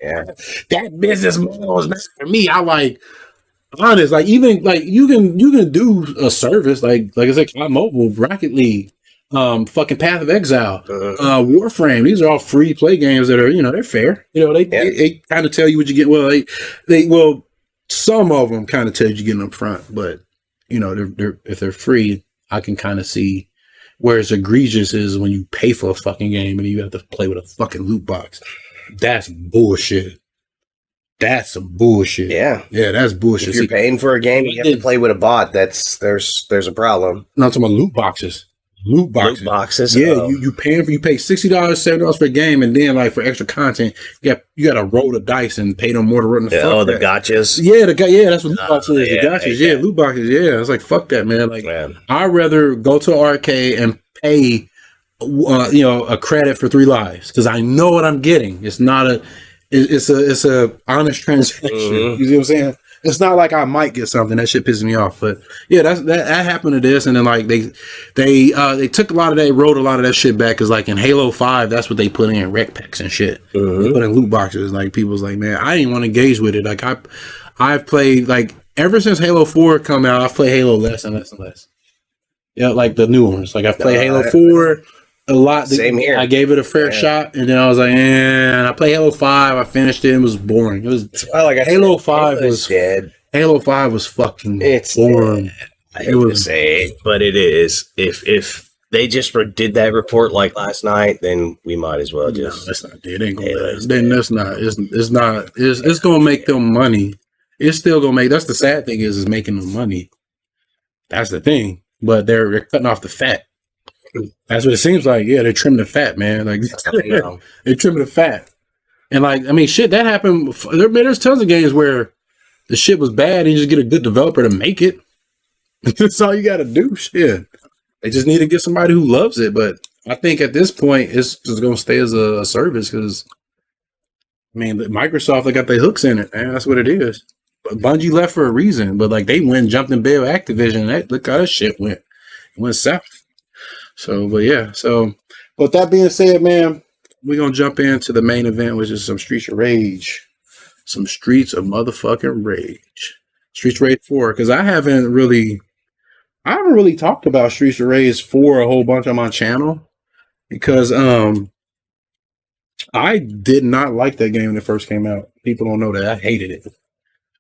Yeah, that business model is not for me. I like. Honest, like, even like you can do a service like I said, Cloud Mobile, Rocket League, fucking Path of Exile, Warframe. These are all free play games that are, you know, they're fair. You know, they kind of tell you what you get. Well, some of them kind of tell you getting up front, but you know, if they're free, I can kind of see where it's egregious is when you pay for a fucking game and you have to play with a fucking loot box. That's bullshit. That's some bullshit. Yeah. Yeah, that's bullshit. If you're paying for a game, you have to play with a bot. There's a problem. No, I'm talking about loot boxes. Loot boxes. Yeah, you pay $60, $70 for a game, and then like for extra content, you got to roll the dice and pay them more to run the fuck. Oh, the gotchas. Yeah, that's what loot boxes is. The gotchas. Yeah, loot boxes. Yeah, it's like fuck that, man. Like I'd rather go to an arcade and pay, a credit for 3 lives because I know what I'm getting. It's not a. It's a honest transaction. Mm-hmm. You see what I'm saying? It's not like I might get something. That shit pisses me off. But yeah, that happened to this, and then like they took a lot of that, wrote a lot of that shit back because like in Halo 5, that's what they put in rec packs and shit. Mm-hmm. They put in loot boxes. Like people's like, man, I didn't want to engage with it. Like I've played like ever since Halo 4 come out, I've played Halo less and less and less. Yeah, like the new ones. Like I've played Halo 4. A lot. Same here. I gave it a fair shot, and then I was like, I played Halo 5. I finished it. It was boring. It was Halo 5 was dead. Halo 5 was fucking boring. It was sad, but it is. If they just did that report like last night, then we might as well just. No, that's not. It ain't gonna. Then that's not. It's not. It's gonna make them money. It's still gonna make. That's the sad thing is making them money. That's the thing. But they're cutting off the fat. That's what it seems like. Yeah, they're trimming the fat, man. Like they're trimming the fat, and like I mean, shit that happened. There's tons of games where the shit was bad, and you just get a good developer to make it. That's all you got to do. Shit, they just need to get somebody who loves it. But I think at this point, it's just gonna stay as a service because I mean, Microsoft they got their hooks in it, man. That's what it is. But Bungie left for a reason, but like they jumped in bed with Activision. Look how that shit went. It went south. So, but yeah, with that being said, man, we're going to jump into the main event, which is some Streets of Rage. Some Streets of motherfucking Rage. Streets of Rage 4, because I haven't really talked about Streets of Rage 4 a whole bunch on my channel, because I did not like that game when it first came out. People don't know that. I hated it.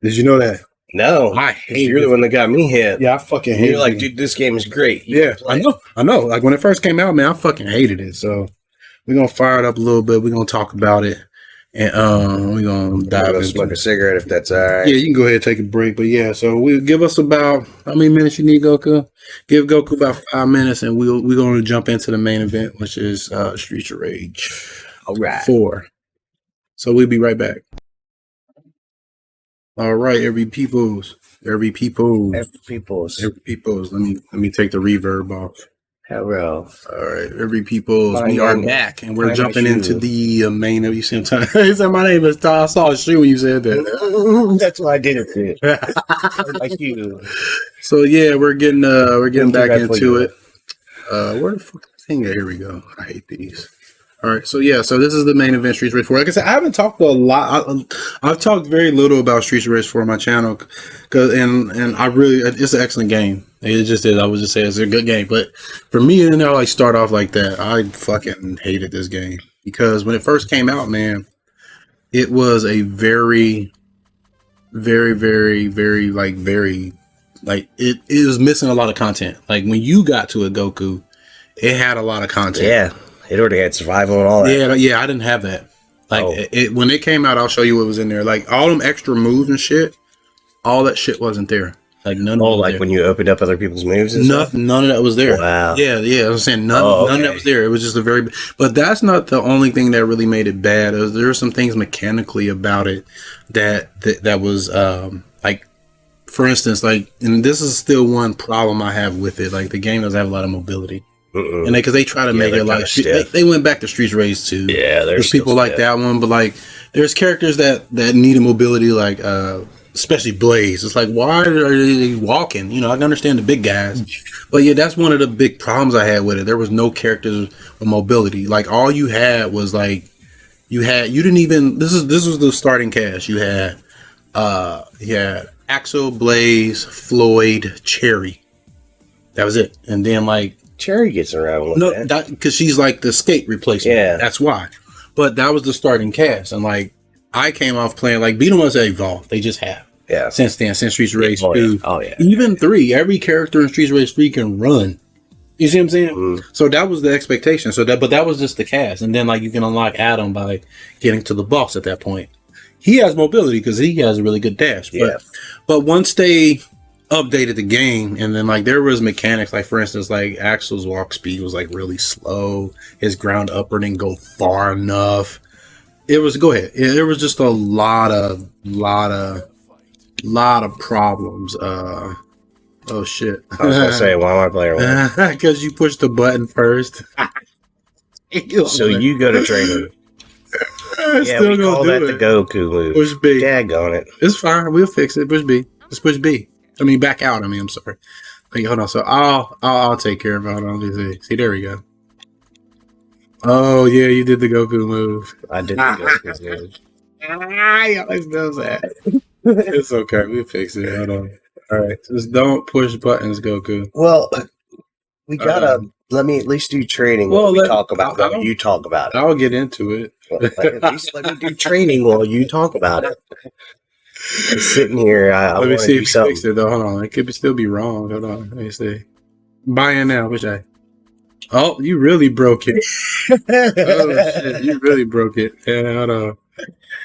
Did you know that? No, I hate it. You're the one that got me hit. Yeah, I fucking hate it. You're like, dude, this game is great. I know. Like when it first came out, man, I fucking hated it. So we're gonna fire it up a little bit. We're gonna talk about it, and we're gonna dive into smoke a cigarette if that's all right. Yeah, you can go ahead and take a break. But yeah, so we'll give us about how many minutes you need, Goku? Give Goku about 5 minutes, and we're gonna jump into the main event, which is Streets of Rage. All right, 4. So we'll be right back. All right, every peoples. Let me take the reverb off. Hello. All right, every peoples. We are back, and we're jumping into the main of you. Same time. He said, "My name is Todd." I saw a shoe when you said that. That's why I did it. Like you. So yeah, we're getting back into it. Where the fuck thing? Here we go. I hate these. All right, so yeah, so this is the main event, Streets of Rage 4. Like I said, I haven't talked a lot. I've talked very little about Streets of Rage 4 on my channel, and it's an excellent game. It just is. I would just say it's a good game. But for me, and I like start off like that, I fucking hated this game because when it first came out, man, it was a very, very, very, very it was missing a lot of content. Like when you got to a Goku, it had a lot of content. Yeah. It already had survival and all that. Yeah, I didn't have that. Like when it came out, I'll show you what was in there. Like all them extra moves and shit, all that shit wasn't there. Like none. Oh, like when you opened up other people's moves and stuff? None of that was there. Wow. Yeah. I was saying none of that was there. It was just but that's not the only thing that really made it bad. There were some things mechanically about it that was like, for instance, like, and this is still one problem I have with it. Like the game doesn't have a lot of mobility. And because they try to make it like they went back to Streets of Rage 2. Yeah, there's people like that one, but like there's characters that need a mobility, like especially Blaze. It's like, why are they walking? You know, I can understand the big guys, but yeah, that's one of the big problems I had with it. There was no characters with mobility. Like all you had was like you didn't even. This was the starting cast. You had Axel, Blaze, Floyd, Cherry. That was it, and then like. Cherry gets around with that because she's like the skate replacement. Yeah, that's why. But that was the starting cast, and like I came off playing like Beat 'em Ups evolved. They just have. Yeah. Since Streets of Rage 2. Oh yeah. Even 3. Every character in Streets of Rage 3 can run. You see what I'm saying? Mm. So that was the expectation. But that was just the cast, and then like you can unlock Adam by getting to the boss at that point. he has mobility because he has a really good dash. But once they updated the game, and then like there was mechanics, like for instance, like Axel's walk speed was like really slow. His ground upper didn't go far enough. It was There was just a lot of problems. Oh shit! I was gonna say, why am I playing one? Because you pushed the button first. So you go to training. Yeah, we call that the Goku move. Push B. Daggone it. It's fine. We'll fix it. Push B. Just push B. I mean, back out. I'm sorry. Wait, hold on. So I'll take care of it. Hold on. Let me see. See, there we go. Oh yeah, you did the Goku move. I did the Goku move. He always does that. It's okay. We'll fix it. Hold on. All right. Just don't push buttons, Goku. Well, we gotta let me at least do training while we talk about it. You talk about it. I'll get into it. Well, at least let me do training while you talk about it. I'm sitting here. Let me see if you fixed it though. Hold on. It could still be wrong. Hold on. Let me see. Buy in now. Which I? Oh, you really broke it. Oh shit, you really broke it. Yeah, hold on.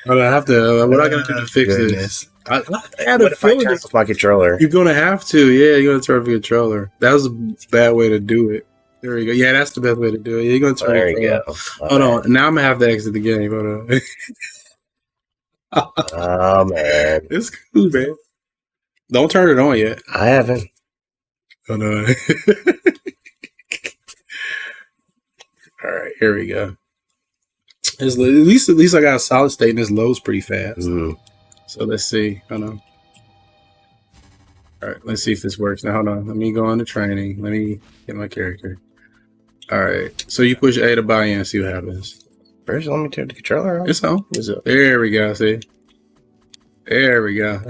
I have to. What I gotta do to fix this? I had a feeling with my controller. You're gonna have to. Yeah, you're gonna turn off your controller. That was a bad way to do it. There you go. Yeah, that's the best way to do it. You're gonna turn. There you go. Hold on. Now I'm gonna have to exit the game. Hold on. Oh man, it's cool, man. Don't turn it on yet. I haven't. Hold on. All right, here we go. At least I got a solid state, and this loads pretty fast. Mm. So let's see. Hold on. All right, let's see if this works. Now hold on. Let me go on to training. Let me get my character. All right. So you push A to buy in and see what happens. First, let me turn the controller on. It's on. What's up? There we go. See. There we go.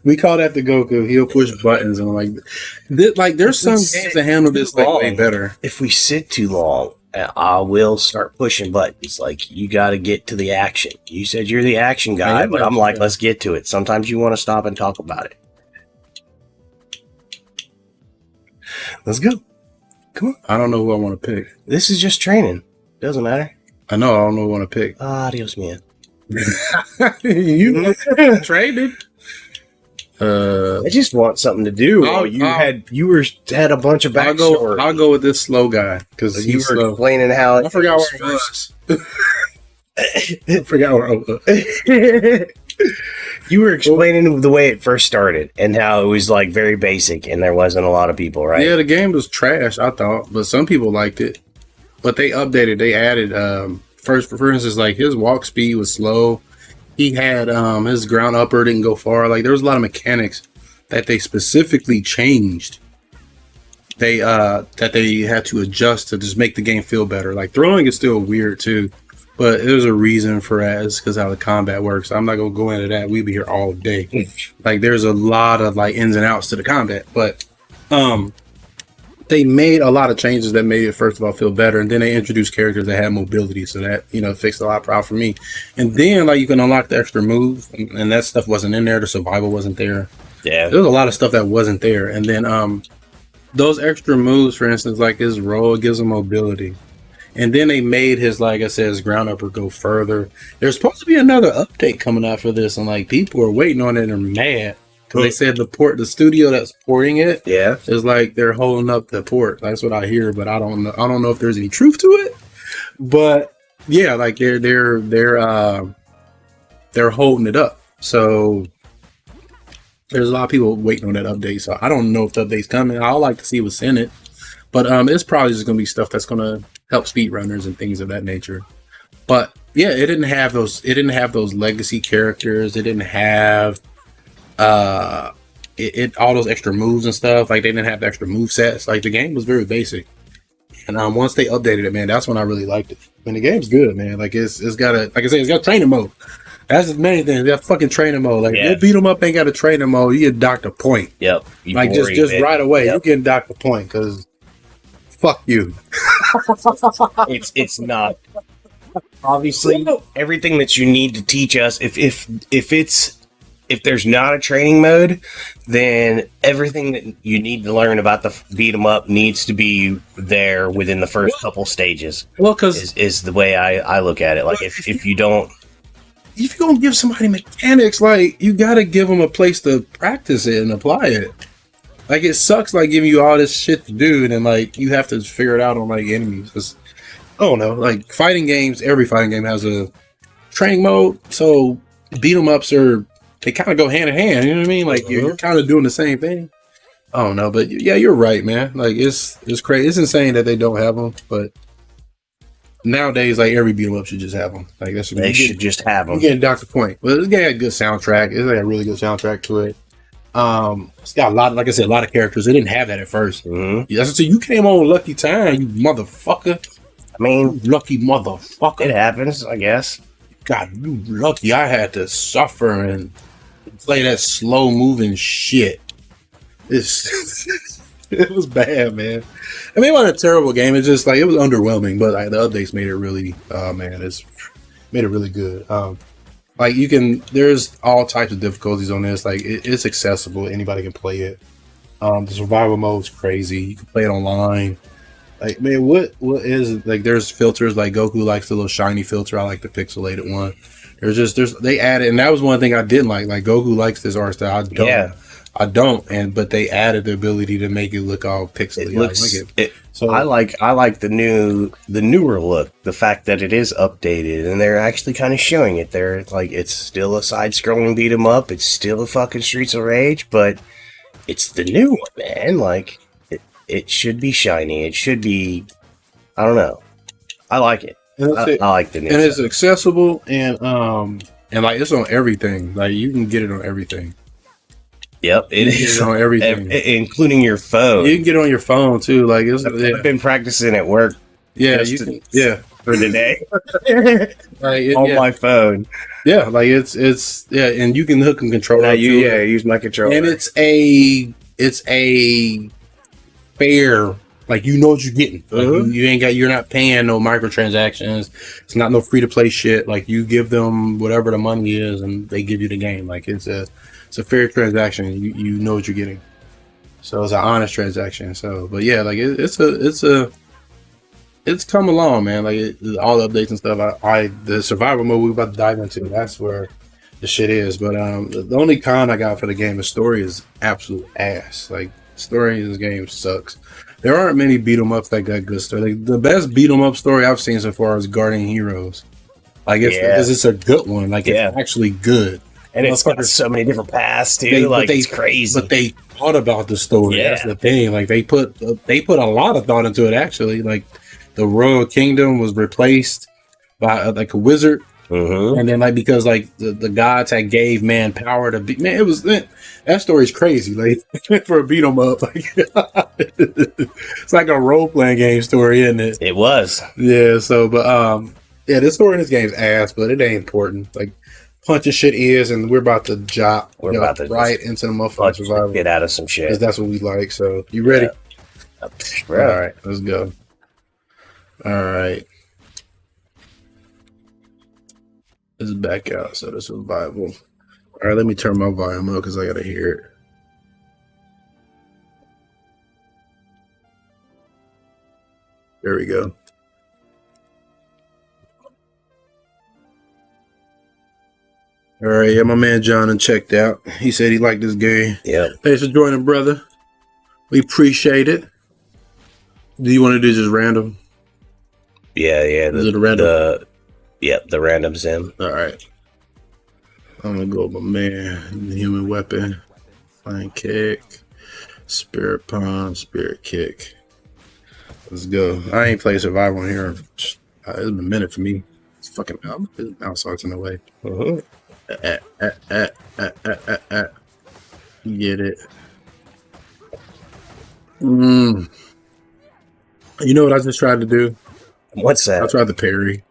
We call that the Goku. He'll push buttons and there's some games that handle this way better. If we sit too long, I will start pushing buttons. Like, you got to get to the action. You said you're the action guy, but I'm like, let's get to it. Sometimes you want to stop and talk about it. Let's go. Come on. I don't know who I want to pick. This is just training. Doesn't matter. I know. I don't know who I want to pick. Adios, man. You traded. I just want something to do. You had a bunch of backstory. I'll go with this slow guy because you were explaining how. I forgot where I was. I forgot where I was. You were explaining the way it first started and how it was like very basic and there wasn't a lot of people, right? Yeah, the game was trash, I thought, but some people liked it. But they updated. They added for instance, like his walk speed was slow. He had his ground upper didn't go far. Like there was a lot of mechanics that they specifically changed. They that they had to adjust to just make the game feel better. Like throwing is still weird too, but there's a reason for that. It's because how the combat works. I'm not gonna go into that. We'd be here all day. Like there's a lot of like ins and outs to the combat, but they made a lot of changes that made it, first of all, feel better. And then they introduced characters that had mobility. So that, fixed a lot of problems for me. And then, like, you can unlock the extra move. And that stuff wasn't in there. The survival wasn't there. Yeah. There was a lot of stuff that wasn't there. And then those extra moves, for instance, like his roll, gives him mobility. And then they made his, like I said, his ground upper go further. There's supposed to be another update coming out for this. And, like, people are waiting on it and are mad. Because they said the studio that's porting it is like they're holding up the port. That's what I hear, but I don't know. I don't know if there's any truth to it. But yeah, like they're holding it up. So there's a lot of people waiting on that update. So I don't know if the update's coming. I'd like to see what's in it. But it's probably just gonna be stuff that's gonna help speedrunners and things of that nature. But yeah, it didn't have those legacy characters. It didn't have all those extra moves and stuff. Like they didn't have the extra move sets. Like the game was very basic. And once they updated it, man, that's when I really liked it. And the game's good, man. Like it's got it's got training mode. That's the main thing. They got fucking training mode. Like you beat them up, ain't got a training mode. You get docked a point. Yep. Like just right away, you get docked a point because fuck you. It's not obviously everything that you need to teach us. If if there's not a training mode, then everything that you need to learn about the beat 'em up needs to be there within the first couple stages. Well, because is the way I look at it. Like if you don't, if you're gonna give somebody mechanics, like you gotta give them a place to practice it and apply it. Like it sucks, like giving you all this shit to do, and then like you have to figure it out on like enemies. It's, I don't know, like fighting games. Every fighting game has a training mode, so beat 'em ups they kind of go hand in hand. You know what I mean? Like you're kind of doing the same thing. I don't know, but yeah, you're right, man. Like it's crazy. It's insane that they don't have them, but nowadays, like every beat 'em up should just have them. Like that's they should just have them. You getting Dr. Point. Well, this game had a good soundtrack. It's like a really good soundtrack to it. It's got a lot, like I said, a lot of characters. They didn't have that at first. Yeah, so you came on lucky time, you motherfucker. I mean, you lucky motherfucker. It happens, I guess. God, you lucky. I had to suffer and play that slow moving shit. It was bad, man. I mean, it wasn't a terrible game. It's just like it was underwhelming, but like, the updates made it really, it's made it really good. Like there's all types of difficulties on this. Like it's accessible. Anybody can play it. The survival mode's crazy. You can play it online. Like, man, what is it? Like, there's filters. Like Goku likes the little shiny filter. I like the pixelated one. They added, and that was one thing I didn't like. Like Goku likes this art style. I don't. But they added the ability to make it look all pixelated. I like the newer look. The fact that it is updated, and they're actually kind of showing it. They're like, it's still a side-scrolling beat 'em up. It's still a fucking Streets of Rage, but it's the new one, man. Like it should be shiny. It should be. I don't know. I like it. I like the new and stuff. it's accessible and like it's on everything. Like you can get it on everything. Yep, it is on everything, including your phone. You can get it on your phone too. Like I've been practicing at work. Yeah, for today. Like on my phone. Yeah, like it's and you can hook and control it. Use my controller. And it's a fair. Like you know what you're getting. Like, you're not paying no microtransactions. It's not no free to play shit. Like you give them whatever the money is, and they give you the game. Like it's a fair transaction. You know what you're getting. So it's an honest transaction. So, but yeah, like it's come along, man. Like all the updates and stuff. The survival mode we're about to dive into. That's where the shit is. But the only con I got for the game, the story is absolute ass. Like story in this game sucks. There aren't many beat 'em ups that got good story. Like, the best beat 'em up story I've seen so far is Guardian Heroes. Like because it's a good one. Like it's actually good. And it's got so many different paths too. It's crazy. But they thought about the story. Yeah. That's the thing. Like they put a lot of thought into it. Actually, like the Royal Kingdom was replaced by like a wizard, and then like because like the gods had gave man power to be man. That story's crazy. Like for a beat 'em up, like it's like a role playing game story, isn't it? It was. Yeah. So, but the story in this game's ass, but it ain't important. Like. Punching shit is, and we're about to jump right into the motherfucking survival. Get out of some shit. Because that's what we like. So, you ready? Yeah. All right, let's go. All right. This is back out, so the survival. All right, let me turn my volume up because I got to hear it. There we go. All right, yeah, my man John checked out. He said he liked this game. Yeah. Thanks for joining, brother. We appreciate it. Do you want to do just random? Yeah. Is it a random? The random sim. All right. I'm gonna go with my man. Human weapon, flying kick, spirit palm, spirit kick. Let's go. I ain't played survival on here. It's been a minute for me. It's fucking mouse arts in the way. Get it. You know what I just tried to do? What's that? I tried the parry.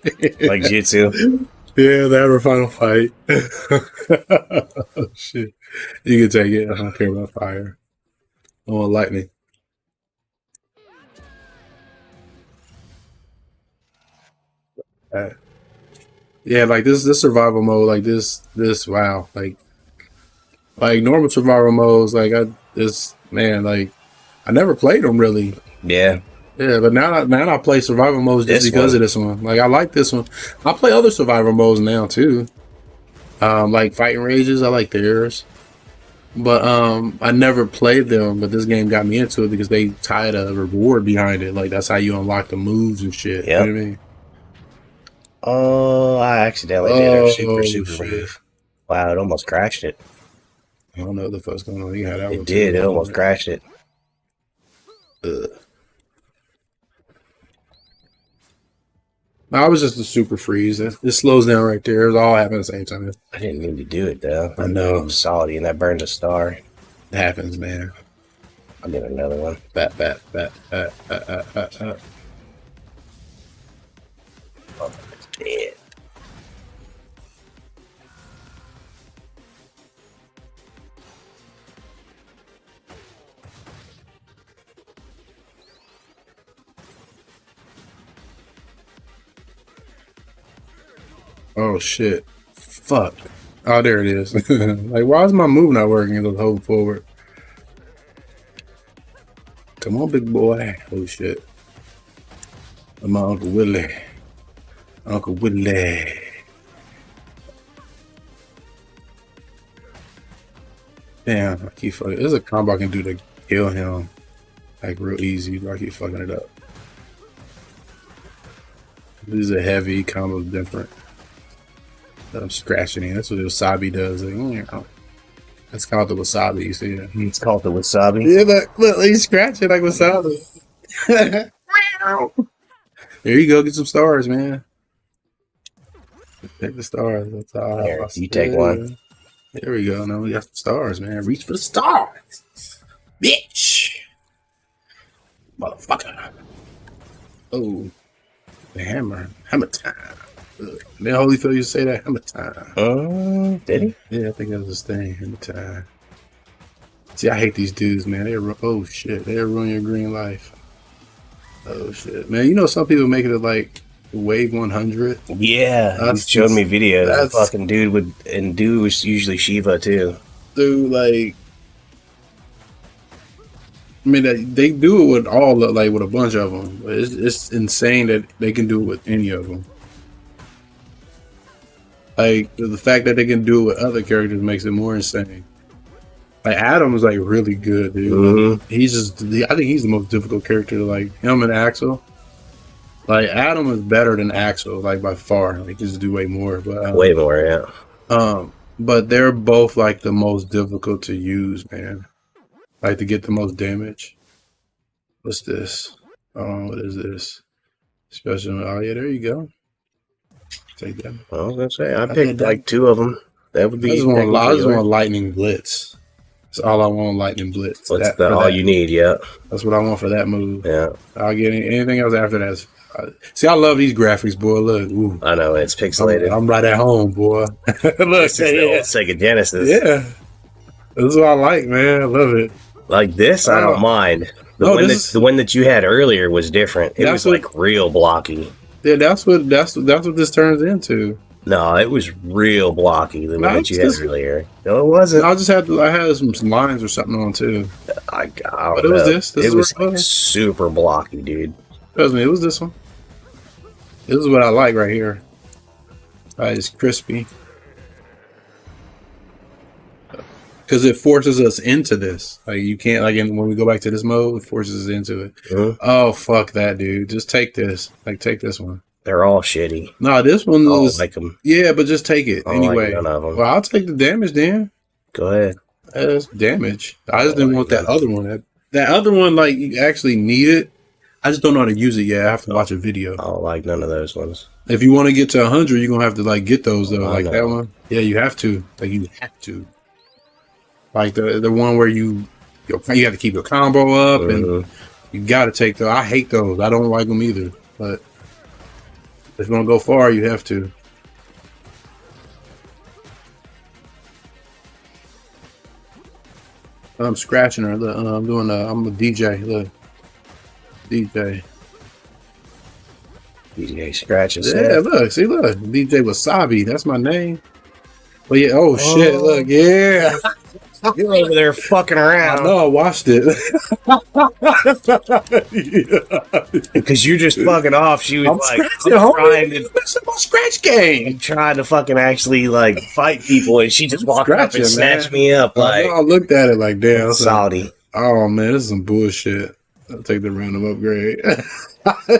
Like Jutsu? Yeah, that or Final Fight. Oh, shit. You can take it. I don't care about fire. I want lightning. Yeah, like this survival mode, like this wow, like normal survival modes, like I never played them really. Yeah. Yeah, but now I play survival modes just This because one. of this one. Like I like this one. I play other survival modes now too. Like Fighting Rages, I like theirs. But I never played them, but this game got me into it because they tied a reward behind it. Like that's how you unlock the moves and shit. Yep. You know what I mean? Oh, I accidentally did a super shit. move. Wow, it almost crashed it. I don't know what the fuck's going on. You had that one It did. too. It almost crashed it. I was just a super freeze. It slows down right there. It was all happening at the same time. I didn't mean to do it though. I know. I'm salty, and that burned a star. It happens, man. I'll get another one. Bat. Oh, it's dead. Oh shit! Fuck! Oh, there it is. Like, why is my move not working? It'll hold forward. Come on, big boy. Oh shit! I'm my Uncle Willie. Uncle Willie. Damn! I keep fucking. There's a combo I can do to kill him, like real easy. But I keep fucking it up. These are heavy combos, different. That I'm scratching in. That's what the wasabi does. Like, that's called the wasabi. You see it? It's called the wasabi. Yeah, look, he's scratching like wasabi. There you go. Get some stars, man. Take the stars. That's all. Here, you take one. There we go. Now we got some stars, man. Reach for the stars, bitch, motherfucker. Oh, the hammer time. Man, Holyfield used to say that hammer time. Did he? Yeah, I think that was his thing. Hammer time. See, I hate these dudes, man. Oh shit, they ruin your green life. Oh shit, man. You know some people make it to like wave 100. Yeah, he showed me video. That fucking dude was usually Shiva too. Dude, like, I mean, they do it with with a bunch of them. But it's insane that they can do it with any of them. Like, the fact that they can do it with other characters makes it more insane. Like, Adam is, like, really good, dude. Mm-hmm. I think he's the most difficult character, like, him and Axel. Like, Adam is better than Axel, like, by far. Like, just do way more. But way more, yeah. But they're both, like, the most difficult to use, man. Like, to get the most damage. What's this? What is this? Special. Oh, yeah, there you go. Take that. I was gonna say I picked like two of them. That would be. I just want Lightning Blitz. That's all I want. Lightning Blitz. That's all you need. Yeah. That's what I want for that move. Yeah. I'll get anything else after that. See, I love these graphics, boy. Look. Ooh. I know it's pixelated. I'm right at home, boy. Look, this is the old Sega Genesis. Yeah. This is what I like, man. I love it. Like this, I don't mind. The one that you had earlier was different. It was like real blocky. Yeah, that's what this turns into. No, it was real blocky. The one that you had earlier. No, it wasn't. I had some lines or something on too. I don't but know. It was this. It was like super blocky, dude. Trust me, it was this one. This is what I like right here. It's crispy. Because it forces us into this. Like, you can't, like, when we go back to this mode, it forces us into it. Mm-hmm. Oh, fuck that, dude. Just take this. Like, take this one. They're all shitty. No, this one is... like them. Yeah, but just take it anyway. Like none of them. Well, I'll take the damage then. Go ahead. That's damage. I just didn't want that other one. That other one, like, you actually need it. I just don't know how to use it yet. I have to watch a video. I don't like none of those ones. If you want to get to 100, you're going to have to, like, get those, though. Like, that one. Yeah, you have to. Like, you have to. Like the one where you have to keep your combo up and you got to take those. I hate those. I don't like them either. But if you want to go far, you have to. I'm scratching her. Look, I'm I'm a DJ. Look, DJ. DJ Scratches. Yeah, look, see, look, DJ Wasabi. That's my name. But yeah, oh shit, look, yeah. You're over there fucking I around. know, I watched it. Because you're just fucking off. She was I'm like, scratching, I'm homie. That's my scratch game. trying to fucking actually like fight people, and she just walked up and Scratching, snatched man. me up. Like, I looked at it like, damn. Saudi. Oh man, this is some bullshit. I'll take the random upgrade.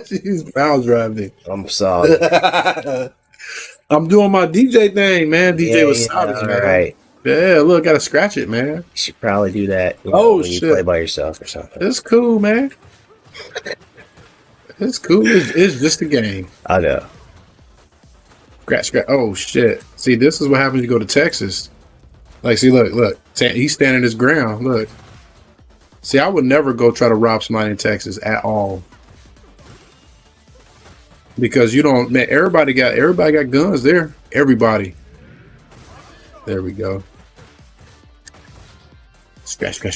She's pound driving. I'm sorry. I'm doing my DJ thing, man. DJ Wasabi, man. Right. Yeah, look, gotta scratch it, man. You should probably do that. Oh, when shit. you play by yourself or something. It's cool, man. It's cool. It's just a game. I know. Scratch. Oh shit! See, this is what happens when you go to Texas. Like, see, look. He's standing his ground. Look. See, I would never go try to rob somebody in Texas at all. Because you don't, man. Everybody got guns there. Everybody. There we go. Scratch. There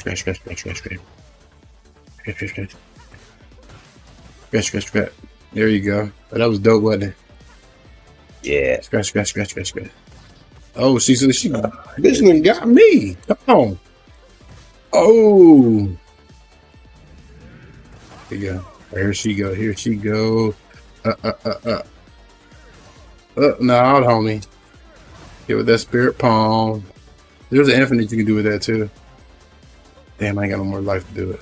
you go. Oh, that was dope, wasn't it? Yeah. Scratch. Oh, she this one got me. Come on. Oh. Here you go. Here she go. No, homie. Get with that spirit palm. There's an infinite you can do with that too. Damn, I ain't got no more life to do it.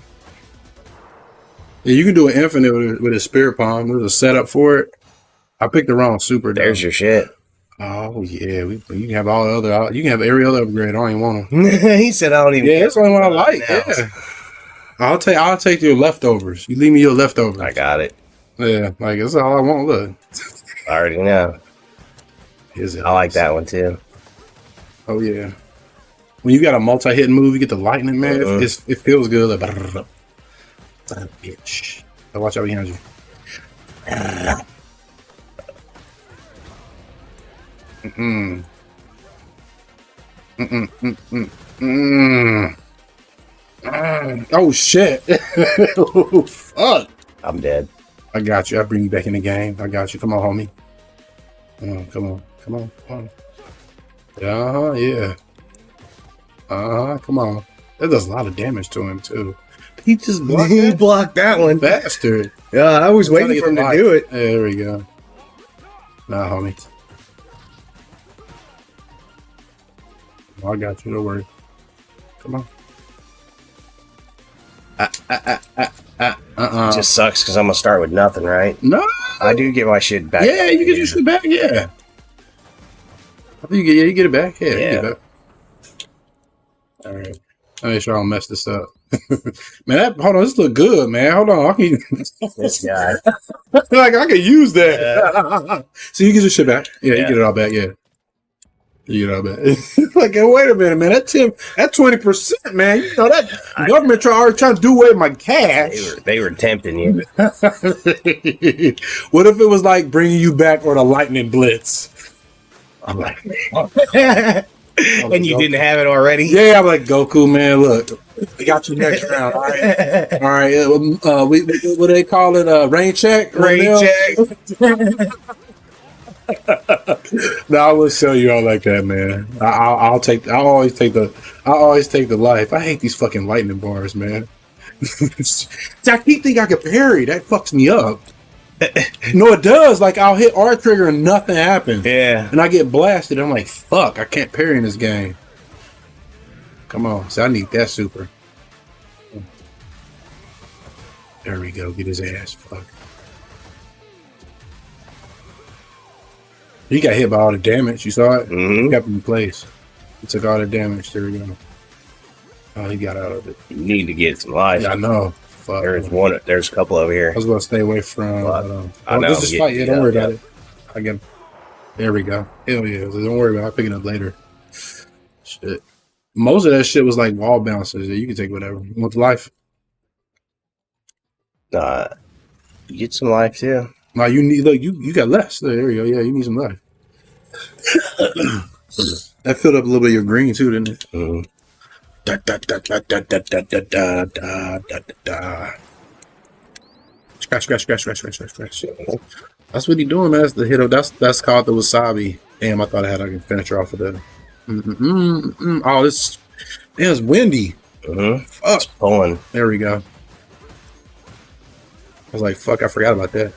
Yeah, you can do an infinite with a spirit palm. There's a setup for it. I picked the wrong super. There's your shit. Oh yeah, you can have all the other. You can have every other upgrade. I don't even want them. He said, "I don't even." Yeah, that's the only one I like. Yeah, I'll take your leftovers. You leave me your leftovers. I got it. Yeah, like that's all I want. Look, I already know. I like that one too. Oh yeah, when you got a multi-hit move, you get the lightning, man. It feels good. Like, bitch. Watch out behind you. Oh shit! Oh, fuck! I'm dead. I got you. I bring you back in the game. I got you. Come on, homie. Come on. Yeah. Come on. That does a lot of damage to him too. He just blocked He blocked that one. bastard. Yeah, I was waiting for him to do it. Yeah, there we go. Nah, homie. I got you. Don't worry. Come on. Just sucks because I'm gonna start with nothing, right? No. I do get my shit back. Yeah, you get your shit back. Yeah. I think you get it back. Yeah. You get it back. All right. I'll make sure I don't mess this up. Man, hold on. This look good, man. Hold on. I can This guy. like I can use that. Yeah. So you get your shit back. Yeah, you get it all back. Yeah. You get it all back. Like, wait a minute, man. That 20%, man. You know that government already trying to do away with my cash. They were tempting you. What if it was like bringing you back or the lightning blitz? I'm like, And you didn't have it already? yeah, I'm like, Goku, man, look, I got you next round. All right. What do they call it? Rain check? Rain check. No, I will show you all like that, man. I always take the life. I hate these fucking lightning bars, man. I keep thinking I can parry. That fucks me up. No, it does. Like, I'll hit R trigger and nothing happens. Yeah. And I get blasted. I'm like, fuck, I can't parry in this game. Come on. So I need that super. There we go. Get his ass. Fuck. He got hit by all the damage. You saw it? Mm-hmm. He kept him in place. He took all the damage. There we go. Oh, he got out of it. You need to get some life. Yeah, I know. Fuck. There's a couple over here. I was going to stay away from. I know. Let's just fight. Yeah, don't worry about it. I get him. There we go. Hell yeah. So don't worry about it. I'll pick it up later. Shit. Most of that shit was like wall bouncers. Yeah, you can take whatever. You want the life? You get some life too. No, you need, look, you got less. There we go. Yeah, you need some life. That filled up a little bit of your green too, didn't it? Mm-hmm. Scratch. That's what he doing, man. That's the hit. That's called the wasabi. Damn, I thought I had a finisher off of that. Oh, it's windy. Fuck. It's pulling. There we go. I was like, fuck, I forgot about that.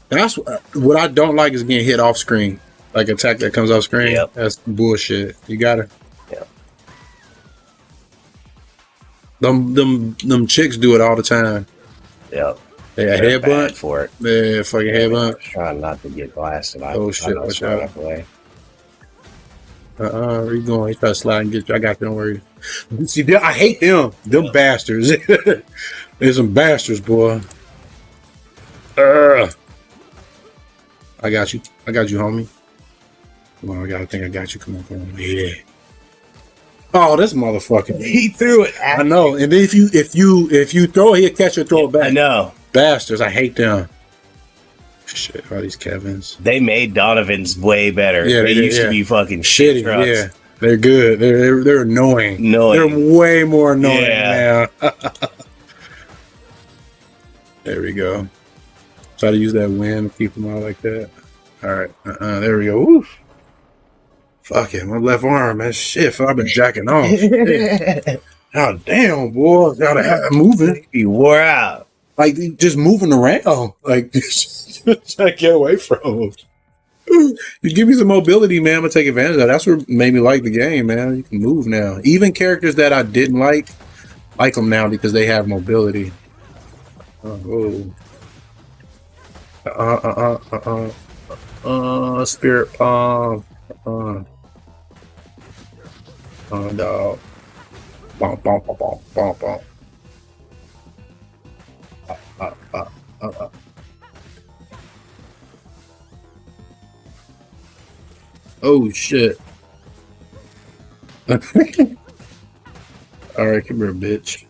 That's what I don't like is getting hit off screen. Like attack that comes off screen. Yep. That's bullshit. You gotta. Yep. Them chicks do it all the time. Yep. They a headbutt for it. Yeah, fucking headbutt. Trying not to get blasted. Oh shit! Watch out. Away. Where you going? He try to slide and get you. I got you. Don't worry. See, I hate them. Them bastards. There's some bastards, boy. I got you. I got you, homie. Come on, I think I got you. Come on. Yeah. Oh, this motherfucker. He threw it. I know. And then if you throw it, he'll catch it, throw it back. I know. Bastards. I hate them. Shit, all these Kevins. They made Donovan's way better. Yeah, they used to be fucking shitty. trucks. Yeah, they're good. They're annoying. They're way more annoying now. There we go. Try to use that wind to keep them out like that. All right. There we go. Woo. Fuck it. My left arm, man. Shit. I've been jacking off. God damn, boy. Gotta moving. You wore out. Like, just moving around. Like, just trying to get away from them. You give me some mobility, man. I'm going to take advantage of that. That's what made me like the game, man. You can move now. Even characters that I didn't like them now because they have mobility. Spirit palm. Dog. Bump. Oh shit. Alright, come here, bitch.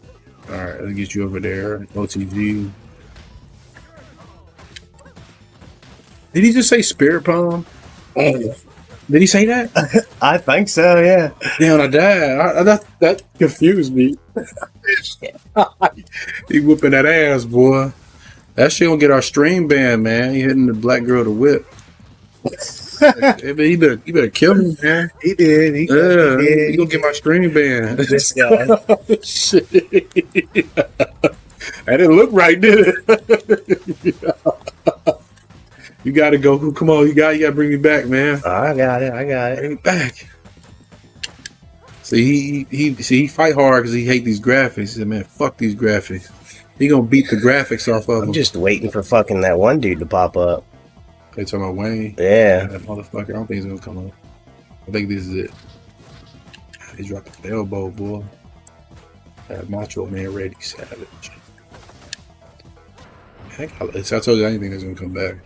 Alright, let's get you over there. OTG. Did he just say spirit palm? Did he say that? I think so, yeah. Damn, I died. That confused me. He whooping that ass, boy. That shit gonna get our stream banned, man. He hitting the black girl to whip. He better kill me, man. He did. He He gonna get my stream banned. This guy. Shit. That didn't look right, did it? You gotta go. Come on, you gotta bring me back, man. I got it. Bring me back. See, he fight hard because he hate these graphics. He said, man, fuck these graphics. He gonna beat the graphics off of them. I'm just waiting for fucking that one dude to pop up. They talking about Wayne? Yeah. That motherfucker. I don't think he's gonna come up. I think this is it. He dropped the elbow, boy. That Macho Man ready, savage. I told you anything that's gonna come back.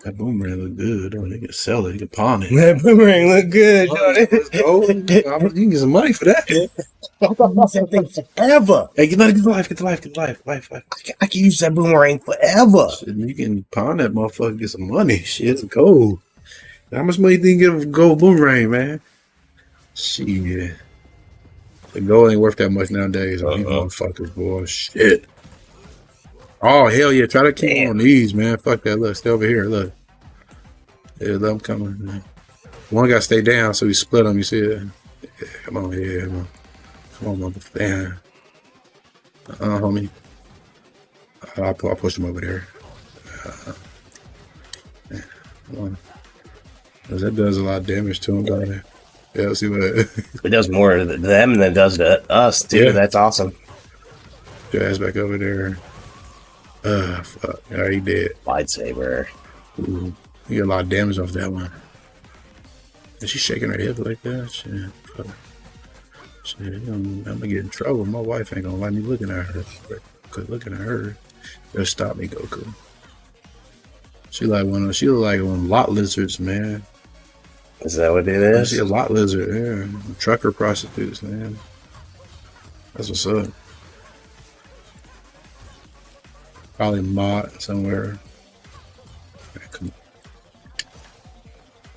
That boomerang look good. Or they can sell it. They can pawn it. That boomerang look good, Let's go. You can get some money for that. that thing forever. Hey, get the life. I can use that boomerang forever. Shit, you can pawn that motherfucker, get some money. Shit, it's gold. How much money do you get for a gold boomerang, man? Shit. The gold ain't worth that much nowadays on these motherfuckers, boy. Shit. Oh, hell yeah. Try to keep on these, man. Fuck that. Look, stay over here. Look. Yeah, look, I'm coming, man. One got to stay down, so we split them. You see it? Yeah, come on, yeah, come on. Come on, motherfucker. Damn. Homie. I'll push him over there. Yeah, come on. 'Cause that does a lot of damage to him down there. Yeah, let's see what It does more to them than it does to us, too. Yeah. That's awesome. your ass back over there. Fuck. Yeah, he dead. Lightsaber. Ooh, you got a lot of damage off that one. Is she shaking her head like that? Shit. Fuck. Shit, I'm gonna get in trouble. My wife ain't gonna let me looking at her. Cause looking at her, just stop me, Goku. She look like one of them lot lizards, man. Is that what it is? She a lot lizard, yeah. Trucker prostitutes, man. That's what's up. Probably mod somewhere. Come on.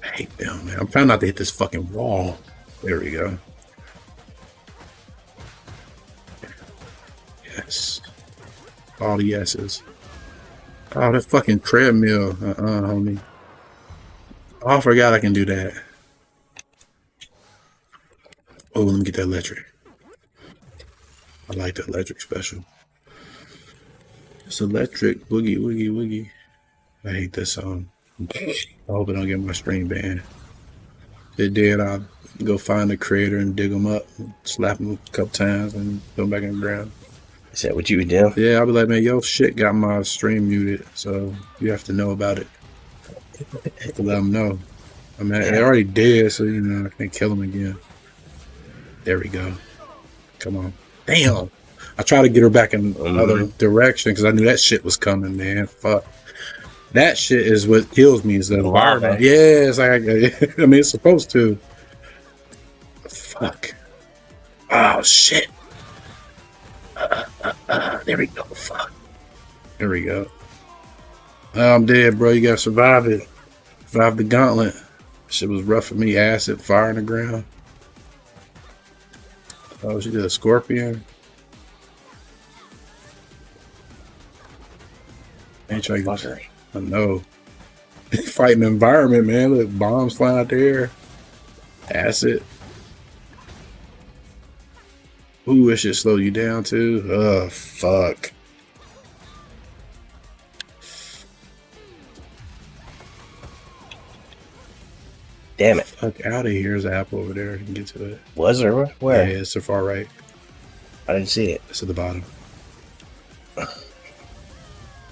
I hate them, man. I'm trying not to hit this fucking wall. There we go. Yes. All the yeses. Oh, that fucking treadmill. Homie. Oh, I forgot I can do that. Oh, let me get that electric. I like the electric special. It's electric. Boogie, woogie, woogie. I hate this song. I hope I don't get my stream banned. If it did, I'll go find the creator and dig them up, slap them a couple times, and put them back in the ground. Is that what you would do? Yeah, I'll be like, man, yo, shit got my stream muted, so you have to know about it. I have to let them know. I mean, they're already dead, so, you know, I can't kill them again. There we go. Come on. Damn. I tried to get her back in another direction because I knew that shit was coming, man. Fuck. That shit is what kills me is the environment. Yeah, it's like, I mean, it's supposed to. Fuck. Oh, shit. There we go. Fuck. There we go. Oh, I'm dead, bro. You gotta survive it. Survive the gauntlet. Shit was rough for me. Acid, fire in the ground. Oh, she did a scorpion. Ain't trying to get. I know. Fighting the environment, man. Look, bombs flying out there. Acid. Ooh, it should slow you down too. Oh, fuck. Damn it. Fuck out of here. There's an apple over there. You can get to it. Was there? Where? Yeah, it's the far right. I didn't see it. It's at the bottom.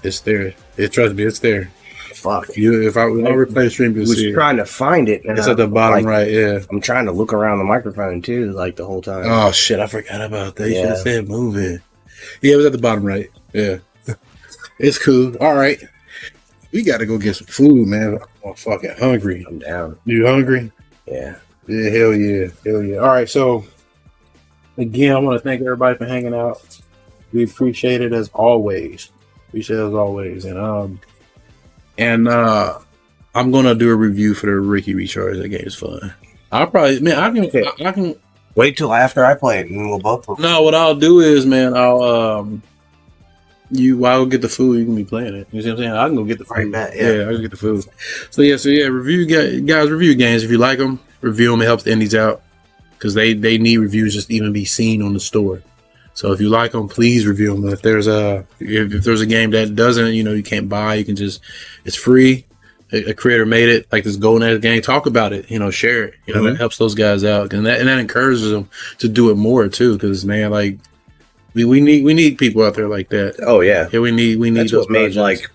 It's there. Trust me, it's there. Fuck. If I replay the stream, you'll was see it. trying to find it. It's at the bottom right, yeah. I'm trying to look around the microphone too, like the whole time. Oh shit, I forgot about that. You should have said move it. Yeah, it was at the bottom right. Yeah. It's cool. All right. We gotta go get some food, man. I'm fucking hungry. I'm down. You hungry? Yeah. Yeah, hell yeah. Hell yeah. All right, so again, I want to thank everybody for hanging out. We appreciate it as always. And I'm gonna do a review for the Ricky Recharge. That game is fun. I'll probably, man, I can wait till after I play it, and we'll both play. No, what I'll do is, man, I'll get the food. You can be playing it. You see what I'm saying? I can go get the food. Right back, yeah. I can get the food. So yeah, review guys, review games if you like them. Review them. It helps the indies out because they need reviews just to even be seen on the store. So if you like them, please review them. If there's a game that doesn't, you can't buy, you can just, it's free. A creator made it, like this Golden Axe game. Talk about it, share it. That helps those guys out, and that encourages them to do it more too. Because man, like we need people out there like that. Oh yeah, we need. That's those what made projects. like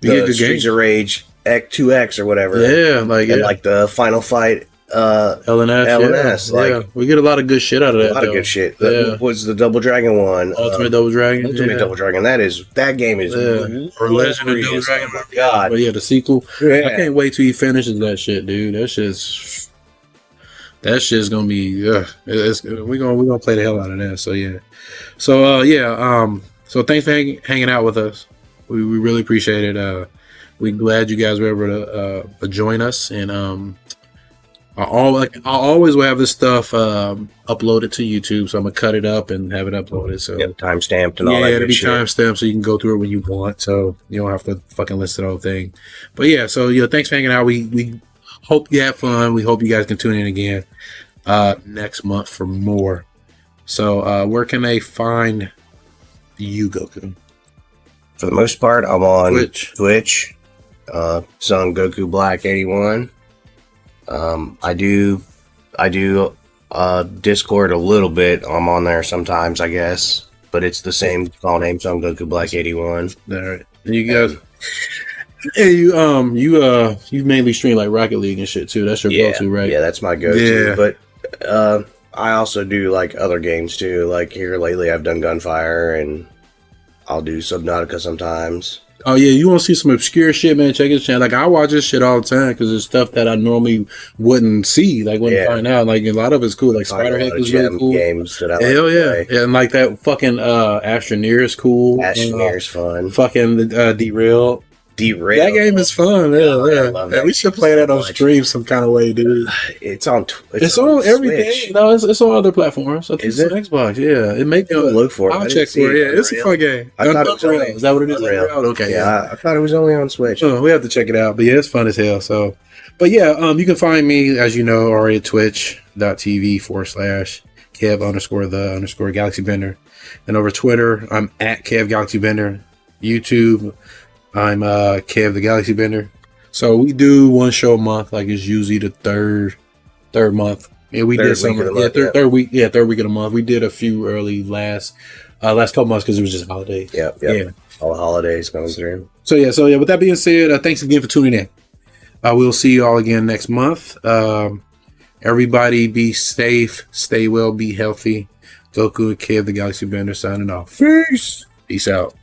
the Streets of Rage X2X or whatever. Yeah, like the Final Fight. LNS. Yeah. We get a lot of good shit out of that. A lot of good shit. Yeah. Was the Double Dragon one? Ultimate Double Dragon. Double Dragon. That game is. Or Legend of Double Dragon. Oh my god. But yeah, the sequel. Yeah. I can't wait till he finishes that shit, dude. That shit's gonna be. We're gonna play the hell out of that. So yeah. So thanks for hanging out with us. We really appreciate it. We're glad you guys were able to join us, and I always will have this stuff uploaded to YouTube, so I'm gonna cut it up and have it uploaded. So time stamped and all that. Yeah, it'll be shit. time stamped, so you can go through it when you want. So you don't have to fucking listen to the whole thing. But yeah, so thanks for hanging out. We hope you have fun. We hope you guys can tune in again next month for more. So where can they find you, Goku? For the most part, I'm on Twitch. It's on Goku Black 81. I do Discord a little bit. I'm on there sometimes, I guess, but it's the same call name, so I'm Goku Black 81. All right, and you guys, you mainly stream like Rocket League and shit too. That's your go-to, right? Yeah, that's my go-to. Yeah. But I also do like other games too. Like here lately, I've done Gunfire, and I'll do Subnautica sometimes. Oh yeah, you want to see some obscure shit, man? Check his channel. Like I watch this shit all the time because it's stuff that I normally wouldn't see, wouldn't find out. Like a lot of it's cool. Like Spiderhead was really cool. Games that I hell like yeah, and like that fucking Astroneer is cool. Astroneer is fun. Fucking derailed. That game is fun. Oh, I Yeah, love yeah. that We should game play that so on much. stream some kind of way, dude. It's on. It's on everything. Switch. No, it's on other platforms. I think Is it's on it? Xbox. Yeah, it may be. I'll look for it. I I'll didn't check see for it. it. Yeah, it's a Unreal. fun game. I thought it was Unreal. only- Is that what it is? Unreal. Unreal? Okay, Yeah, I thought it was only on Switch. We have to check it out. But yeah, it's fun as hell. So, but yeah, you can find me, as you know, already at twitch.tv/Kev_the_Galaxybender. And over Twitter, I'm at Kev Galaxybender. YouTube, I'm Kev the Galaxybender. So we do one show a month, like it's usually the third month. Yeah, we Third did some. week of the Yeah, month, third week. Yeah, third week of the month. We did a few early last couple months because it was just holidays. Yeah. All the holidays going through. So yeah. With that being said, thanks again for tuning in. We'll see you all again next month. Everybody be safe, stay well, be healthy. Goku and Kev the Galaxybender signing off. Peace out.